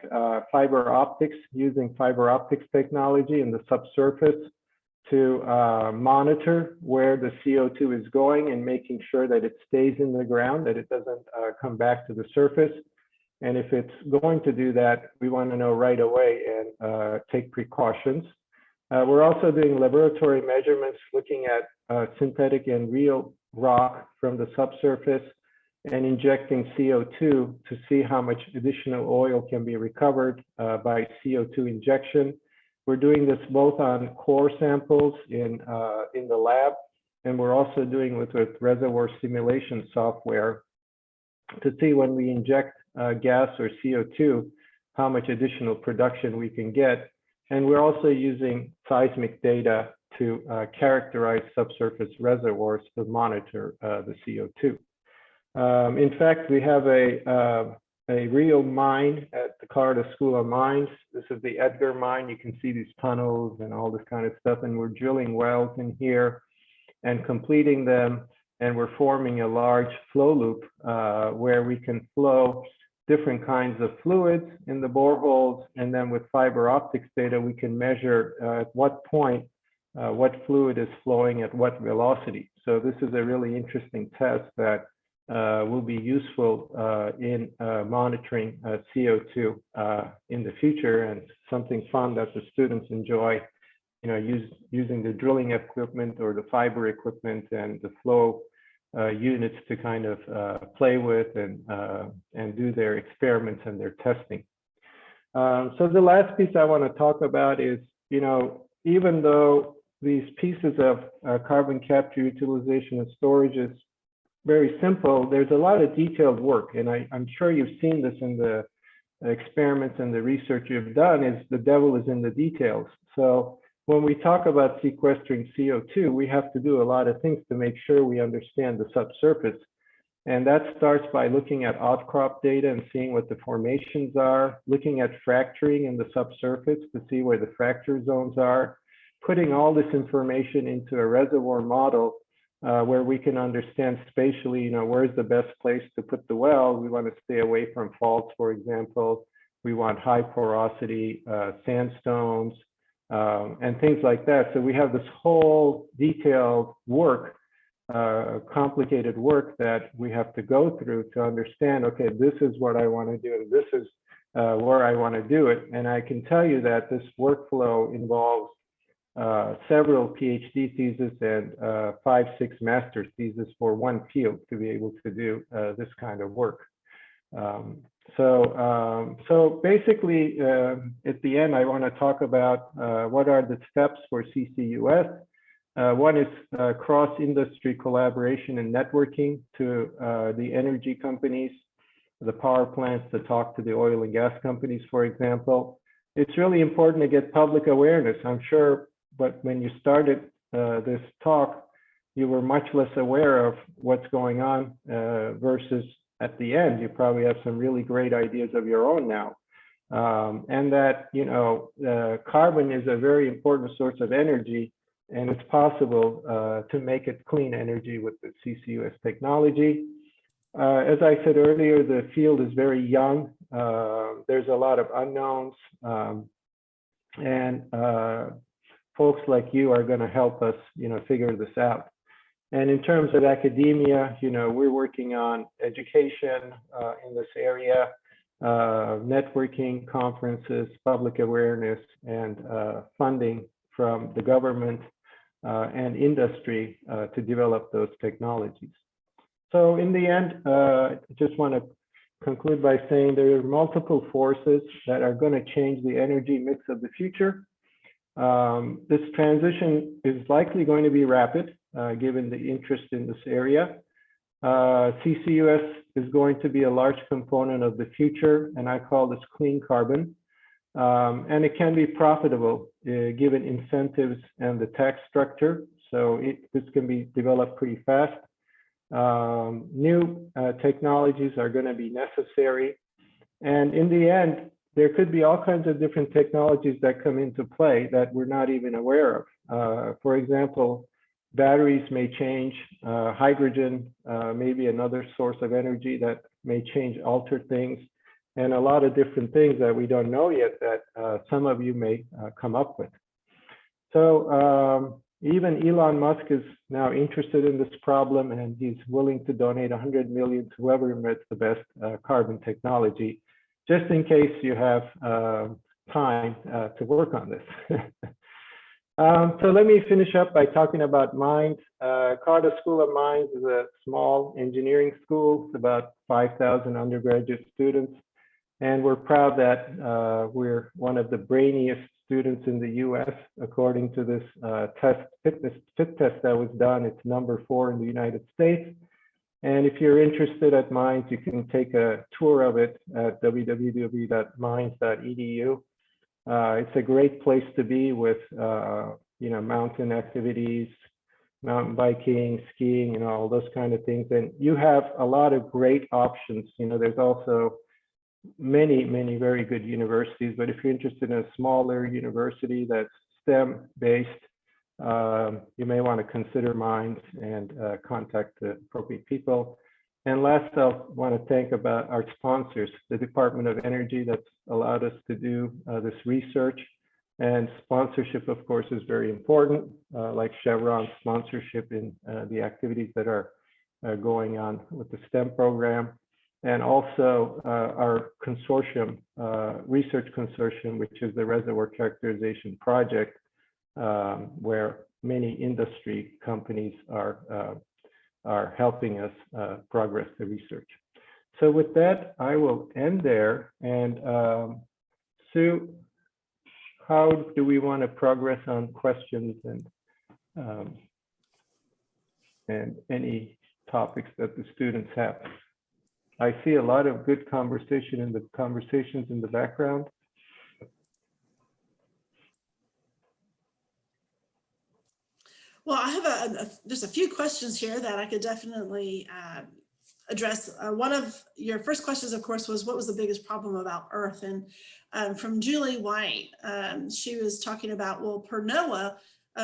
fiber optics, using fiber optics technology in the subsurface to monitor where the CO2 is going and making sure that it stays in the ground, that it doesn't come back to the surface. And if it's going to do that, we want to know right away and take precautions. We're also doing laboratory measurements, looking at synthetic and real rock from the subsurface and injecting CO2 to see how much additional oil can be recovered by CO2 injection. We're doing this both on core samples in the lab, and we're also doing with reservoir simulation software to see when we inject gas or CO2, how much additional production we can get. And we're also using seismic data to characterize subsurface reservoirs to monitor the CO2. In fact, we have a real mine at the Colorado School of Mines. This is the Edgar mine. You can see these tunnels and all this kind of stuff. And we're drilling wells in here and completing them. And we're forming a large flow loop where we can flow different kinds of fluids in the boreholes. And then with fiber optics data, we can measure at what point what fluid is flowing at what velocity. So this is a really interesting test that will be useful in monitoring CO2 in the future, and something fun that the students enjoy, using the drilling equipment or the fiber equipment and the flow units to kind of play with and do their experiments and their testing. So the last piece I want to talk about is, even though these pieces of carbon capture, utilization, and storage is very simple, there's a lot of detailed work, and I'm sure you've seen this in the experiments and the research you've done, is the devil is in the details. So when we talk about sequestering CO2, we have to do a lot of things to make sure we understand the subsurface. And that starts by looking at outcrop data and seeing what the formations are, looking at fracturing in the subsurface to see where the fracture zones are, putting all this information into a reservoir model where we can understand spatially, where's the best place to put the well. We want to stay away from faults, for example. We want high porosity sandstones and things like that. So we have this whole detailed work, complicated work that we have to go through to understand, okay, this is what I want to do, and this is where I want to do it. And I can tell you that this workflow involves several PhD theses and 5-6 master's theses for one field to be able to do this kind of work. So basically, at the end, I want to talk about what are the steps for CCUS. One is cross-industry collaboration and networking to the energy companies, the power plants, to talk to the oil and gas companies, for example. It's really important to get public awareness. I'm sure, but when you started this talk, you were much less aware of what's going on versus at the end, you probably have some really great ideas of your own now. And that, you know, carbon is a very important source of energy, and it's possible to make it clean energy with the CCUS technology. As I said earlier, the field is very young. There's a lot of unknowns, and folks like you are going to help us, you know, figure this out. And in terms of academia, you know, we're working on education in this area, networking, conferences, public awareness, and funding from the government and industry to develop those technologies. So in the end, I just want to conclude by saying there are multiple forces that are going to change the energy mix of the future. This transition is likely going to be rapid, given the interest in this area. CCUS is going to be a large component of the future, and I call this clean carbon. And it can be profitable given incentives and the tax structure. So this can be developed pretty fast. New technologies are going to be necessary. And in the end, there could be all kinds of different technologies that come into play that we're not even aware of. For example, batteries may change, hydrogen may be another source of energy that may change, alter things, and a lot of different things that we don't know yet that some of you may come up with. So even Elon Musk is now interested in this problem, and he's willing to donate 100 million to whoever invents the best carbon technology, just in case you have time to work on this. So let me finish up by talking about Mines. Carter School of Mines is a small engineering school. It's about 5,000 undergraduate students. And we're proud that we're one of the brainiest students in the US, according to this fit test that was done. It's number 4 in the United States. And if you're interested at Mines, you can take a tour of it at www.mines.edu. It's a great place to be with, you know, mountain activities, mountain biking, skiing, and all those kind of things. And you have a lot of great options. You know, there's also many very good universities, but if you're interested in a smaller university that's STEM based, you may want to consider Mines and contact the appropriate people. And last, I want to thank about our sponsors, the Department of Energy that's allowed us to do this research. And sponsorship, of course, is very important, like Chevron's sponsorship in the activities that are going on with the STEM program. And also our consortium, research consortium, which is the Reservoir Characterization Project, where many industry companies are helping us progress the research. So with that, I will end there. And Sue, how do we want to progress on questions and any topics that the students have? I see a lot of good conversation in the conversations in the background. Well, I have just a few questions here that I could definitely address. One of your first questions, of course, was what was the biggest problem about Earth? And from Julie White, she was talking about, well, per NOAA,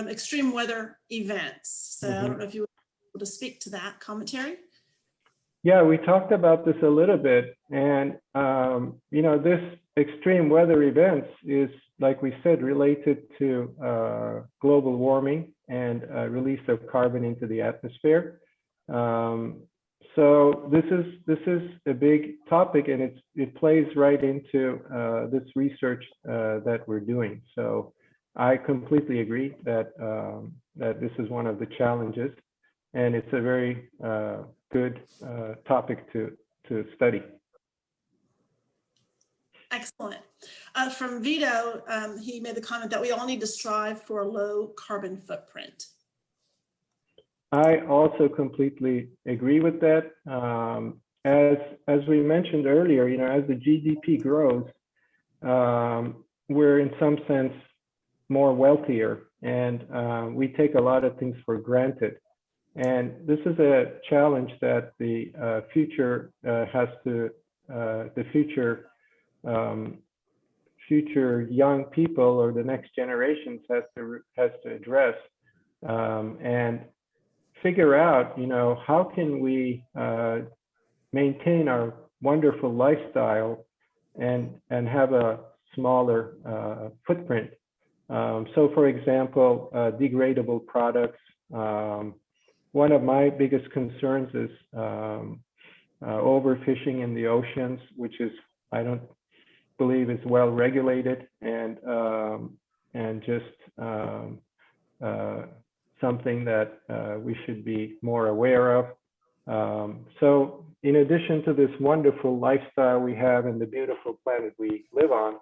extreme weather events. So I don't know if you were able to speak to that commentary. Yeah, we talked about this a little bit. And, you know, this extreme weather events is, like we said, related to global warming and release of carbon into the atmosphere. So this is a big topic, and it plays right into this research that we're doing. So I completely agree that that this is one of the challenges, and it's a very good topic to study. Excellent. From Vito, he made the comment that we all need to strive for a low carbon footprint. I also completely agree with that. As we mentioned earlier, you know, as the GDP grows, we're in some sense more wealthier, and we take a lot of things for granted. And this is a challenge that the future future young people or the next generations has to address and figure out, how can we maintain our wonderful lifestyle and have a smaller footprint. So for example, degradable products. One of my biggest concerns is overfishing in the oceans, which is, I don't believe is well regulated, and just something that we should be more aware of. So in addition to this wonderful lifestyle we have and the beautiful planet we live on,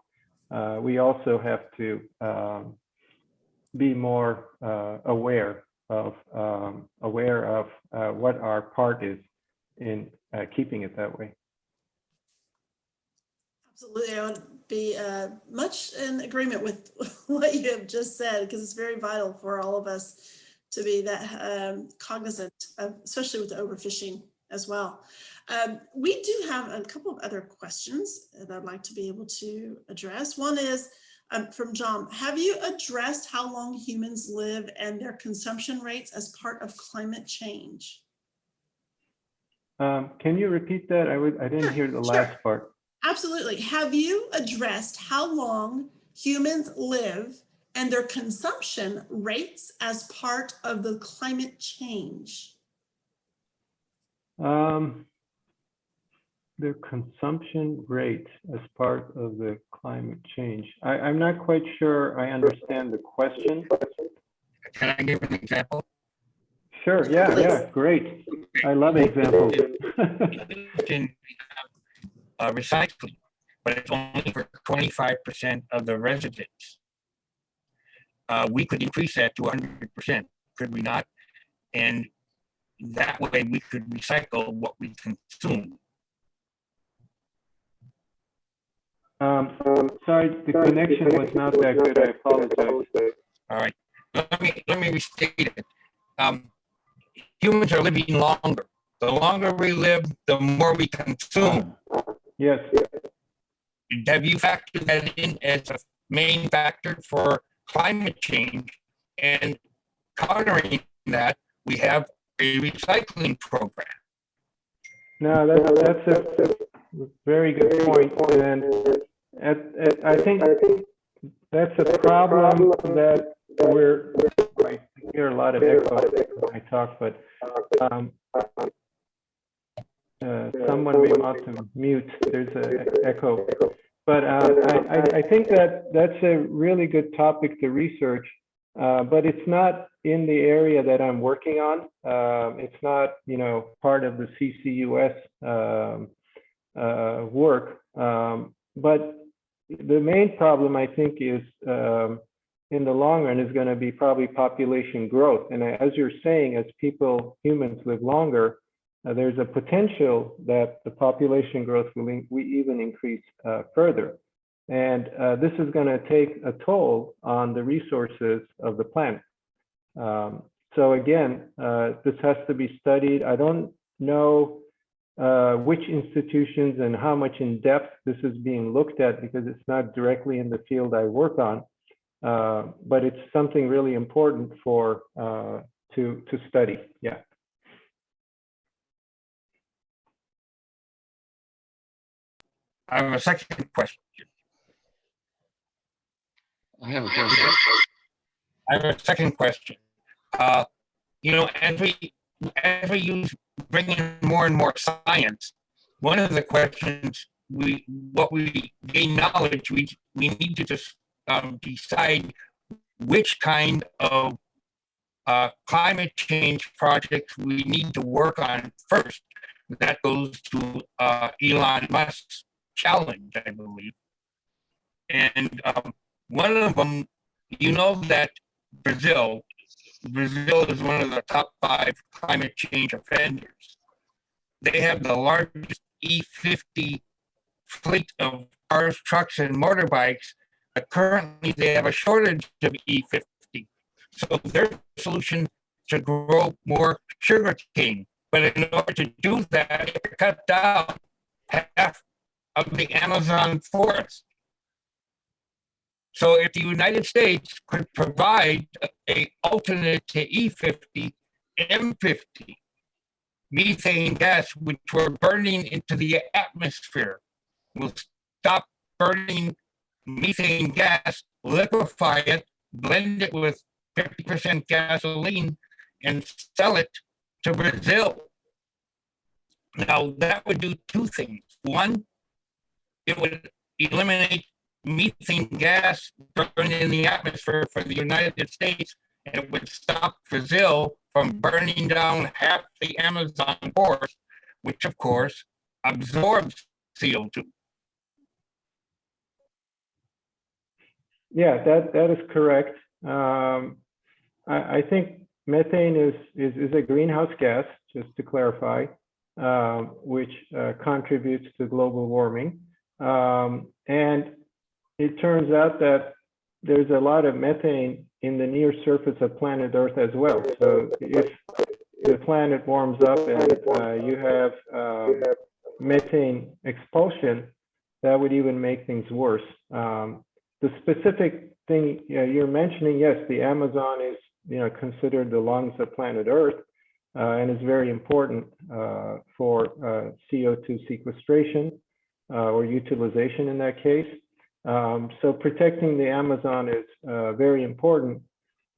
we also have to be more aware of what our part is in keeping it that way. Absolutely, I would be much in agreement with what you have just said, because it's very vital for all of us to be that cognizant, especially with the overfishing as well. We do have a couple of other questions that I'd like to be able to address. One is from John. Have you addressed how long humans live and their consumption rates as part of climate change? Can you repeat that? I didn't hear the last part. Absolutely. Have you addressed how long humans live and their consumption rates as part of the climate change? Their consumption rate as part of the climate change. I'm not quite sure I understand the question. Can I give an example? Sure, yeah, great. I love examples. Recycling, but it's only for 25% of the residents. We could increase that to 100%, could we not? And that way we could recycle what we consume. Sorry, the connection was not that good. I apologize. All right, let me restate it. Humans are living longer. The longer we live, the more we consume. Yes. Have you factored that in as a main factor for climate change? And countering that, we have a recycling program. No, that's a very good point. And I think that's a problem that I hear a lot of echo when I talk, but someone may want to mute. There's an echo. But I think that's a really good topic to research, but it's not in the area that I'm working on. It's not, part of the CCUS work. But the main problem, I think, is in the long run is going to be probably population growth. And as you're saying, as humans live longer, there's a potential that the population growth will even increase further. And this is going to take a toll on the resources of the planet. So again, this has to be studied. I don't know which institutions and how much in depth this is being looked at, because it's not directly in the field I work on, but it's something really important for to study. Yeah. I have a second question. I have a question. I have a second question. As we bring in more and more science, one of the questions what we gain knowledge, we need to just decide which kind of climate change projects we need to work on first. That goes to Elon Musk's challenge, I believe. And one of them, that Brazil is one of the top 5 climate change offenders. They have the largest E50 fleet of cars, trucks, and motorbikes, but currently they have a shortage of E50. So their solution to grow more sugar cane. But in order to do that, it cut down half of the Amazon forest. So if the United States could provide an alternate to E50, M50, methane gas, which we're burning into the atmosphere, will stop burning methane gas, liquefy it, blend it with 50% gasoline, and sell it to Brazil. Now, that would do two things. One, it would eliminate methane gas burned in the atmosphere for the United States, and it would stop Brazil from burning down half the Amazon forest, which of course absorbs CO2. Yeah, that is correct. I think methane is a greenhouse gas, just to clarify, which contributes to global warming. And it turns out that there's a lot of methane in the near surface of planet Earth as well. So if the planet warms up and you have methane expulsion, that would even make things worse. The specific thing you're mentioning, yes, the Amazon is considered the lungs of planet Earth, and is very important for CO2 sequestration or utilization in that case. So protecting the Amazon is very important,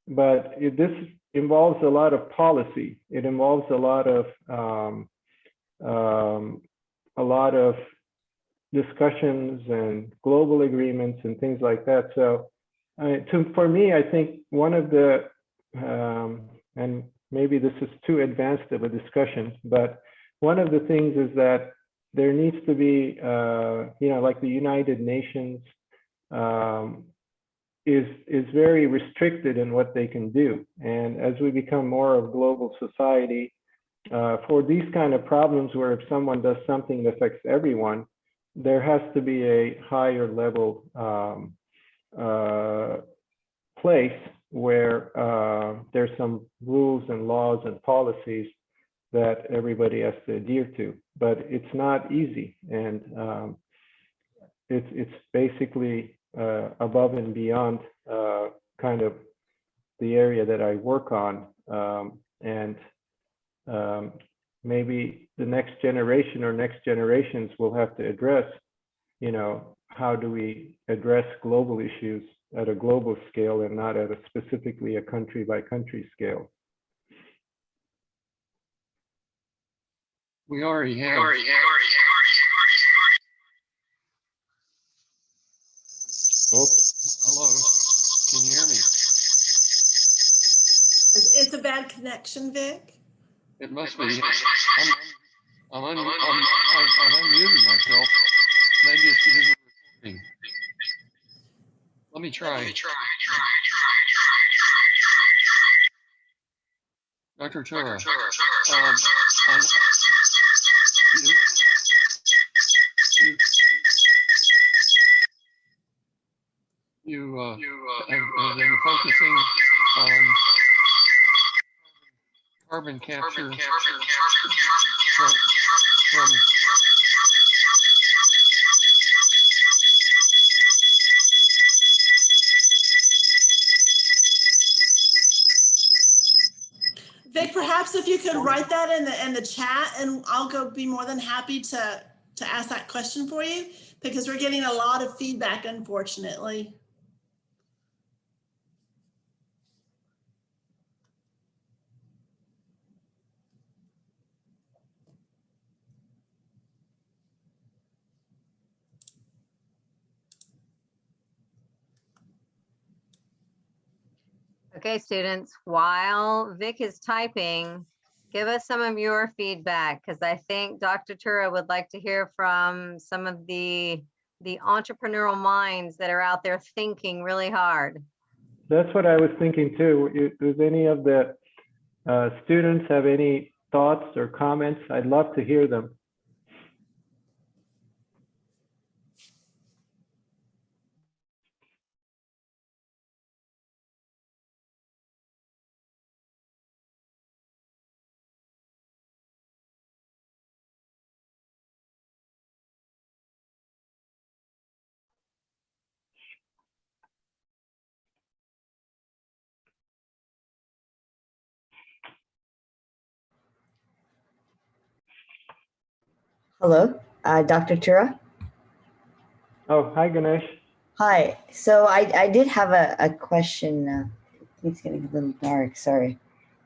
but this involves a lot of policy. It involves a lot of discussions and global agreements and things like that. So for me, I think one of the, and maybe this is too advanced of a discussion, but one of the things is that there needs to be, like the United Nations is very restricted in what they can do. And as we become more of a global society, for these kind of problems where if someone does something that affects everyone, there has to be a higher level place where there's some rules and laws and policies that everybody has to adhere to. But it's not easy, and it's basically above and beyond kind of the area that I work on, and maybe the next generation or next generations will have to address, how do we address global issues at a global scale and not at a specifically a country by country scale. We already have. Oops. Hello, can you hear me? It's a bad connection, Vic. It must be. I'm unmuted myself. That just isn't recording. Let me try. Dr. Tura, you have been focusing on carbon capture from Vic, perhaps if you could write that in the chat, and I'll go be more than happy to ask that question for you, because we're getting a lot of feedback, unfortunately. Okay, students, while Vic is typing, give us some of your feedback, because I think Dr. Tura would like to hear from some of the entrepreneurial minds that are out there thinking really hard. That's what I was thinking too. Does any of the students have any thoughts or comments? I'd love to hear them. Hello, Dr. Tura. Oh, hi, Ganesh. Hi. So I did have a question. It's getting a little dark, sorry.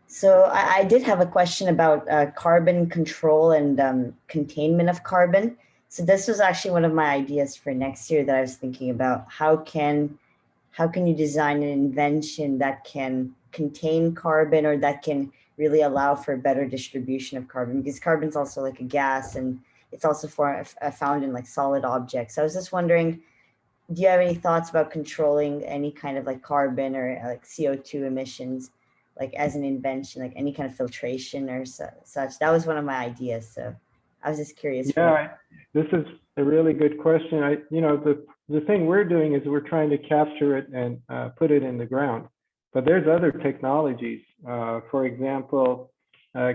So I did have a question about carbon control and containment of carbon. So this was actually one of my ideas for next year that I was thinking about. How can you design an invention that can contain carbon or that can really allow for a better distribution of carbon? Because carbon's also like a gas and it's also found in like solid objects. So I was just wondering, do you have any thoughts about controlling any kind of like carbon or like CO2 emissions, like as an invention, like any kind of filtration or such? That was one of my ideas. So I was just curious. Yeah, this is a really good question. The thing we're doing is we're trying to capture it and put it in the ground. But there's other technologies. For example,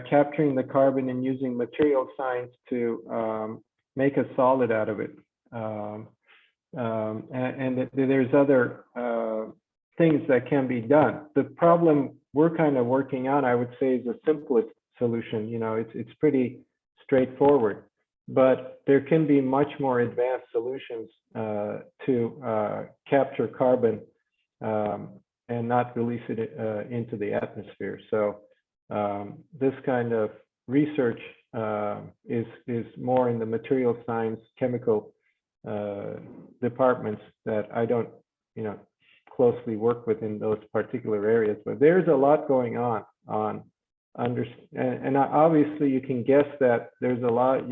capturing the carbon and using material science to make a solid out of it. And there's other things that can be done. The problem we're kind of working on, I would say, is the simplest solution. It's pretty straightforward, but there can be much more advanced solutions to capture carbon and not release it into the atmosphere. So this kind of research is more in the material science, chemical departments that I don't, closely work with in those particular areas. But there's a lot going on and obviously you can guess that there's a lot,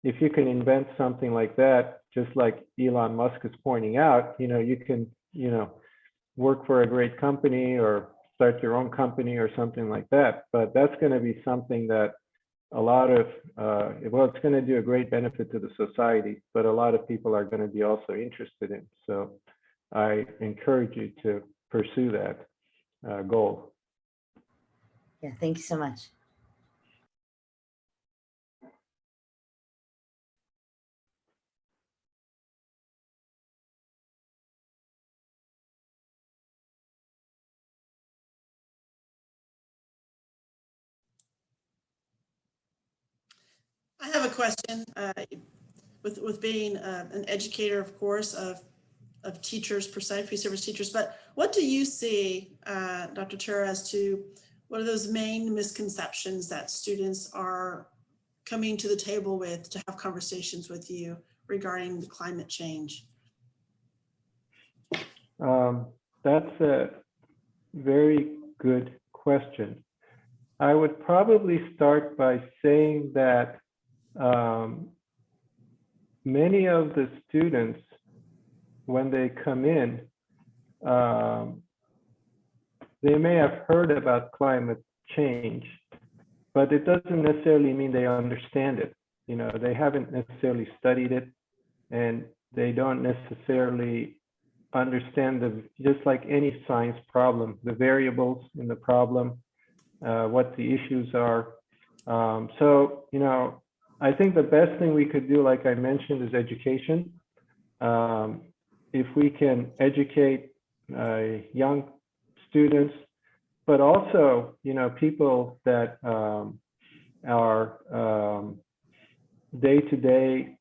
if you can invent something like that, just like Elon Musk is pointing out, you can, work for a great company or start your own company or something like that. But that's going to be something that a lot of, it's going to do a great benefit to the society, but a lot of people are going to be also interested in. So I encourage you to pursue that goal. Yeah, thank you so much. I have a question with being an educator, of course, of teachers per se, pre-service teachers, but what do you see, Dr. Tura, as to what are those main misconceptions that students are coming to the table with to have conversations with you regarding the climate change? That's a very good question. I would probably start by saying that many of the students, when they come in, they may have heard about climate change, but it doesn't necessarily mean they understand it. They haven't necessarily studied it, and they don't necessarily understand just like any science problem, the variables in the problem, what the issues are. So, I think the best thing we could do, like I mentioned, is education. If we can educate young students, but also, people that are day-to-day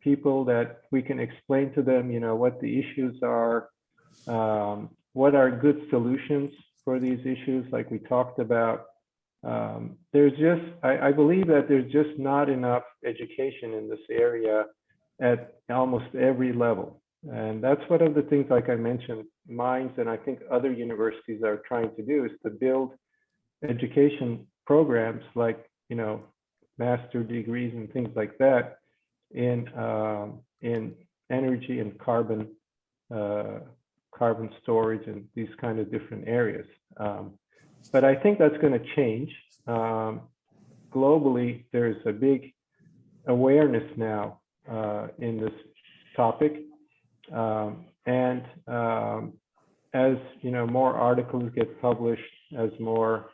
people that we can explain to them, what the issues are, what are good solutions for these issues, like we talked about. I believe that there's just not enough education in this area at almost every level. And that's one of the things, like I mentioned, Mines and I think other universities are trying to do, is to build education programs like, master degrees and things like that in energy and carbon storage and these kind of different areas. But I think that's going to change. Globally, there's a big awareness now in this topic. And as more articles get published, as more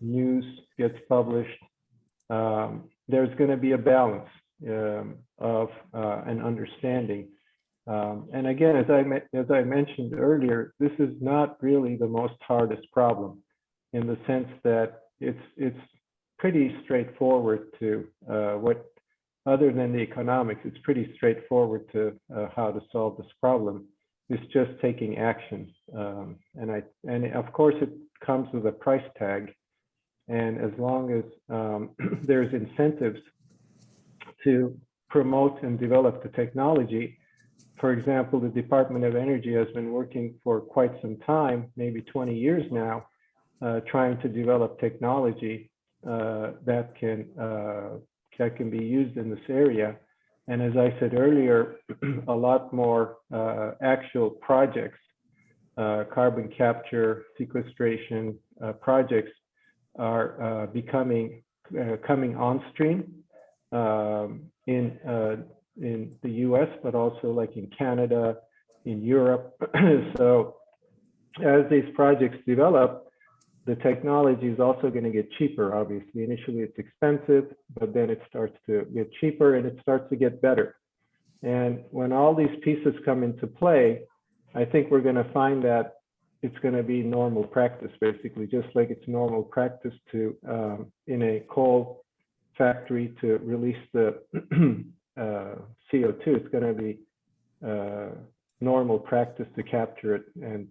news gets published, there's going to be a balance of an understanding. And again, as I mentioned earlier, this is not really the most hardest problem, in the sense that it's pretty straightforward to what other than the economics, it's pretty straightforward to how to solve this problem. It's just taking action. And of course, it comes with a price tag. And as long as there's incentives to promote and develop the technology, for example, the Department of Energy has been working for quite some time, maybe 20 years now, trying to develop technology that can be used in this area. And as I said earlier, a lot more actual projects, carbon capture, sequestration projects are coming on stream in the US, but also like in Canada, in Europe. So as these projects develop, the technology is also going to get cheaper, obviously. Initially, it's expensive, but then it starts to get cheaper and it starts to get better. And when all these pieces come into play, I think we're going to find that it's going to be normal practice, basically, just like it's normal practice to, in a coal factory, to release the CO2. It's going to be normal practice to capture it and,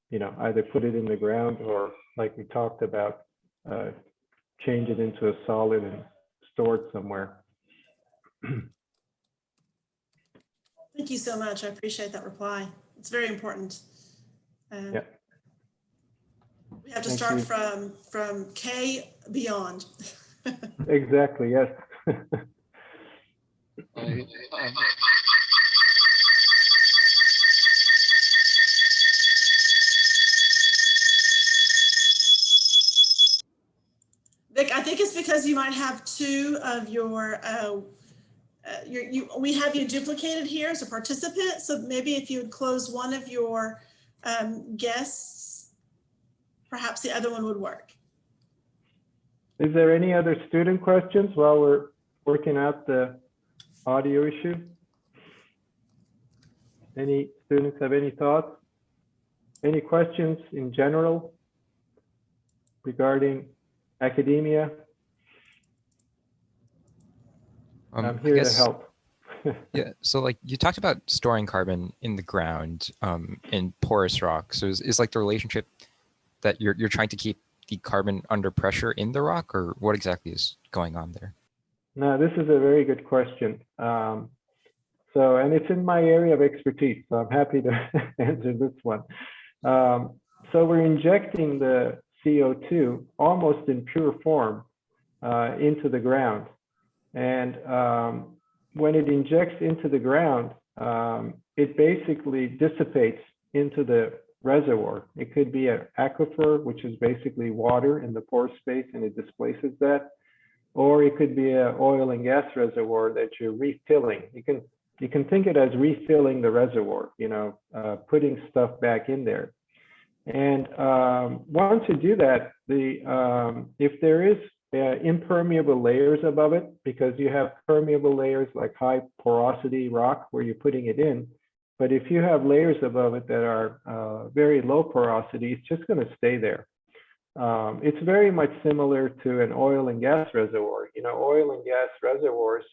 you know, either put it in the ground or, like we talked about, change it into a solid and store it somewhere. Thank you so much. I appreciate that reply. It's very important. Yeah. We have to Thank start you. from K beyond. Exactly, yes. Vic, I think it's because you might have two of your, we have you duplicated here as a participant. So maybe if you would close one of your guests, perhaps the other one would work. Is there any other student questions while we're working out the audio issue? Any students have any thoughts? Any questions in general regarding academia? I'm here to help. Yeah, so like you talked about storing carbon in the ground in porous rock. So is like the relationship that you're trying to keep the carbon under pressure in the rock, or what exactly is going on there? No, this is a very good question. And it's in my area of expertise, so I'm happy to answer this one. So we're injecting the CO2 almost in pure form into the ground. And when it injects into the ground, it basically dissipates into the reservoir. It could be an aquifer, which is basically water in the pore space, and it displaces that. Or it could be an oil and gas reservoir that you're refilling. You can think it as refilling the reservoir, you know, putting stuff back in there. And once you do that, if there is impermeable layers above it, because you have permeable layers like high porosity rock where you're putting it in, but if you have layers above it that are very low porosity, it's just going to stay there. It's very much similar to an oil and gas reservoir. You know, oil and gas reservoirs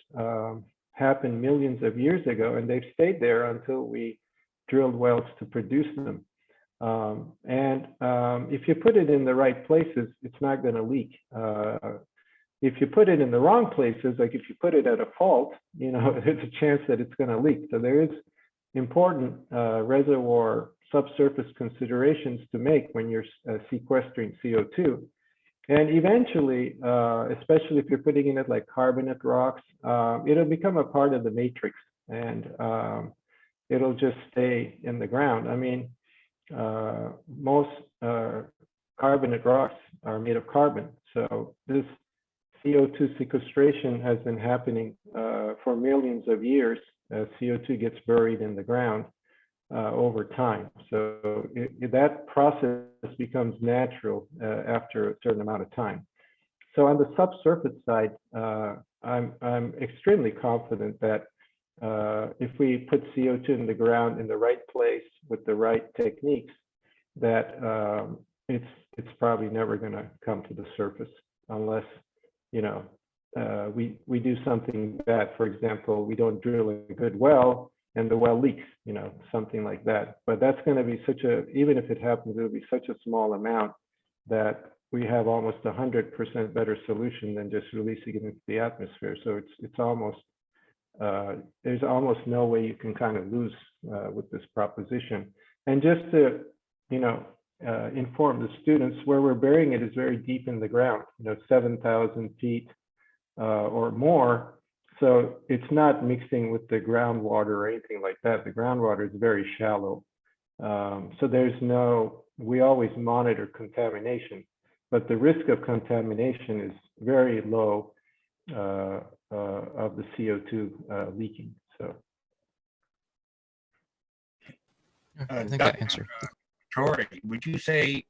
happened millions of years ago, and they've stayed there until we drilled wells to produce them. If you put it in the right places, it's not going to leak. If you put it in the wrong places, like if you put it at a fault, you know, there's a chance that it's going to leak. So there is important reservoir subsurface considerations to make when you're sequestering CO2. And eventually, especially if you're putting in it like carbonate rocks, it'll become a part of the matrix, and it'll just stay in the ground. I mean, most carbonate rocks are made of carbon. So this CO2 sequestration has been happening for millions of years as CO2 gets buried in the ground over time. So that process becomes natural after a certain amount of time. So on the subsurface side, I'm extremely confident that if we put CO2 in the ground in the right place with the right techniques, that it's probably never going to come to the surface unless, you know, we do something bad. For example, we don't drill a good well and the well leaks, you know, something like that. But that's going to be even if it happens, it'll be such a small amount that we have almost 100% better solution than just releasing it into the atmosphere. So it's almost, there's almost no way you can kind of lose with this proposition. And just to, you know, inform the students, where we're burying it is very deep in the ground, you know, 7,000 feet or more. So it's not mixing with the groundwater or anything like that. The groundwater is very shallow. So we always monitor contamination, but the risk of contamination is very low of the CO2 leaking. So I think that answered. Troy, would you say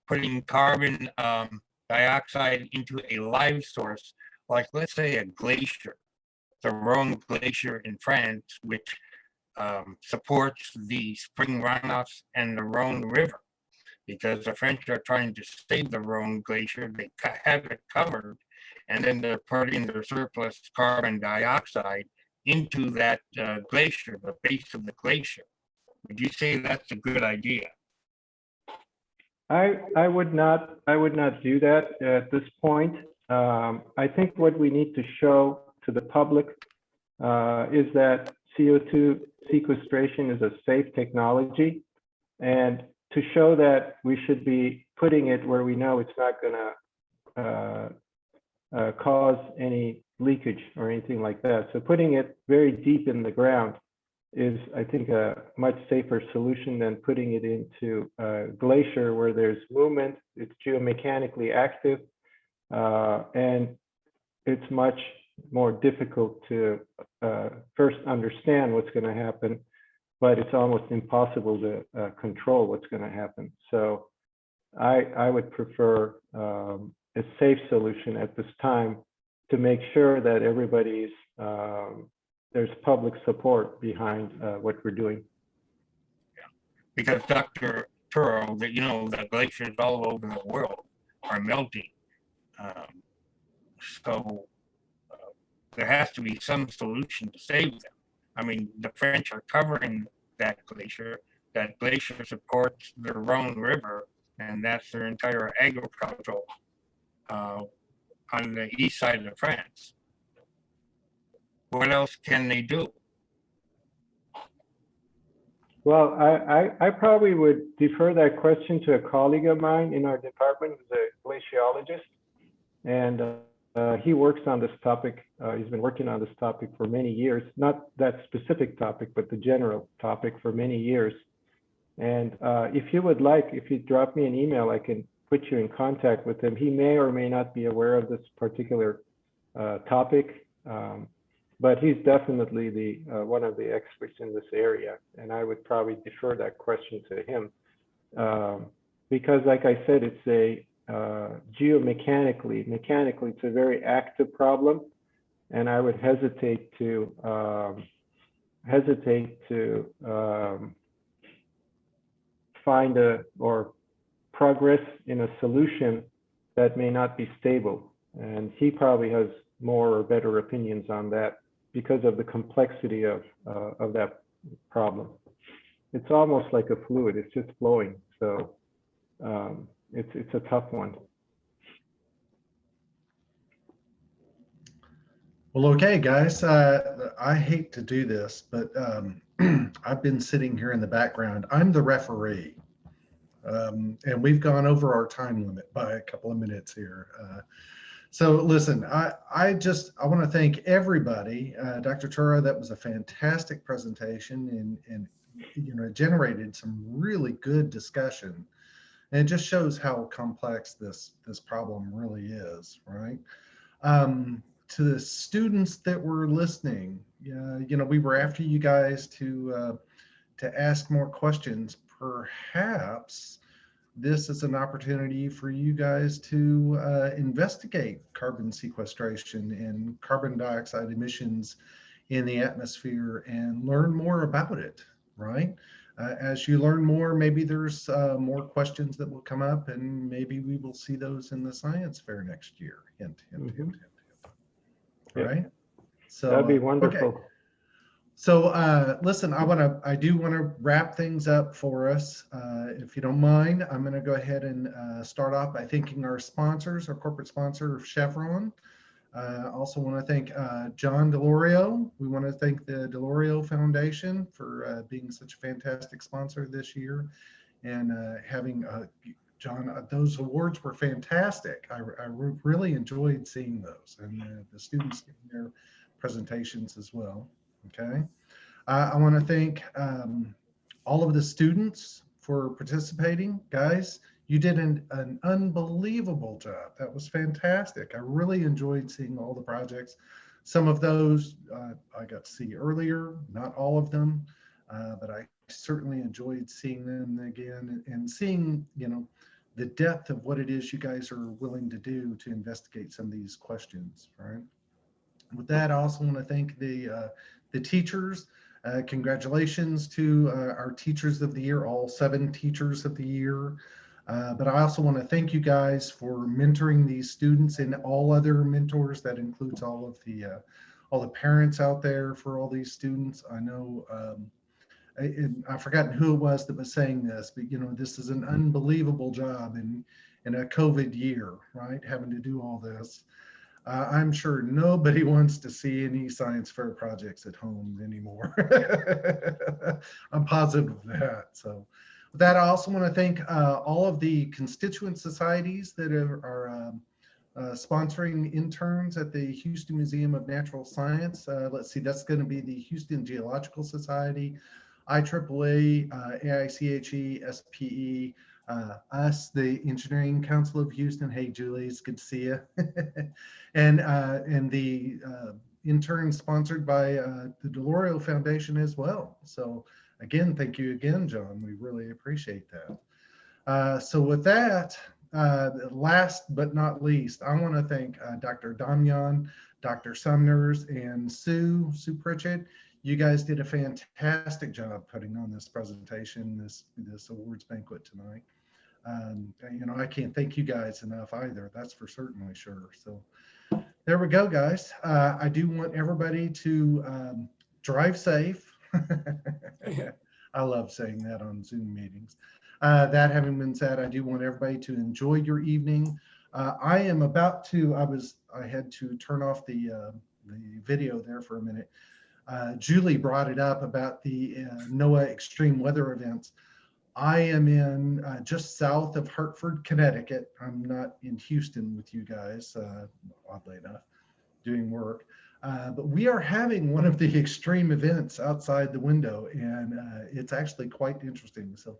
putting carbon dioxide into a live source, like let's say a glacier, the Rhone Glacier in France, which supports the spring runoffs and the Rhone River, because the French are trying to save the Rhone Glacier. They have it covered, and then they're putting their surplus carbon dioxide into that glacier, the base of the glacier. Would you say that's a good idea? I would not do that at this point. I think what we need to show to the public is that CO2 sequestration is a safe technology, and to show that we should be putting it where we know it's not going to cause any leakage or anything like that. So putting it very deep in the ground is, I think, a much safer solution than putting it into a glacier where there's movement, it's geomechanically active, and it's much more difficult to first understand what's going to happen, but it's almost impossible to control what's going to happen. So I would prefer a safe solution at this time to make sure that everybody's there's public support behind what we're doing. Because Dr. Turo, that the glaciers all over the world are melting. So there has to be some solution to save them. I mean, the French are covering that glacier. That glacier supports the Rhone River, and that's their entire agricultural on the east side of France. What else can they do? Well, I probably would defer that question to a colleague of mine in our department, who's a glaciologist, and he works on this topic. He's been working on this topic for many years, not that specific topic, but the general topic for many years. And if you would like, if you drop me an email, I can put you in contact with him. He may or may not be aware of this particular topic. But he's definitely the one of the experts in this area, and I would probably defer that question to him because, like I said, it's a mechanically, it's a very active problem, and I would hesitate to find or progress in a solution that may not be stable. And he probably has more or better opinions on that, because of the complexity of that problem. It's almost like a fluid, it's just flowing. So it's a tough one. Well, okay, guys, I hate to do this, but I've been sitting here in the background. I'm the referee, and we've gone over our time limit by a couple of minutes here. So listen, I want to thank everybody. Dr. Tura, that was a fantastic presentation, and it generated some really good discussion. And it just shows how complex this problem really is, right? To the students that were listening, we were after you guys to ask more questions. Perhaps this is an opportunity for you guys to investigate carbon sequestration and carbon dioxide emissions in the atmosphere and learn more about it, right? As you learn more, maybe there's more questions that will come up, and maybe we will see those in the science fair next year. Hint, hint, hint, hint, hint. All right. So That'd be okay. wonderful. So listen, I do want to wrap things up for us. If you don't mind, I'm going to go ahead and start off by thanking our sponsors, our corporate sponsor, Chevron. Also want to thank John Delorio. We want to thank the Delorio Foundation for being such a fantastic sponsor this year, and having John, those awards were fantastic. I really enjoyed seeing those, and the students giving their presentations as well. Okay. I want to thank all of the students for participating. Guys, you did an unbelievable job. That was fantastic. I really enjoyed seeing all the projects. Some of those I got to see earlier, not all of them, but I certainly enjoyed seeing them again and seeing, you know, the depth of what it is you guys are willing to do to investigate some of these questions, right? With that, I also want to thank the teachers. Congratulations to our teachers of the year, all 7 teachers of the year. But I also want to thank you guys for mentoring these students and all other mentors. That includes all the parents out there for all these students. I know I've forgotten who it was that was saying this, but you know, this is an unbelievable job in a COVID year, right? Having to do all this. I'm sure nobody wants to see any science fair projects at home anymore. I'm positive of that. So with that, I also want to thank all of the constituent societies that are sponsoring interns at the Houston Museum of Natural Science. Let's see, that's going to be the Houston Geological Society, IEEE, AICHE, SPE, us, the Engineering Council of Houston. Hey, Julie, it's good to see you. and the intern sponsored by the Delorio Foundation as well. So again, thank you again, John. We really appreciate that. So with that, last but not least, I want to thank Dr. Damian, Dr. Sumners, and Sue Pritchett. You guys did a fantastic job putting on this presentation, this awards banquet tonight. You know, I can't thank you guys enough either. That's for certainly sure. So there we go, guys. I do want everybody to drive safe. I love saying that on Zoom meetings. That having been said, I do want everybody to enjoy your evening. I am about to, I had to turn off the video there for a minute. Julie brought it up about the NOAA extreme weather events. I am in just south of Hartford, Connecticut. I'm not in Houston with you guys, oddly enough, doing work. But we are having one of the extreme events outside the window, and it's actually quite interesting. So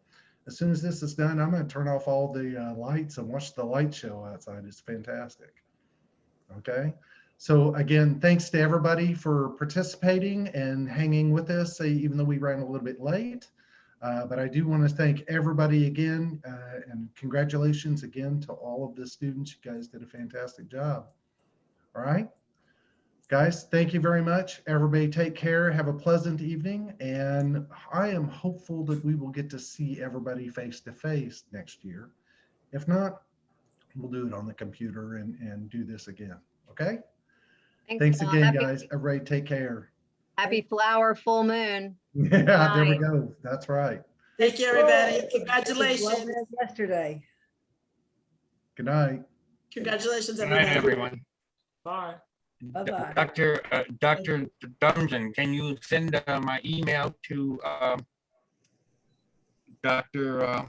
as soon as this is done, I'm going to turn off all the lights and watch the light show outside. It's fantastic. Okay. So again, thanks to everybody for participating and hanging with us, even though we ran a little bit late. But I do want to thank everybody again, and congratulations again to all of the students. You guys did a fantastic job. All right, guys, thank you very much. Everybody take care, have a pleasant evening, and I am hopeful that we will get to see everybody face to face next year. If not, we'll do it on the computer and do this again, okay? Thanks again, guys. Everybody take care. Happy flower full moon. Yeah, there we go. That's right. Thank you, everybody. Congratulations. Yesterday. Good night. Congratulations, Good night, everybody. everyone. Bye. Bye-bye. Dr. Dungeon, can you send my email to Dr.